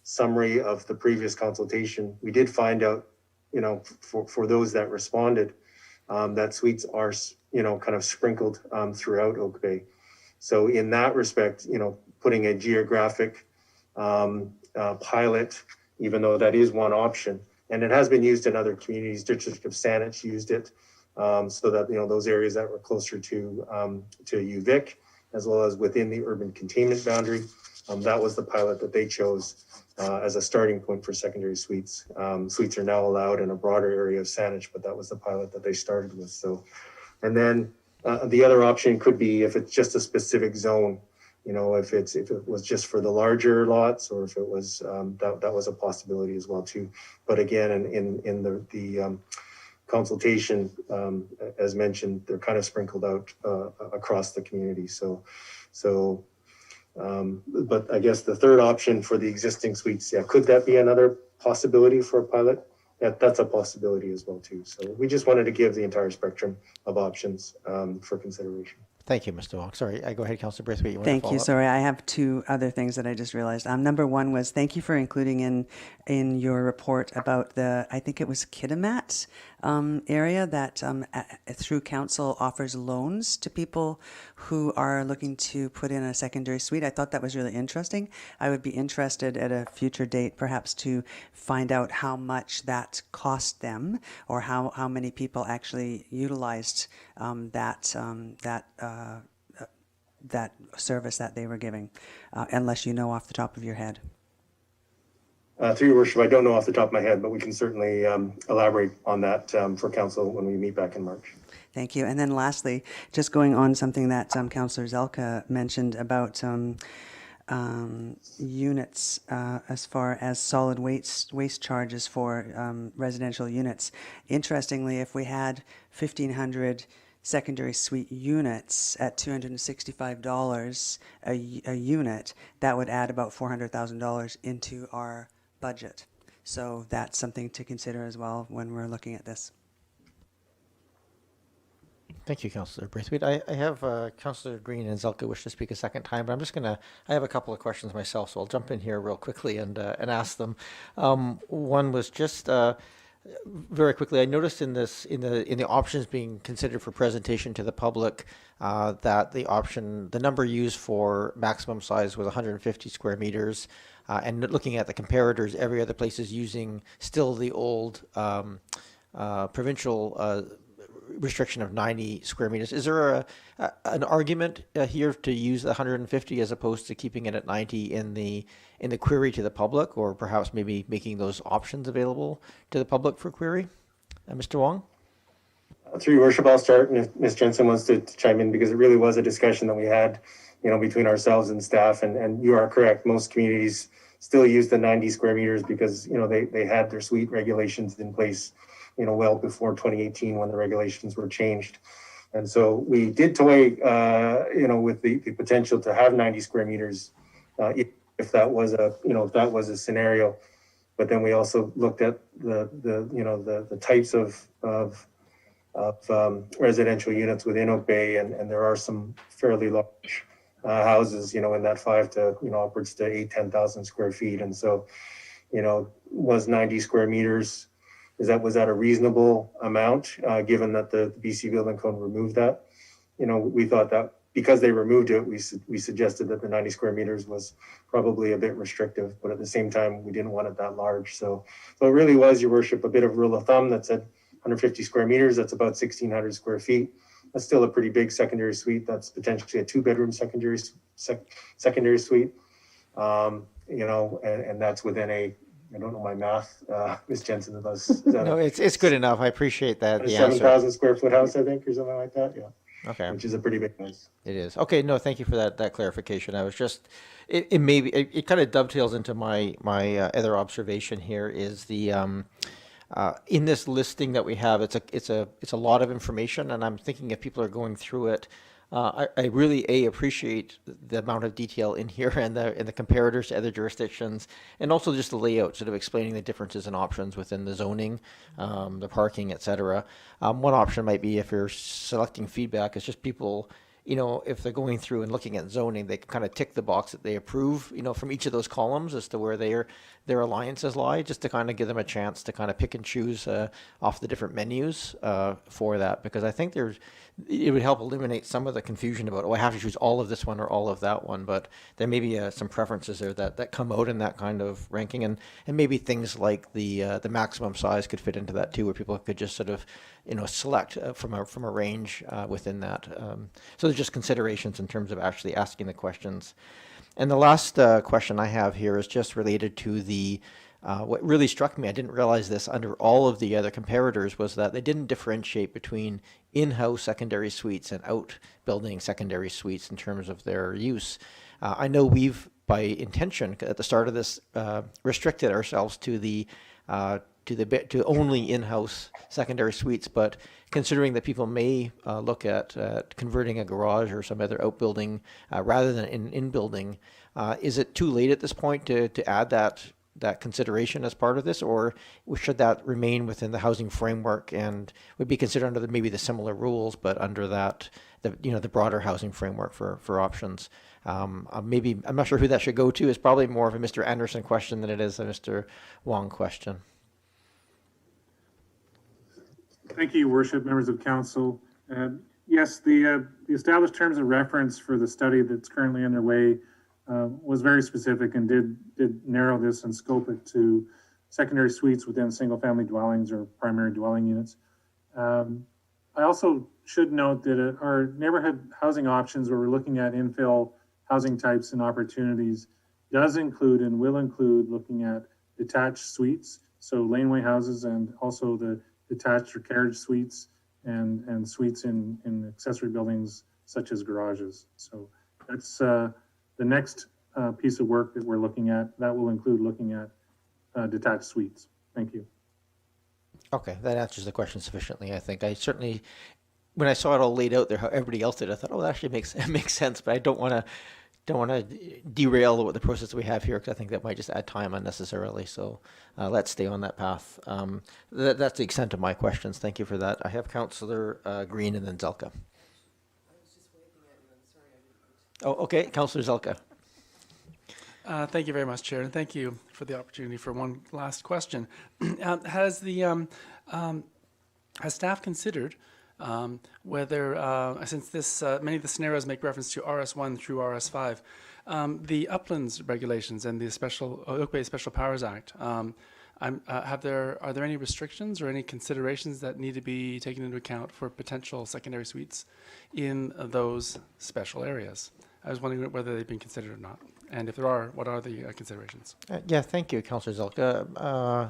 summary of the previous consultation, we did find out for those that responded, that suites are, kind of sprinkled throughout Oak Bay. So in that respect, putting a geographic pilot, even though that is one option, and it has been used in other communities. District of Saanich used it, so that those areas that were closer to UVic, as well as within the urban containment boundary, that was the pilot that they chose as a starting point for secondary suites. Suites are now allowed in a broader area of Saanich, but that was the pilot that they started with. So, and then the other option could be if it's just a specific zone. If it was just for the larger lots, or if it was that was a possibility as well too. But again, in the consultation, as mentioned, they're kind of sprinkled out across the community. But I guess the third option for the existing suites, could that be another possibility for a pilot? That's a possibility as well too. So we just wanted to give the entire spectrum of options for consideration. Thank you, Mr. Wong. Sorry, I go ahead, Councillor Braithwaite. You want to Thank follow you. up? Sorry, I have two other things that I just realized. Number one was thank you for including in your report about the, I think it was Kitimat area that through council offers loans to people who are looking to put in a secondary suite. I thought that was really interesting. I would be interested at a future date perhaps to find out how much that cost them, or how many people actually utilized that service that they were giving, unless you know off the top of your head. Through your worship, I don't know off the top of my head, but we can certainly elaborate on that for council when we meet back in March. Thank you. And then lastly, just going on something that Councillor Zelka mentioned about units as far as solid waste charges for residential units. Interestingly, if we had 1,500 secondary suite units at $265 a unit, that would add about $400,000 into our budget. So that's something to consider as well when we're looking at this. Thank you, Councillor Braithwaite. I have Councillor Green and Zelka wish to speak a second time, but I have a couple of questions myself, so I'll jump in here real quickly and ask them. One was just very quickly, I noticed in the options being considered for presentation to the public that the number used for maximum size was 150 square meters, and looking at the comparators, every other place is using still the old provincial restriction of 90 square meters. Is there an argument here to use the 150 as opposed to keeping it at 90 in the query to the public, or perhaps maybe making those options available to the public for query? Mr. Wong? Through your worship, I'll start, and if Ms. Jensen wants to chime in, because it really was a discussion that we had, between ourselves and staff, and you are correct, most communities still use the 90 square meters because, they had their suite regulations in place, well before 2018 when the regulations were changed. And so we did toy, with the potential to have 90 square meters if that was a scenario. But then we also looked at the types of residential units within Oak Bay, and there are some fairly large houses, in that 5 to upwards to 10,000 square feet. And so, was 90 square meters, was that a reasonable amount, given that the BC Building Code removed that? We thought that because they removed it, we suggested that the 90 square meters was probably a bit restrictive, but at the same time, we didn't want it that large. So it really was, your worship, a bit of rule of thumb that said 150 square meters, that's about 1,600 square feet. That's still a pretty big secondary suite. That's potentially a 2-bedroom secondary suite. And that's within I don't know my math, Ms. Jensen, No, it's good enough. I appreciate that. A 7,000 square foot house, I think, or something like that. Yeah. Okay. Which is a pretty big house. It is. Okay, no, thank you for that clarification. I was just, it kind of dovetails into my other observation here is the, in this listing that we have, it's a lot of information, and I'm thinking if people are going through it, I really appreciate the amount of detail in here and the comparators to other jurisdictions, and also just the layout, sort of explaining the differences in options within the zoning, the parking, etc. One option might be, if you're selecting feedback, it's just people if they're going through and looking at zoning, they can kind of tick the box that they approve, from each of those columns as to where their alliances lie, just to kind of give them a chance to kind of pick and choose off the different menus for that, because I think it would help eliminate some of the confusion about, I have to choose all of this one or all of that one, but there may be some preferences there that come out in that kind of ranking, and maybe things like the maximum size could fit into that too, where people could just sort of select from a range within that. So there's just considerations in terms of actually asking the questions. And the last question I have here is just related to the what really struck me, I didn't realize this under all of the other comparators, was that they didn't differentiate between in-house secondary suites and outbuilding secondary suites in terms of their use. I know we've, by intention, at the start of this, restricted ourselves to only in-house secondary suites, but considering that people may look at converting a garage or some other outbuilding rather than in-building, is it too late at this point to add that consideration as part of this, or should that remain within the housing framework and would be considered under maybe the similar rules, but under the broader housing framework for options? Maybe, I'm not sure who that should go to. It's probably more of a Mr. Anderson question than it is a Mr. Wong question. Thank you, Your Worship, members of council. Yes, the established terms of reference for the study that's currently underway was very specific and did narrow this and scope it to secondary suites within single-family dwellings or primary dwelling units. I also should note that our neighborhood housing options, where we're looking at infill housing types and opportunities, does include and will include looking at detached suites, so laneway houses, and also the detached or carriage suites and suites in accessory buildings such as garages. So that's the next piece of work that we're looking at. That will include looking at detached suites. Thank you. Okay, that answers the question sufficiently, I think. I certainly, when I saw it all laid out there, how everybody else did, I thought, that actually makes sense, but I don't want to derail the process we have here, because I think that might just add time unnecessarily. So let's stay on that path. That's the extent of my questions. Thank you for that. I have Councillor Green and then Zelka. Oh, okay, Councillor Zelka. Thank you very much, Chair, and thank you for the opportunity for one last question. Has staff considered whether, since many of the scenarios make reference to RS1 through RS5, the uplands regulations and the Oak Bay Special Powers Act, are there any restrictions or any considerations that need to be taken into account for potential secondary suites in those special areas? I was wondering whether they've been considered or not. And if there are, what are the considerations? Yeah, thank you, Councillor Zelka.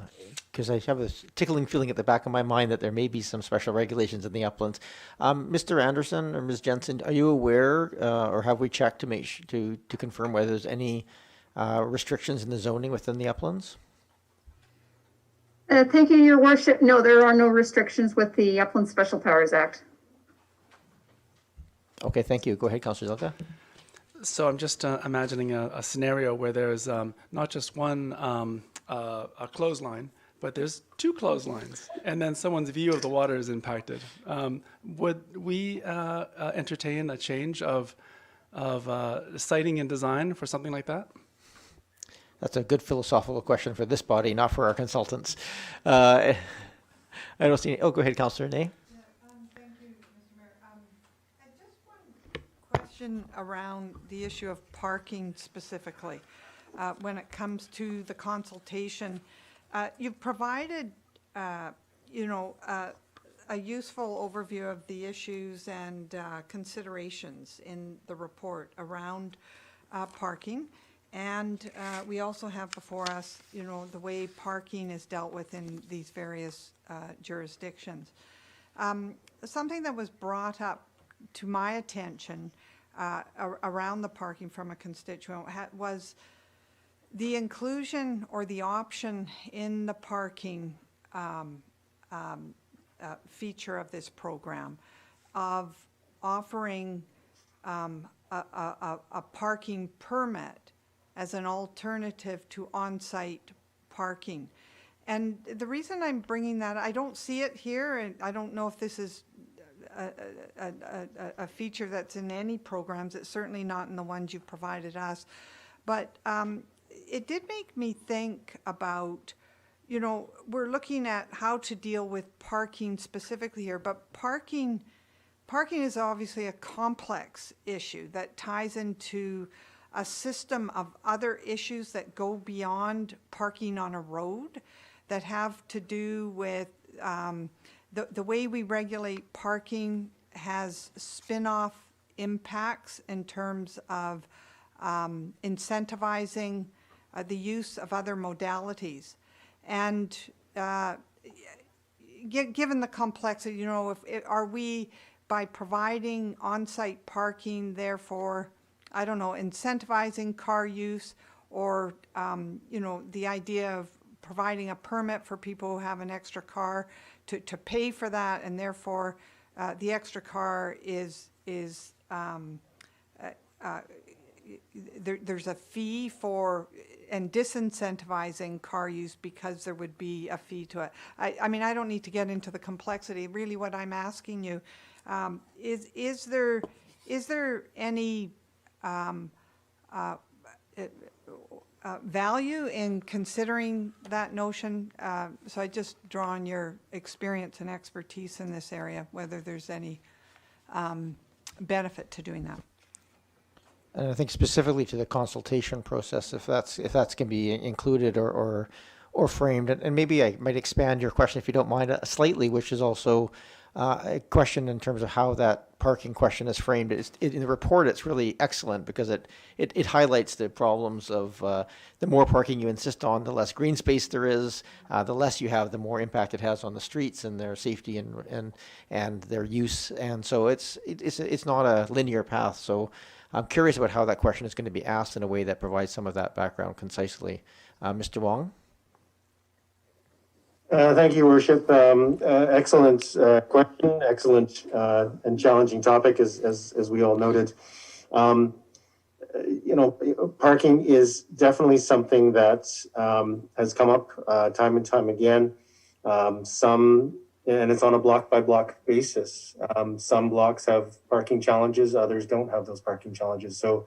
Because I have this tickling feeling at the back of my mind that there may be some special regulations in the uplands. Mr. Anderson or Ms. Jensen, are you aware, or have we checked to confirm whether there's any restrictions in the zoning within the uplands? Thank you, Your Worship. No, there are no restrictions with the Upland Special Powers Act. Okay, thank you. Go ahead, Councillor Zelka. So I'm just imagining a scenario where there's not just one a clothesline, but there's two clotheslines, and then someone's view of the water is impacted. Would we entertain a change of siting and design for something like that? That's a good philosophical question for this body, not for our consultants. I don't see any. Oh, go ahead, Councillor Ney. Thank you, Mr. Mayor. Just one question around the issue of parking specifically. When it comes to the consultation, you've provided, a useful overview of the issues and considerations in the report around parking. And we also have before us, the way parking is dealt with in these various jurisdictions. Something that was brought up to my attention around the parking from a constituent was the inclusion or the option in the parking feature of this program of offering a parking permit as an alternative to on-site parking. And the reason I'm bringing that, I don't see it here, and I don't know if this is a feature that's in any programs. It's certainly not in the ones you've provided us. But it did make me think about, you know, we're looking at how to deal with parking specifically here, but parking is obviously a complex issue that ties into a system of other issues that go beyond parking on a road, that have to do with the way we regulate parking has spin-off impacts in terms of incentivizing the use of other modalities. And given the complexity, you know, are we, by providing on-site parking, therefore, I don't know, incentivizing car use, or, you know, the idea of providing a permit for people who have an extra car to pay for that, and therefore the extra car is there's a fee for, and disincentivizing car use because there would be a fee to it. I mean, I don't need to get into the complexity. Really, what I'm asking you is there any value in considering that notion? So I just draw on your experience and expertise in this area, whether there's any benefit to doing that. And I think specifically to the consultation process, if that's can be included or framed, and maybe I might expand your question, if you don't mind, slightly, which is also a question in terms of how that parking question is framed. In the report, it's really excellent because it highlights the problems of the more parking you insist on, the less green space there is, the less you have, the more impact it has on the streets and their safety and their use. And so it's not a linear path. So I'm curious about how that question is going to be asked in a way that provides some of that background concisely. Mr. Wong? Thank you, Worship. Excellent question, excellent and challenging topic, as we all noted. You know, parking is definitely something that has come up time and time again. And it's on a block by block basis. Some blocks have parking challenges, others don't have those parking challenges. So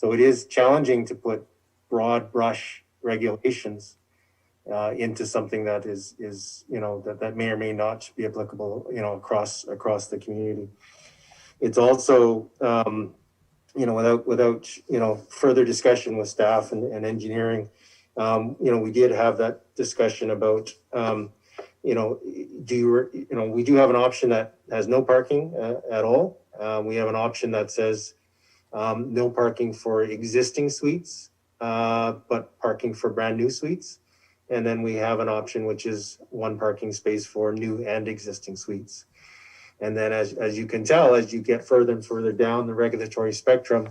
it is challenging to put broad brush regulations into something that is you know, that may or may not be applicable, you know, across the community. It's also you know, without you know, further discussion with staff and engineering, you know, we did have that discussion about you know, we do have an option that has no parking at all. We have an option that says no parking for existing suites, but parking for brand new suites. And then we have an option which is one parking space for new and existing suites. And then as you can tell, as you get further and further down the regulatory spectrum,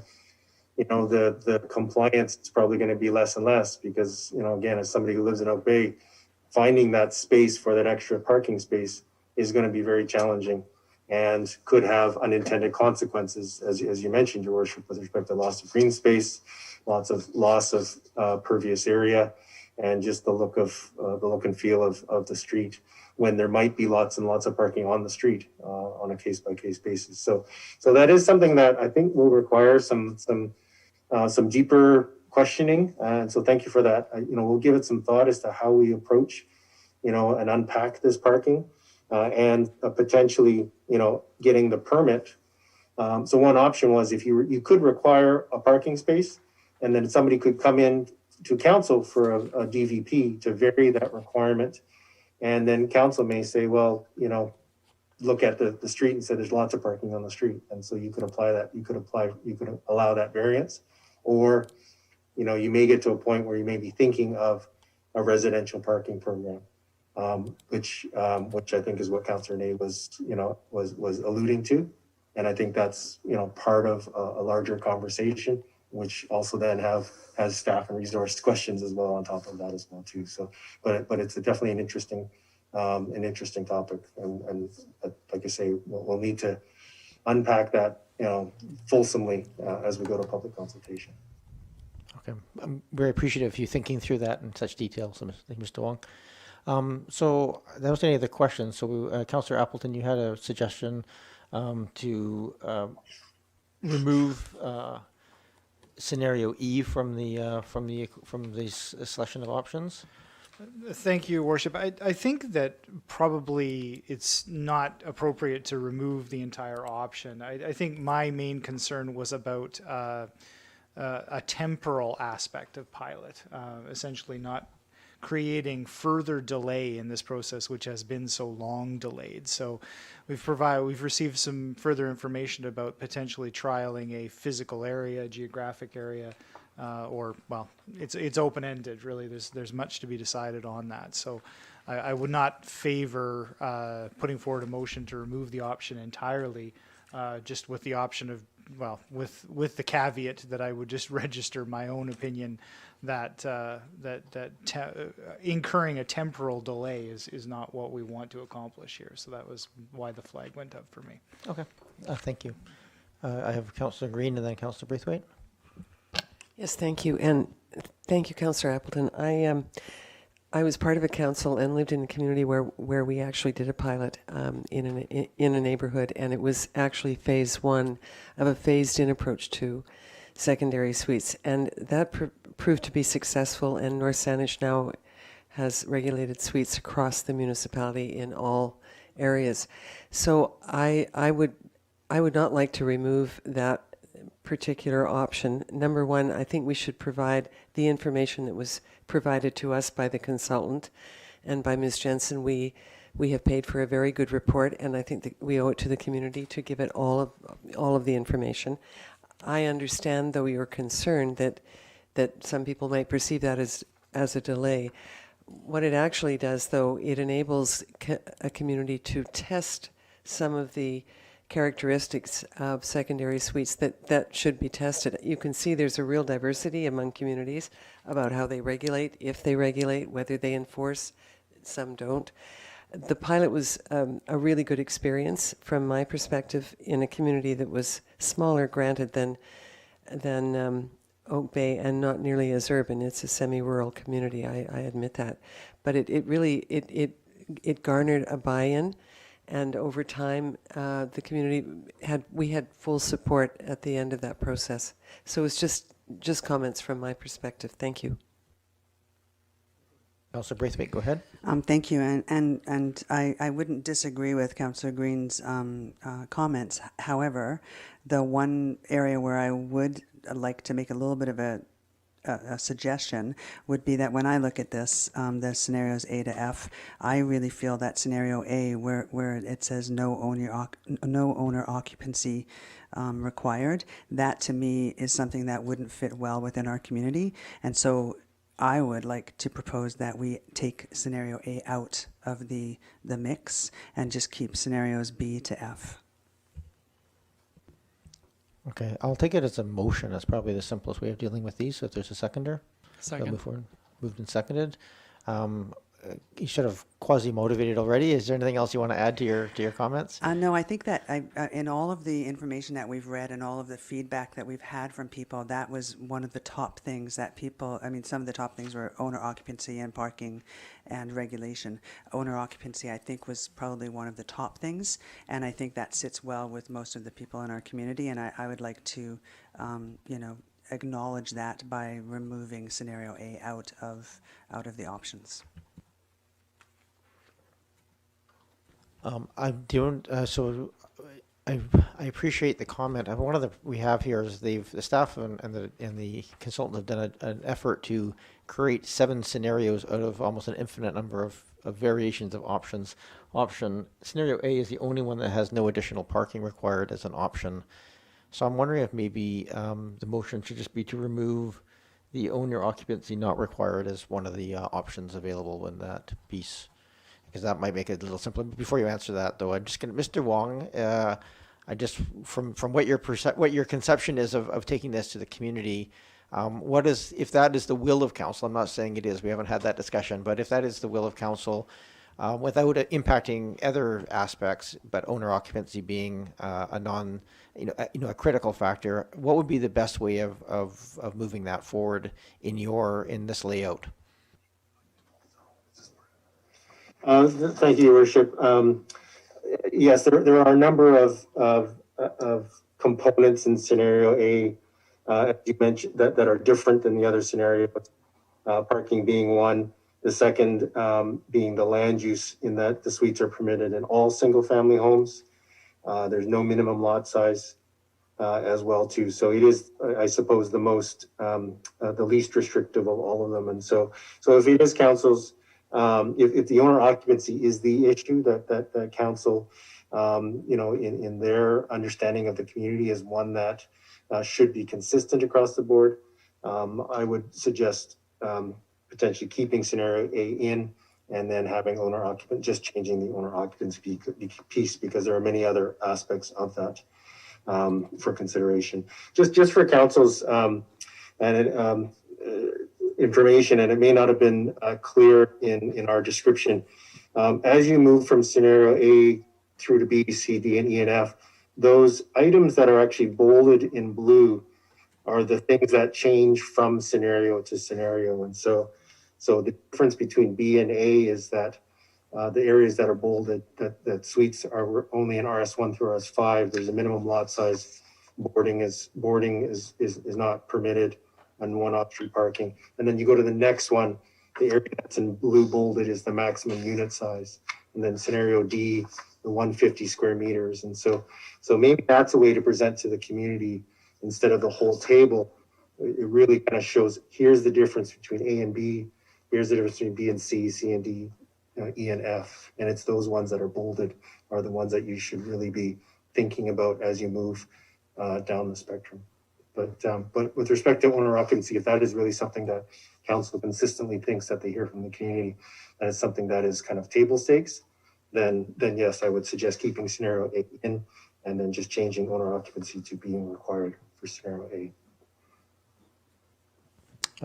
you know, the compliance is probably going to be less and less because, you know, again, as somebody who lives in Oak Bay, finding that space for that extra parking space is going to be very challenging and could have unintended consequences, as you mentioned, Your Worship, with respect to loss of green space, loss of pervious area, and just the look and feel of the street when there might be lots and lots of parking on the street on a case by case basis. So that is something that I think will require some deeper questioning. And so thank you for that. You know, we'll give it some thought as to how we approach, you know, and unpack this parking and potentially, you know, getting the permit. So one option was if you could require a parking space and then somebody could come in to council for a DVP to vary that requirement. And then council may say, well, you know, look at the street and say there's lots of parking on the street. And so you could apply that, you could allow that variance. Or, you know, you may get to a point where you may be thinking of a residential parking program, which I think is what Councillor Nate was alluding to. And I think that's, you know, part of a larger conversation, which also then has staff and resource questions as well on top of that as well too. So, but it's definitely an interesting topic, and like I say, we'll need to unpack that, you know, fulsomely as we go to public consultation. Okay, I'm very appreciative of you thinking through that in such detail, so thank you, Mr. Wong. So that was any other questions. So Councillor Appleton, you had a suggestion to remove scenario E from the selection of options? Thank you, Worship. I think that probably it's not appropriate to remove the entire option. I think my main concern was about a temporal aspect of pilot, essentially not creating further delay in this process, which has been so long delayed. So we've received some further information about potentially trialing a physical area, geographic area, or, well, it's open-ended, really. There's much to be decided on that. So I would not favor putting forward a motion to remove the option entirely, just with the option of, well, with the caveat that I would just register my own opinion that incurring a temporal delay is not what we want to accomplish here. So that was why the flag went up for me. Okay, thank you. I have Councillor Green and then Councillor Braithwaite. Yes, thank you. And thank you, Councillor Appleton. I was part of a council and lived in a community where we actually did a pilot in a neighborhood, and it was actually phase one of a phased-in approach to secondary suites, and that proved to be successful. And North Saanich now has regulated suites across the municipality in all areas. So I would not like to remove that particular option. Number one, I think we should provide the information that was provided to us by the consultant and by Ms. Jensen. We have paid for a very good report, and I think that we owe it to the community to give it all of the information. I understand, though, your concern that some people might perceive that as a delay. What it actually does, though, it enables a community to test some of the characteristics of secondary suites that should be tested. You can see there's a real diversity among communities about how they regulate, if they regulate, whether they enforce. Some don't. The pilot was a really good experience from my perspective in a community that was smaller, granted, than Oak Bay, and not nearly as urban. It's a semi-rural community, I admit that. But it really garnered a buy-in. And over time, the community we had full support at the end of that process. So it's just comments from my perspective. Thank you. Councillor Braithwaite, go ahead. Thank you, and I wouldn't disagree with Councillor Green's comments. However, the one area where I would like to make a little bit of a suggestion would be that when I look at this, the scenarios A to F, I really feel that scenario A, where it says no owner occupancy required, that to me is something that wouldn't fit well within our community, and so I would like to propose that we take scenario A out of the mix and just keep scenarios B to F. Okay, I'll take it as a motion. That's probably the simplest way of dealing with these. So if there's a seconder, Second. move forward. Moved and seconded. You should have quasi-motivated already. Is there anything else you want to add to your comments? No, I think that in all of the information that we've read and all of the feedback that we've had from people, that was one of the top things that people, I mean, some of the top things were owner occupancy and parking and regulation. Owner occupancy, I think, was probably one of the top things, and I think that sits well with most of the people in our community, and I would like to, acknowledge that by removing scenario A out of the options. I don't. So I appreciate the comment. One of the we have here is the staff and the consultant have done an effort to create 7 scenarios out of almost an infinite number of variations of options. Scenario A is the only one that has no additional parking required as an option. So I'm wondering if maybe the motion should just be to remove the owner occupancy not required as one of the options available in that piece, because that might make it a little simpler. Before you answer that, though, I'm just going to, Mr. Wong, I just, from what your conception is of taking this to the community, if that is the will of council, I'm not saying it is, we haven't had that discussion, but if that is the will of council, without impacting other aspects, but owner occupancy being a critical factor, what would be the best way of moving that forward in this layout? Thank you, Your Worship. yes, there are a number of components in scenario A, as you mentioned, that are different than the other scenarios. Parking being one. The second being the land use, in that the suites are permitted in all single-family homes. There's no minimum lot size as well too. So it is, I suppose, the most, the least restrictive of all of them. And so if it is council's, if the owner occupancy is the issue that council, in their understanding of the community is one that should be consistent across the board, I would suggest potentially keeping scenario A in, and then having owner occupant, just changing the owner occupancy piece, because there are many other aspects of that for consideration. Just for council's information, and it may not have been clear in our description. As you move from scenario A through to B, C, D, and E, and F, those items that are actually bolded in blue are the things that change from scenario to scenario. And so the difference between B and A is that the areas that are bolded, that suites are only in RS1 through RS5, there's a minimum lot size. Boarding is not permitted, and one off-street parking. And then you go to the next one, the area that's in blue bolded is the maximum unit size. And then scenario D, the 150 square meters. And so maybe that's a way to present to the community instead of the whole table. It really kind of shows, here's the difference between A and B, here's the difference between B and C, C and D, E and F. And it's those ones that are bolded are the ones that you should really be thinking about as you move down the spectrum. But with respect to owner occupancy, if that is really something that council consistently thinks that they hear from the community, and it's something that is kind of table stakes, then yes, I would suggest keeping scenario A in, and then just changing owner occupancy to being required for scenario A.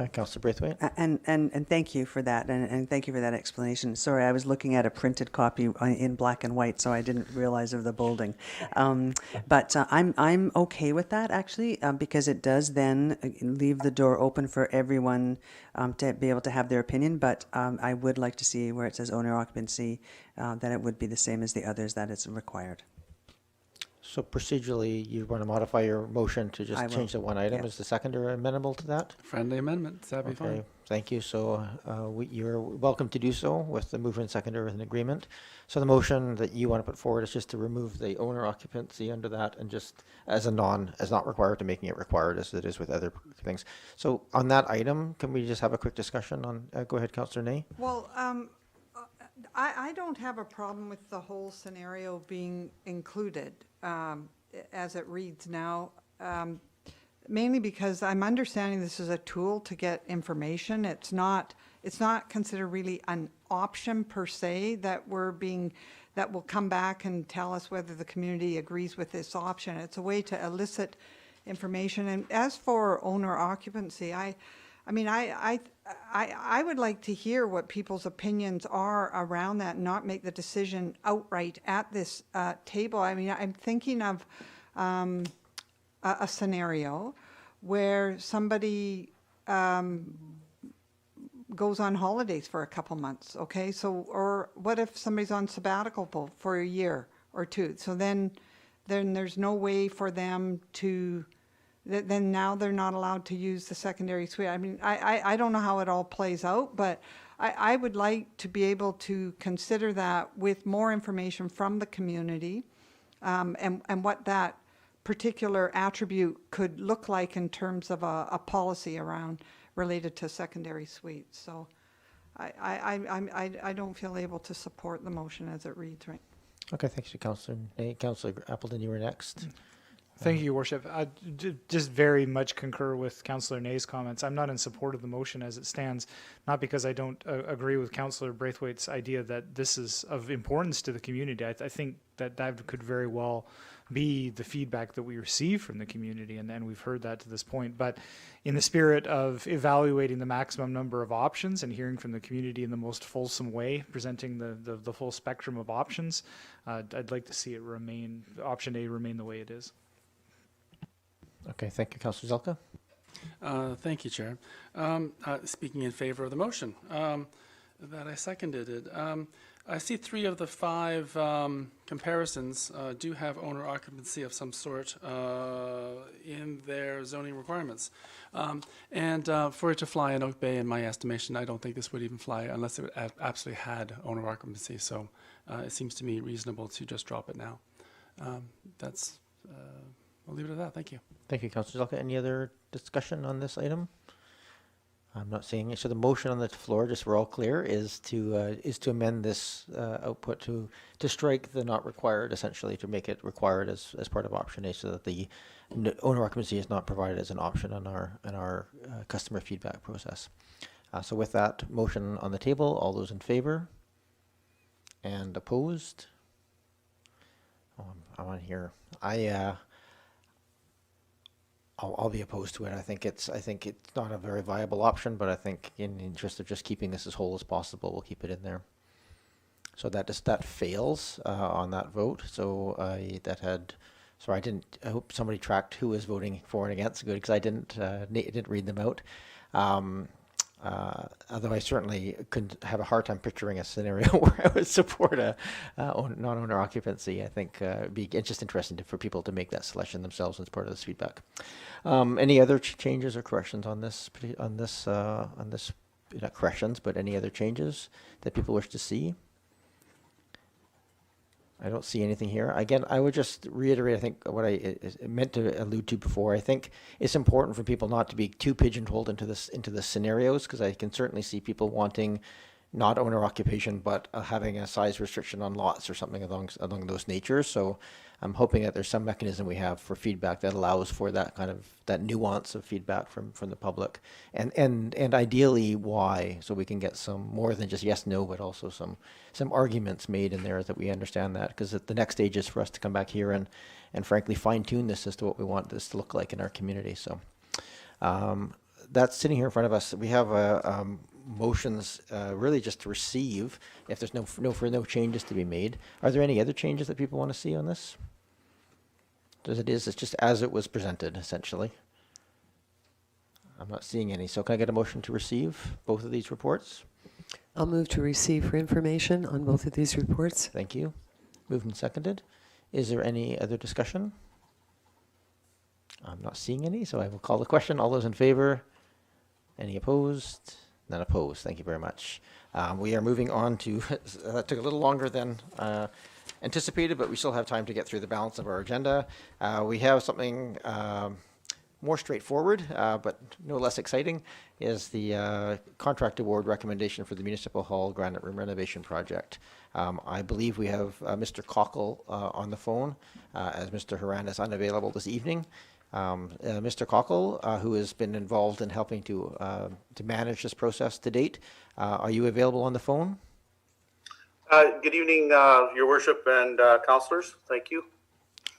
Councillor Braithwaite. And thank you for that, and thank you for that explanation. Sorry, I was looking at a printed copy in black and white, so I didn't realize of the bolding. But I'm okay with that, actually, because it does then leave the door open for everyone to be able to have their opinion. But I would like to see where it says owner occupancy, that it would be the same as the others, that it's required. So procedurally, you want to modify your motion to I just will. change the one item? Yeah. Is the seconder amenable to that? Friendly amendment, that'd be fine. Thank you. So you're welcome to do so with the mover and seconder with an agreement. So the motion that you want to put forward is just to remove the owner occupancy under that, and just as not required, to making it required as it is with other things. So on that item, can we just have a quick discussion on, go ahead, Councillor Ney. Well, I don't have a problem with the whole scenario being included as it reads now, mainly because I'm understanding this is a tool to get information. It's not considered really an option per se that that will come back and tell us whether the community agrees with this option. It's a way to elicit information. And as for owner occupancy, I would like to hear what people's opinions are around that and not make the decision outright at this table. I mean, I'm thinking of a scenario where somebody goes on holidays for a couple months, okay? So, or what if somebody's on sabbatical for a year or two? So then there's no way for them to, then now they're not allowed to use the secondary suite. I mean, I don't know how it all plays out, but I would like to be able to consider that with more information from the community, and what that particular attribute could look like in terms of a policy around related to secondary suites. So I don't feel able to support the motion as it reads right. Okay, thanks, Councillor Ney. Councillor Appleton, you were next. Thank you, Your Worship. I just very much concur with Councillor Ney's comments. I'm not in support of the motion as it stands, not because I don't agree with Councillor Braithwaite's idea that this is of importance to the community. I think that could very well be the feedback that we receive from the community, and we've heard that to this point. But in the spirit of evaluating the maximum number of options and hearing from the community in the most fulsome way, presenting the full spectrum of options, I'd like to see it remain, option A remain the way it is. Okay, thank you, Councillor Zelka. Thank you, Chair. Speaking in favor of the motion. that I seconded it. I see 3 of the 5 comparisons do have owner occupancy of some sort in their zoning requirements. And for it to fly in Oak Bay, in my estimation, I don't think this would even fly unless it absolutely had owner occupancy. So it seems to me reasonable to just drop it now. I'll leave it at that. Thank you. Thank you, Councillor Zelka. Any other discussion on this item? I'm not seeing it. So the motion on the floor, just so we're all clear, is to amend this output to strike the not required, essentially, to make it required as part of option A, so that the owner occupancy is not provided as an option in our customer feedback process. So with that motion on the table, all those in favor and opposed? I'm on here. I'll be opposed to it. I think it's not a very viable option, but I think in the interest of just keeping this as whole as possible, we'll keep it in there. So that fails on that vote. So I hope somebody tracked who was voting for and against. Good, because I didn't read them out. Although I certainly could have a hard time picturing a scenario where I would support a non-owner occupancy. I think it'd be just interesting for people to make that selection themselves as part of this feedback. Any other changes or corrections on this? Not corrections, but any other changes that people wish to see? I don't see anything here. Again, I would just reiterate, I think, what I meant to allude to before. I think it's important for people not to be too pigeonholed into the scenarios, because I can certainly see people wanting not owner occupation, but having a size restriction on lots or something along those natures. So I'm hoping that there's some mechanism we have for feedback that allows for that nuance of feedback from the public, and ideally why, so we can get some more than just yes, no, but also some arguments made in there that we understand that, because the next stage is for us to come back here and frankly fine tune this as to what we want this to look like in our community. So that's sitting here in front of us. We have motions really just to receive if there's no changes to be made. Are there any other changes that people want to see on this? It's just as it was presented, essentially. I'm not seeing any. So can I get a motion to receive both of these reports? I'll move to receive for information on both of these reports. Thank you. Moved and seconded. Is there any other discussion? I'm not seeing any, so I will call the question. All those in favor? Any opposed? None opposed. Thank you very much. We are moving on to, that took a little longer than anticipated, but we still have time to get through the balance of our agenda. We have something more straightforward, but no less exciting, is the contract award recommendation for the Municipal Hall Granite Room renovation project. I believe we have Mr. Cockle on the phone, as Mr. Horan is unavailable this evening. Mr. Cockle, who has been involved in helping to manage this process to date, are you available on the phone? Good evening, Your Worship and councillors. Thank you.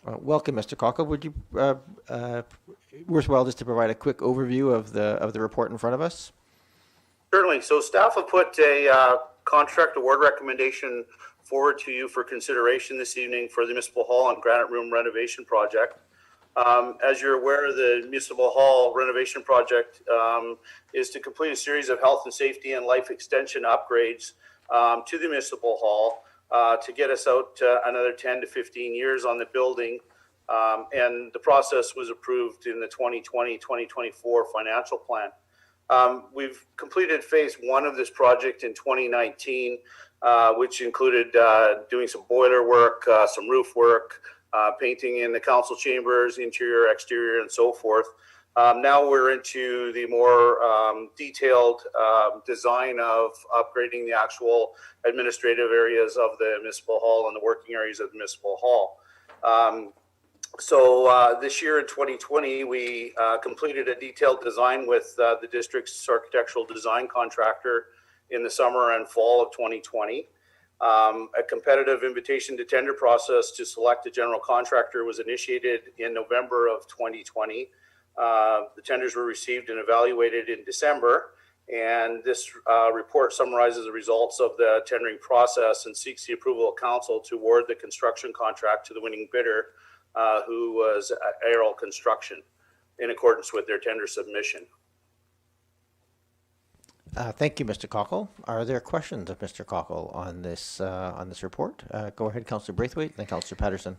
Welcome, Mr. Cockle. Would you worthwhile just to provide a quick overview of the report in front of us? Certainly. So staff have put a contract award recommendation forward to you for consideration this evening for the Municipal Hall and Granite Room renovation project. As you're aware, the Municipal Hall renovation project is to complete a series of health and safety and life extension upgrades to the Municipal Hall to get us out another 10 to 15 years on the building. And the process was approved in the 2020-2024 financial plan. We've completed phase 1 of this project in 2019, which included doing some boiler work, some roof work, painting in the council chambers, interior, exterior, and so forth. Now we're into the more detailed design of upgrading the actual administrative areas of the Municipal Hall and the working areas of the Municipal Hall. So this year in 2020, we completed a detailed design with the district's architectural design contractor in the summer and fall of 2020. A competitive invitation to tender process to select a general contractor was initiated in November of 2020. The tenders were received and evaluated in December, and this report summarizes the results of the tendering process and seeks the approval of council to award the construction contract to the winning bidder, who was Aero Construction, in accordance with their tender submission. Thank you, Mr. Cockle. Are there questions of Mr. Cockle on this report? Go ahead, Councillor Braithwaite, then Councillor Patterson.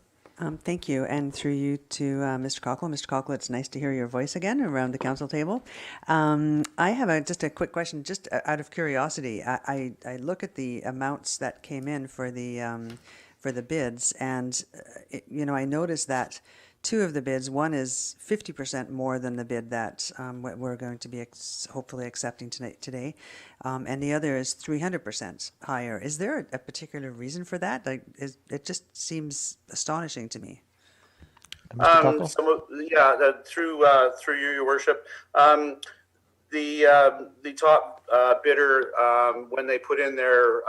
Thank you, and through you to Mr. Cockle. Mr. Cockle, it's nice to hear your voice again around the council table. I have just a quick question, just out of curiosity. I look at the amounts that came in for the bids, and I noticed that two of the bids, one is 50% more than the bid that we're going to be hopefully accepting today, and the other is 300% higher. Is there a particular reason for that? It just seems astonishing to me. Mr. Cockle? Through you, Your Worship. The top bidder, when they put in their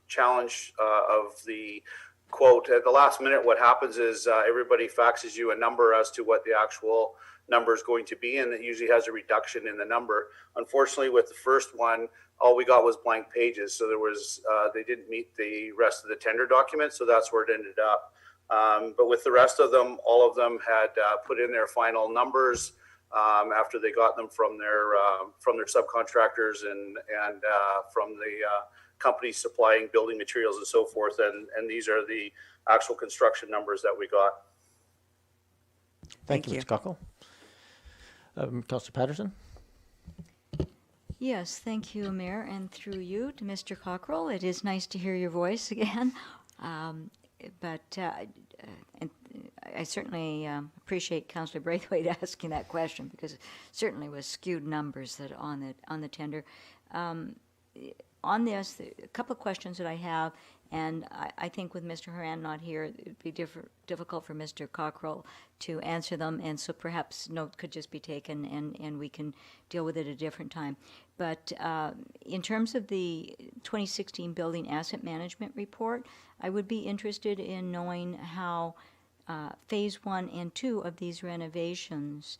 challenge of the quote at the last minute, what happens is everybody faxes you a number as to what the actual number is going to be, and it usually has a reduction in the number. Unfortunately, with the first one, all we got was blank pages, so there was they didn't meet the rest of the tender document, so that's where it ended up. But with the rest of them, all of them had put in their final numbers after they got them from their subcontractors and from the companies supplying building materials and so forth, and these are the actual construction numbers that we got. Thank you, Mr. Cockle. Councillor Patterson? Yes, thank you, Mayor, and through you to Mr. Cockrell. It is nice to hear your voice again. And I certainly appreciate Councillor Braithwaite asking that question, because it certainly was skewed numbers that on the tender. On this, a couple of questions that I have, and I think with Mr. Horan not here, it would be difficult for Mr. Cockrell to answer them, and so perhaps note could just be taken and we can deal with it at a different time. But in terms of the 2016 Building Asset Management Report, I would be interested in knowing how Phase 1 and 2 of these renovations,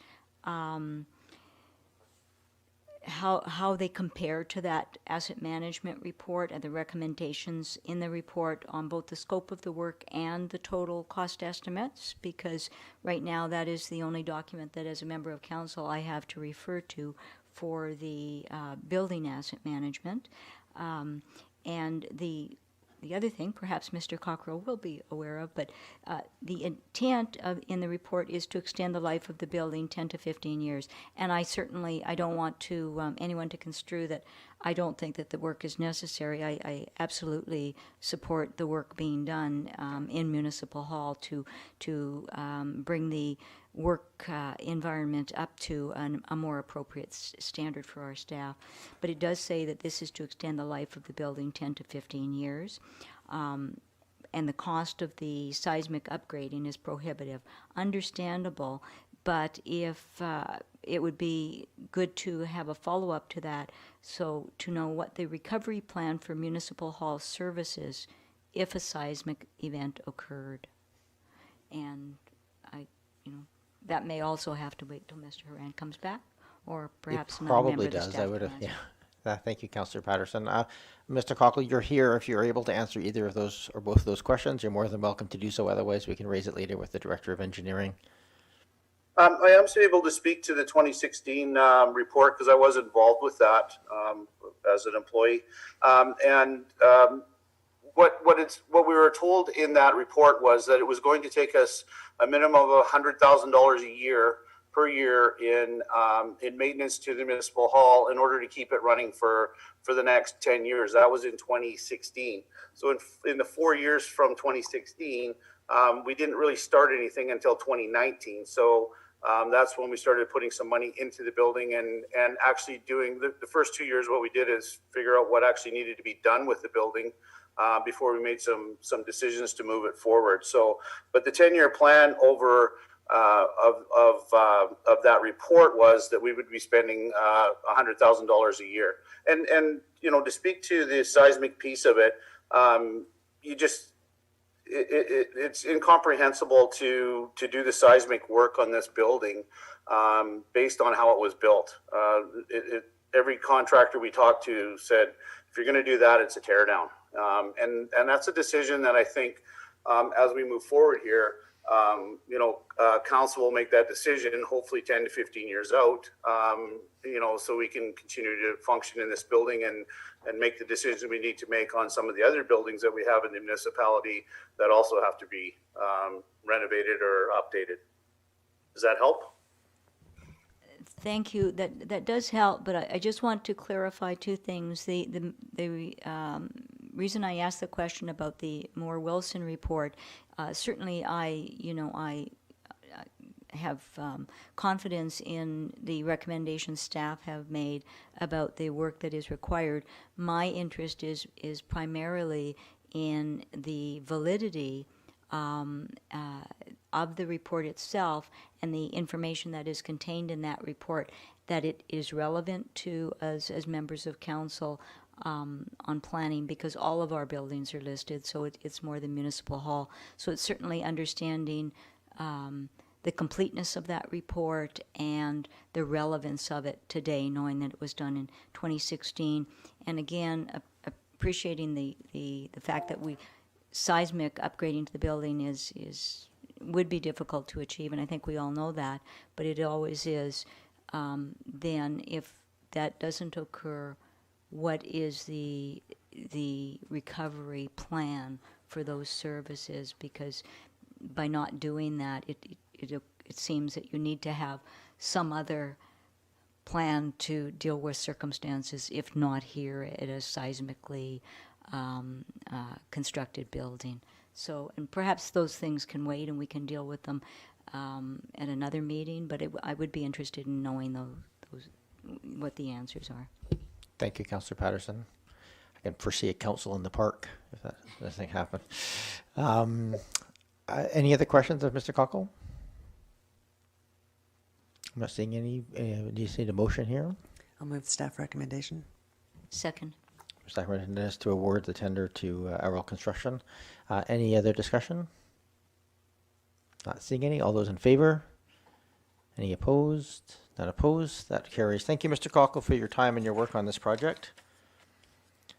how they compare to that asset management report and the recommendations in the report on both the scope of the work and the total cost estimates, because right now that is the only document that as a member of council I have to refer to for the building asset management. And the other thing, perhaps Mr. Cockrell will be aware of, but the intent in the report is to extend the life of the building 10 to 15 years. And I don't want to anyone to construe that I don't think that the work is necessary. I absolutely support the work being done in Municipal Hall to bring the work environment up to a more appropriate standard for our staff. But it does say that this is to extend the life of the building 10 to 15 years. And the cost of the seismic upgrading is prohibitive. Understandable, but if it would be good to have a follow-up to that, so to know what the recovery plan for Municipal Hall services if a seismic event occurred. And that may also have to wait till Mr. Horan comes back, or perhaps another member Probably of the does. staff I would can have. answer. Yeah. Thank you, Councillor Patterson. Mr. Cockle, you're here. If you're able to answer either of those or both of those questions, you're more than welcome to do so. Otherwise, we can raise it later with the Director of Engineering. I am still able to speak to the 2016 report because I was involved with that as an employee. What we were told in that report was that it was going to take us a minimum of $100,000 a year per year in maintenance to the Municipal Hall in order to keep it running for the next 10 years. That was in 2016. So in the 4 years from 2016, we didn't really start anything until 2019. So that's when we started putting some money into the building and actually doing the first 2 years. What we did is figure out what actually needed to be done with the building before we made some decisions to move it forward. So, but the 10-year plan over of that report was that we would be spending $100,000 a year. And to speak to the seismic piece of it, it's incomprehensible to do the seismic work on this building based on how it was built. Every contractor we talked to said, if you're going to do that, it's a tear down. And that's a decision that I think as we move forward here, council will make that decision, hopefully 10 to 15 years out, so we can continue to function in this building and make the decisions we need to make on some of the other buildings that we have in the municipality that also have to be renovated or updated. Does that help? Thank you. That does help, but I just want to clarify two things. The reason I asked the question about the Moore Wilson report, certainly I have confidence in the recommendations staff have made about the work that is required. My interest is primarily in the validity of the report itself and the information that is contained in that report, that it is relevant to us as members of council on planning, because all of our buildings are listed, so it's more than Municipal Hall. So it's certainly understanding the completeness of that report and the relevance of it today, knowing that it was done in 2016. And again, appreciating the fact that seismic upgrading to the building would be difficult to achieve, and I think we all know that, but it always is. Then if that doesn't occur, what is the recovery plan for those services? Because by not doing that, it seems that you need to have some other plan to deal with circumstances, if not here at a seismically constructed building. So, and perhaps those things can wait and we can deal with them at another meeting, but I would be interested in knowing those what the answers are. Thank you, Councillor Patterson. I can foresee a council in the park if that doesn't happen. Any other questions of Mr. Cockle? I'm not seeing any. Do you see the motion here? I'll move the staff recommendation. Second. Staff recommendation to award the tender to Arrow Construction. Any other discussion? Not seeing any. All those in favor? Any opposed? Not opposed. That carries. Thank you, Mr. Cockle, for your time and your work on this project.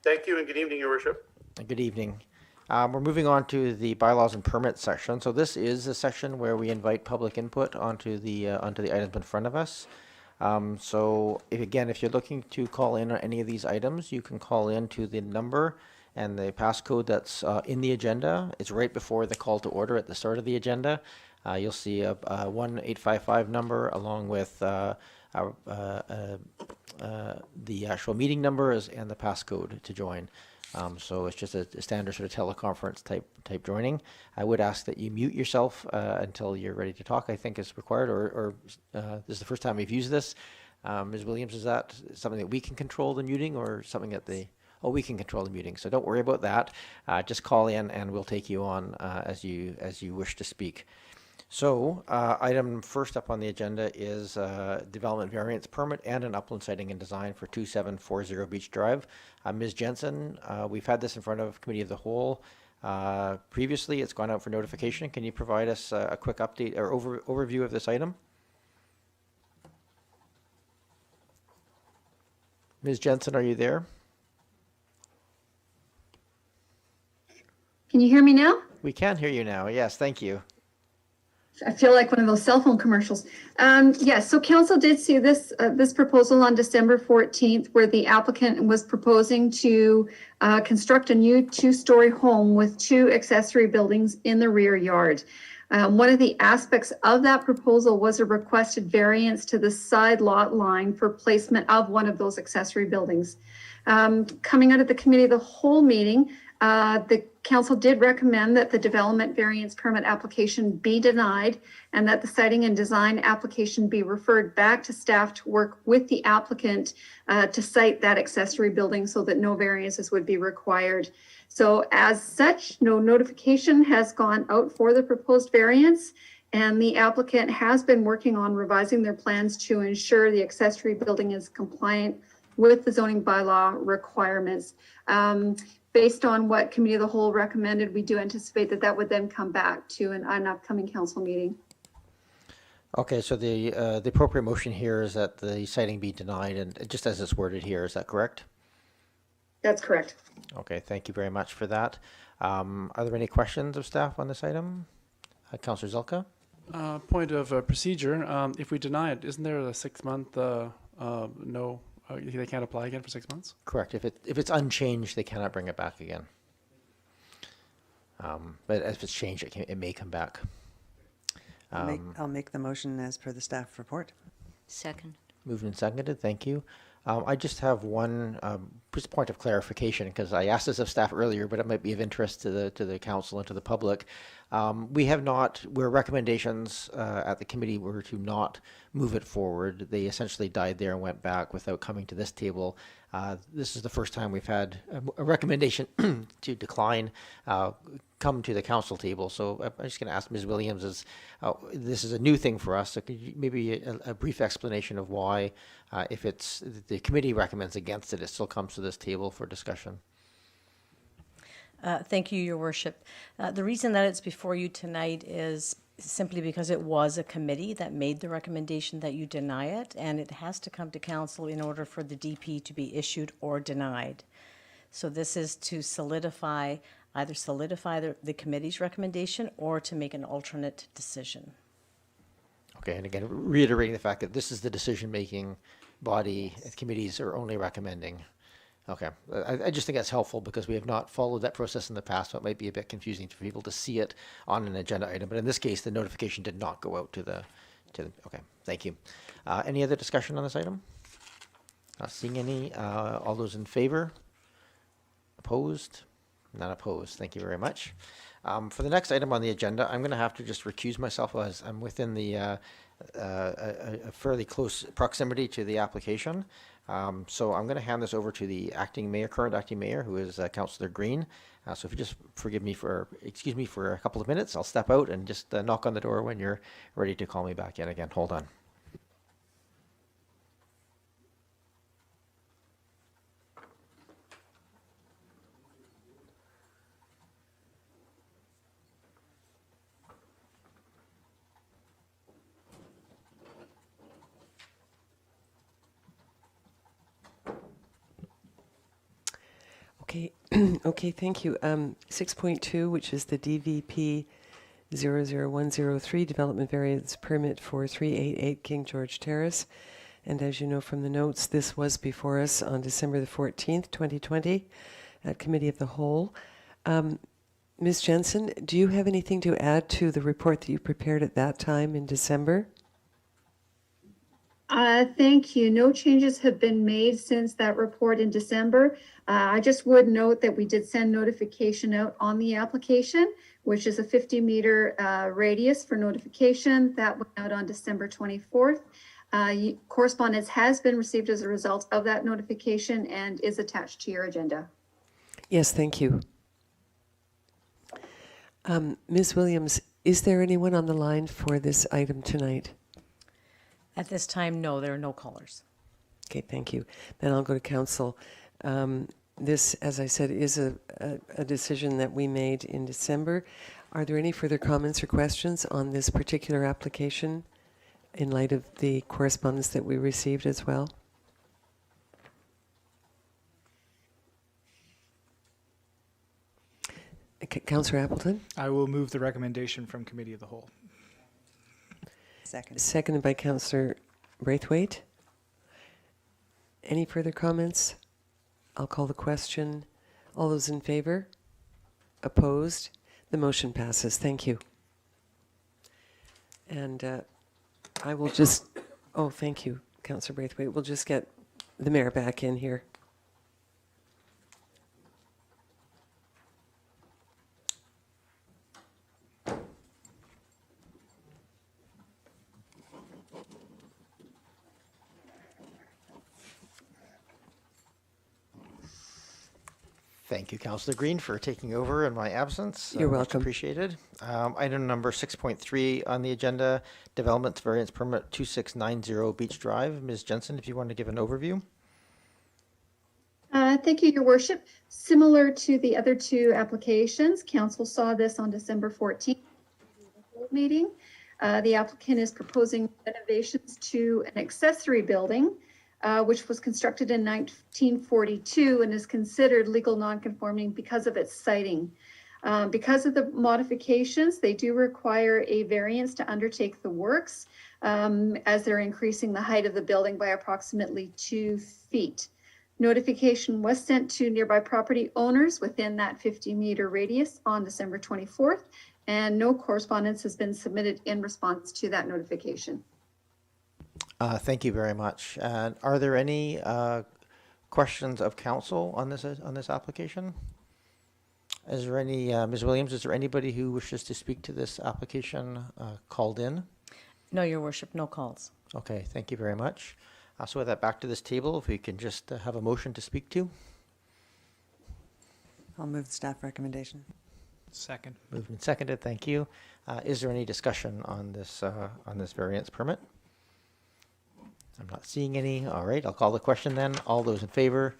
Thank you and good evening, Your Worship. Good evening. We're moving on to the bylaws and permits section. So this is a section where we invite public input onto the items in front of us. So if you're looking to call in on any of these items, you can call in to the number and the passcode that's in the agenda. It's right before the call to order at the start of the agenda. You'll see a 1-855 number along with the actual meeting numbers and the passcode to join. So it's just a standard sort of teleconference type joining. I would ask that you mute yourself until you're ready to talk, I think is required, or this is the first time we've used this. Ms. Williams, is that something that we can control the muting, or something that we can control the muting? So don't worry about that. Just call in and we'll take you on as you wish to speak. So item first up on the agenda is development variance permit and an upland siting and design for 2740 Beach Drive. Ms. Jensen, we've had this in front of Committee of the Whole. Previously, it's gone out for notification. Can you provide us a quick update or overview of this item? Ms. Jensen, are you there? Can you hear me now? We can hear you now. Yes, thank you. I feel like one of those cell phone commercials. Yes, so council did see this proposal on December 14th, where the applicant was proposing to construct a new 2-story home with 2 accessory buildings in the rear yard. One of the aspects of that proposal was a requested variance to the side lot line for placement of one of those accessory buildings. Coming out of the Committee of the Whole meeting, the council did recommend that the development variance permit application be denied and that the siting and design application be referred back to staff to work with the applicant to site that accessory building so that no variances would be required. So as such, no notification has gone out for the proposed variance, and the applicant has been working on revising their plans to ensure the accessory building is compliant with the zoning bylaw requirements. Based on what Committee of the Whole recommended, we do anticipate that would then come back to an upcoming council meeting. Okay, so the appropriate motion here is that the siting be denied, and just as it's worded here, is that correct? That's correct. Okay, thank you very much for that. Are there any questions of staff on this item? Councillor Zelka? Point of procedure, if we deny it, isn't there a 6-month, no, they can't apply again for 6 months? Correct. If it's unchanged, they cannot bring it back again. But if it's changed, it may come back. I'll make the motion as per the staff report. Second. Moved and seconded. Thank you. I just have one just point of clarification, because I asked this of staff earlier, but it might be of interest to the council and to the public. We have not, where recommendations at the committee were to not move it forward, they essentially died there and went back without coming to this table. This is the first time we've had a recommendation to decline come to the council table. So I'm just going to ask Ms. Williams, this is a new thing for us, so could you, maybe a brief explanation of why, if it's the committee recommends against it, it still comes to this table for discussion? Thank you, Your Worship. The reason that it's before you tonight is simply because it was a committee that made the recommendation that you deny it, and it has to come to council in order for the DP to be issued or denied. So this is to either solidify the committee's recommendation or to make an alternate decision. Okay, and again, reiterating the fact that this is the decision-making body, committees are only recommending. Okay, I just think that's helpful because we have not followed that process in the past, so it might be a bit confusing for people to see it on an agenda item. But in this case, the notification did not go out to the okay, thank you. Any other discussion on this item? Not seeing any. All those in favor? Opposed? Not opposed. Thank you very much. For the next item on the agenda, I'm going to have to just recuse myself as I'm within the a fairly close proximity to the application. So I'm going to hand this over to the current acting mayor, who is Councillor Green. So if you just excuse me for a couple of minutes, I'll step out and just knock on the door when you're ready to call me back in again. Hold on. Okay, okay, thank you. 6.2, which is the DVP 00103 Development Variance Permit for 388 King George Terrace. And as you know from the notes, this was before us on December the 14th, 2020 at Committee of the Whole. Ms. Jensen, do you have anything to add to the report that you prepared at that time in December? Thank you. No changes have been made since that report in December. I just would note that we did send notification out on the application, which is a 50-meter radius for notification. That went out on December 24th. Correspondence has been received as a result of that notification and is attached to your agenda. Yes, thank you. Ms. Williams, is there anyone on the line for this item tonight? At this time, no, there are no callers. Okay, thank you. Then I'll go to council. This, as I said, is a decision that we made in December. Are there any further comments or questions on this particular application in light of the correspondence that we received as well? Councillor Appleton? I will move the recommendation from Committee of the Whole. Second. Seconded by Councillor Braithwaite. Any further comments? I'll call the question. All those in favor? Opposed? The motion passes. Thank you. And I will just, oh, thank you, Councillor Braithwaite. We'll just get the mayor back in here. Thank you, Councillor Green, for taking over in my absence. You're Much welcome. appreciated. Item number 6.3 on the agenda, Development Variance Permit 2690 Beach Drive. Ms. Jensen, if you want to give an overview. Thank you, Your Worship. Similar to the other two applications, Council saw this on December 14th meeting. The applicant is proposing renovations to an accessory building which was constructed in 1942 and is considered legal nonconforming because of its siting. Because of the modifications, they do require a variance to undertake the works, as they're increasing the height of the building by approximately 2 feet. Notification was sent to nearby property owners within that 50-meter radius on December 24th, and no correspondence has been submitted in response to that notification. Thank you very much. And are there any questions of council on this application? Is there any, Ms. Williams, is there anybody who wishes to speak to this application called in? No, Your Worship, no calls. Okay, thank you very much. So with that, back to this table, if we can just have a motion to speak to. I'll move the staff recommendation. Second. Moved and seconded, thank you. Is there any discussion on this variance permit? I'm not seeing any. All right, I'll call the question then. All those in favor?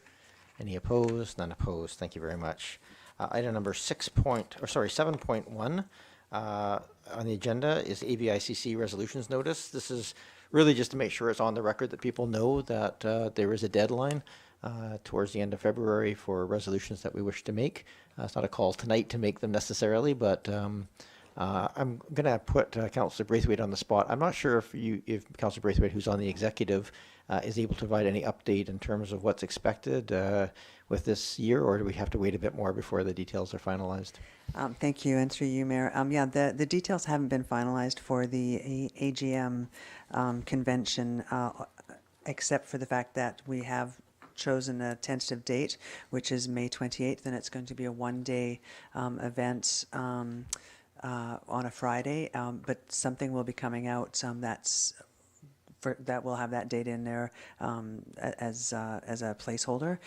Any opposed? None opposed. Thank you very much. Item number 7.1 on the agenda is AVICC resolutions notice. This is really just to make sure it's on the record that people know that there is a deadline towards the end of February for resolutions that we wish to make. It's not a call tonight to make them necessarily, but I'm going to put Councillor Braithwaite on the spot. I'm not sure if Councillor Braithwaite, who's on the executive, is able to provide any update in terms of what's expected with this year, or do we have to wait a bit more before the details are finalized? Thank you, and through you, Mayor. Yeah, the details haven't been finalized for the AGM convention, except for the fact that we have chosen a tentative date, which is May 28th, and it's going to be a one-day event on a Friday, but something will be coming out that will have that date in there as a placeholder.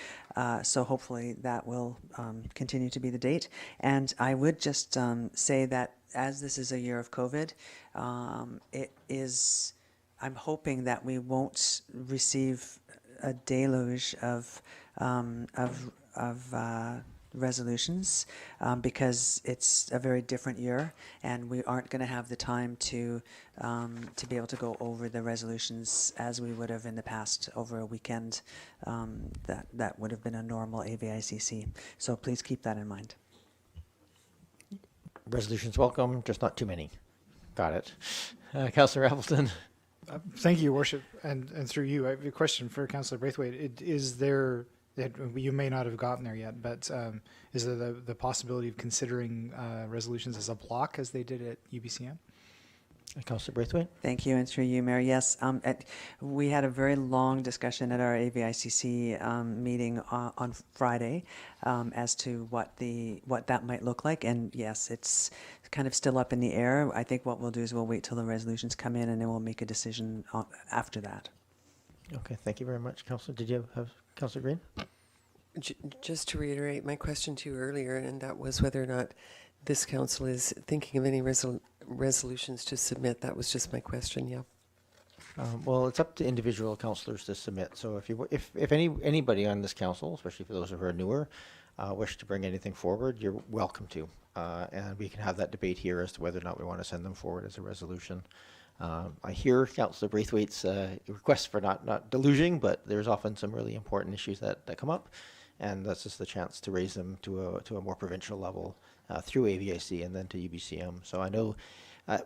So hopefully that will continue to be the date. And I would just say that as this is a year of COVID, I'm hoping that we won't receive a deluge of resolutions because it's a very different year, and we aren't going to have the time to be able to go over the resolutions as we would have in the past over a weekend. That would have been a normal AVICC. So please keep that in mind. Resolutions welcome, just not too many. Got it. Councillor Appleton. Thank you, Your Worship, and through you, I have a question for Councillor Braithwaite. Is there, you may not have gotten there yet, but is there the possibility of considering resolutions as a block as they did at UBCM? Councillor Braithwaite. Thank you, and through you, Mayor. Yes, we had a very long discussion at our AVICC meeting on Friday as to what that might look like, and yes, it's kind of still up in the air. I think what we'll do is we'll wait till the resolutions come in, and then we'll make a decision after that. Okay, thank you very much, Councillor. Did you have Councillor Green? Just to reiterate my question to you earlier, and that was whether or not this council is thinking of any resolutions to submit. That was just my question. Yeah. Well, it's up to individual councillors to submit. So if anybody on this council, especially for those who are newer, wish to bring anything forward, you're welcome to, and we can have that debate here as to whether or not we want to send them forward as a resolution. I hear Councillor Braithwaite's request for not deluging, but there's often some really important issues that come up, and that's just the chance to raise them to a more provincial level through AVIC and then to UBCM. So I know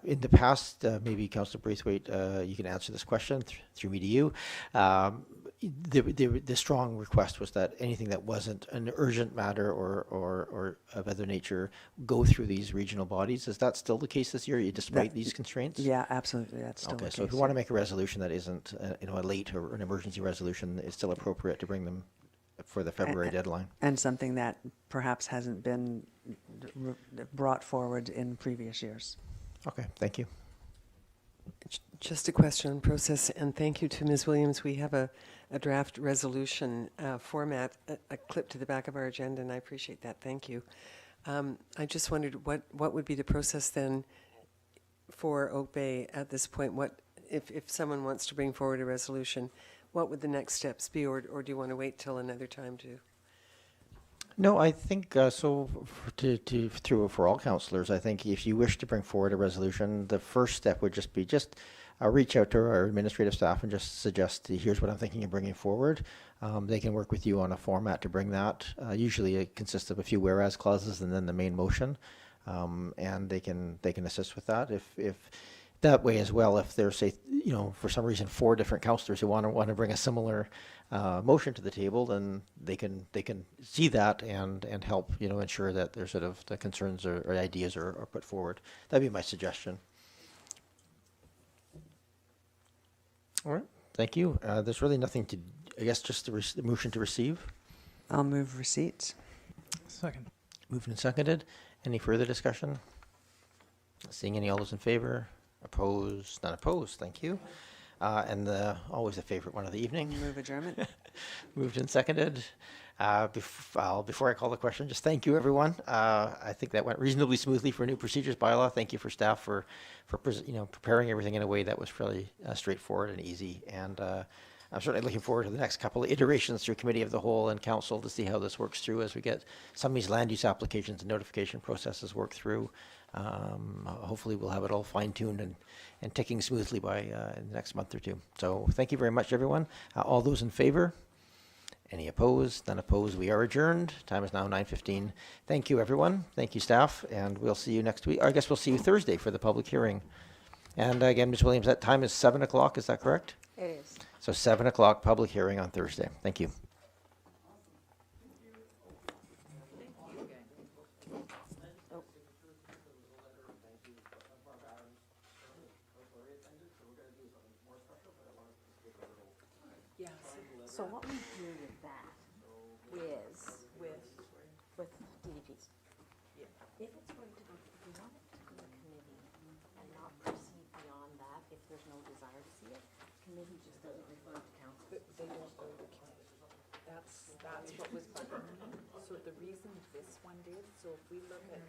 in the past, maybe Councillor Braithwaite, you can answer this question through me to you. The strong request was that anything that wasn't an urgent matter or of other nature go through these regional bodies. Is that still the case this year, despite these constraints? Yeah, absolutely. That's still okay. the So case. if we want to make a resolution that isn't a late or an emergency resolution, it's still appropriate to bring them for the February deadline. And something that perhaps hasn't been brought forward in previous years. Okay, thank you. Just a question on process, and thank you to Ms. Williams. We have a draft resolution format, a clip to the back of our agenda, and I appreciate that. Thank you. I just wondered what would be the process then for Oak Bay at this point? What if someone wants to bring forward a resolution, what would the next steps be, or do you want to wait till another time to? No, I think for all councillors, I think if you wish to bring forward a resolution, the first step would just be reach out to our administrative staff and just suggest, here's what I'm thinking of bringing forward. They can work with you on a format to bring that. Usually it consists of a few whereas clauses and then the main motion. And they can assist with that. If that way as well, if there's, say, for some reason 4 different councillors who want to bring a similar motion to the table, then they can see that and help ensure that there's sort of the concerns or ideas are put forward. That'd be my suggestion. All right, thank you. There's really nothing to, I guess, just the motion to receive. I'll move receipts. Second. Moved and seconded. Any further discussion? Seeing any, all those in favor? Opposed? None opposed. Thank you. And always a favorite one of the evening. Move adjournment. Moved and seconded. Before I call the question, just thank you, everyone. I think that went reasonably smoothly for new procedures bylaw. Thank you for staff for preparing everything in a way that was fairly straightforward and easy. And I'm certainly looking forward to the next couple of iterations through committee of the whole and council to see how this works through as we get some of these land use applications and notification processes worked through. Hopefully we'll have it all fine-tuned and ticking smoothly by in the next month or two. So thank you very much, everyone. All those in favor? Any opposed? None opposed. We are adjourned. Time is now 9:15. Thank you, everyone. Thank you, staff. And we'll see you next week. Or I guess we'll see you Thursday for the public hearing. And again, Ms. Williams, that time is 7 o'clock. Is that correct? It is. So 7 o'clock public hearing on Thursday. Thank you. So what we do with that is, with DDPs, if it's going to go, if we want it to go to committee and not proceed beyond that, if there's no desire to see it, committee just doesn't refer to council. They won't go to committee. That's what was budgeted. So the reason this one did, so if we look at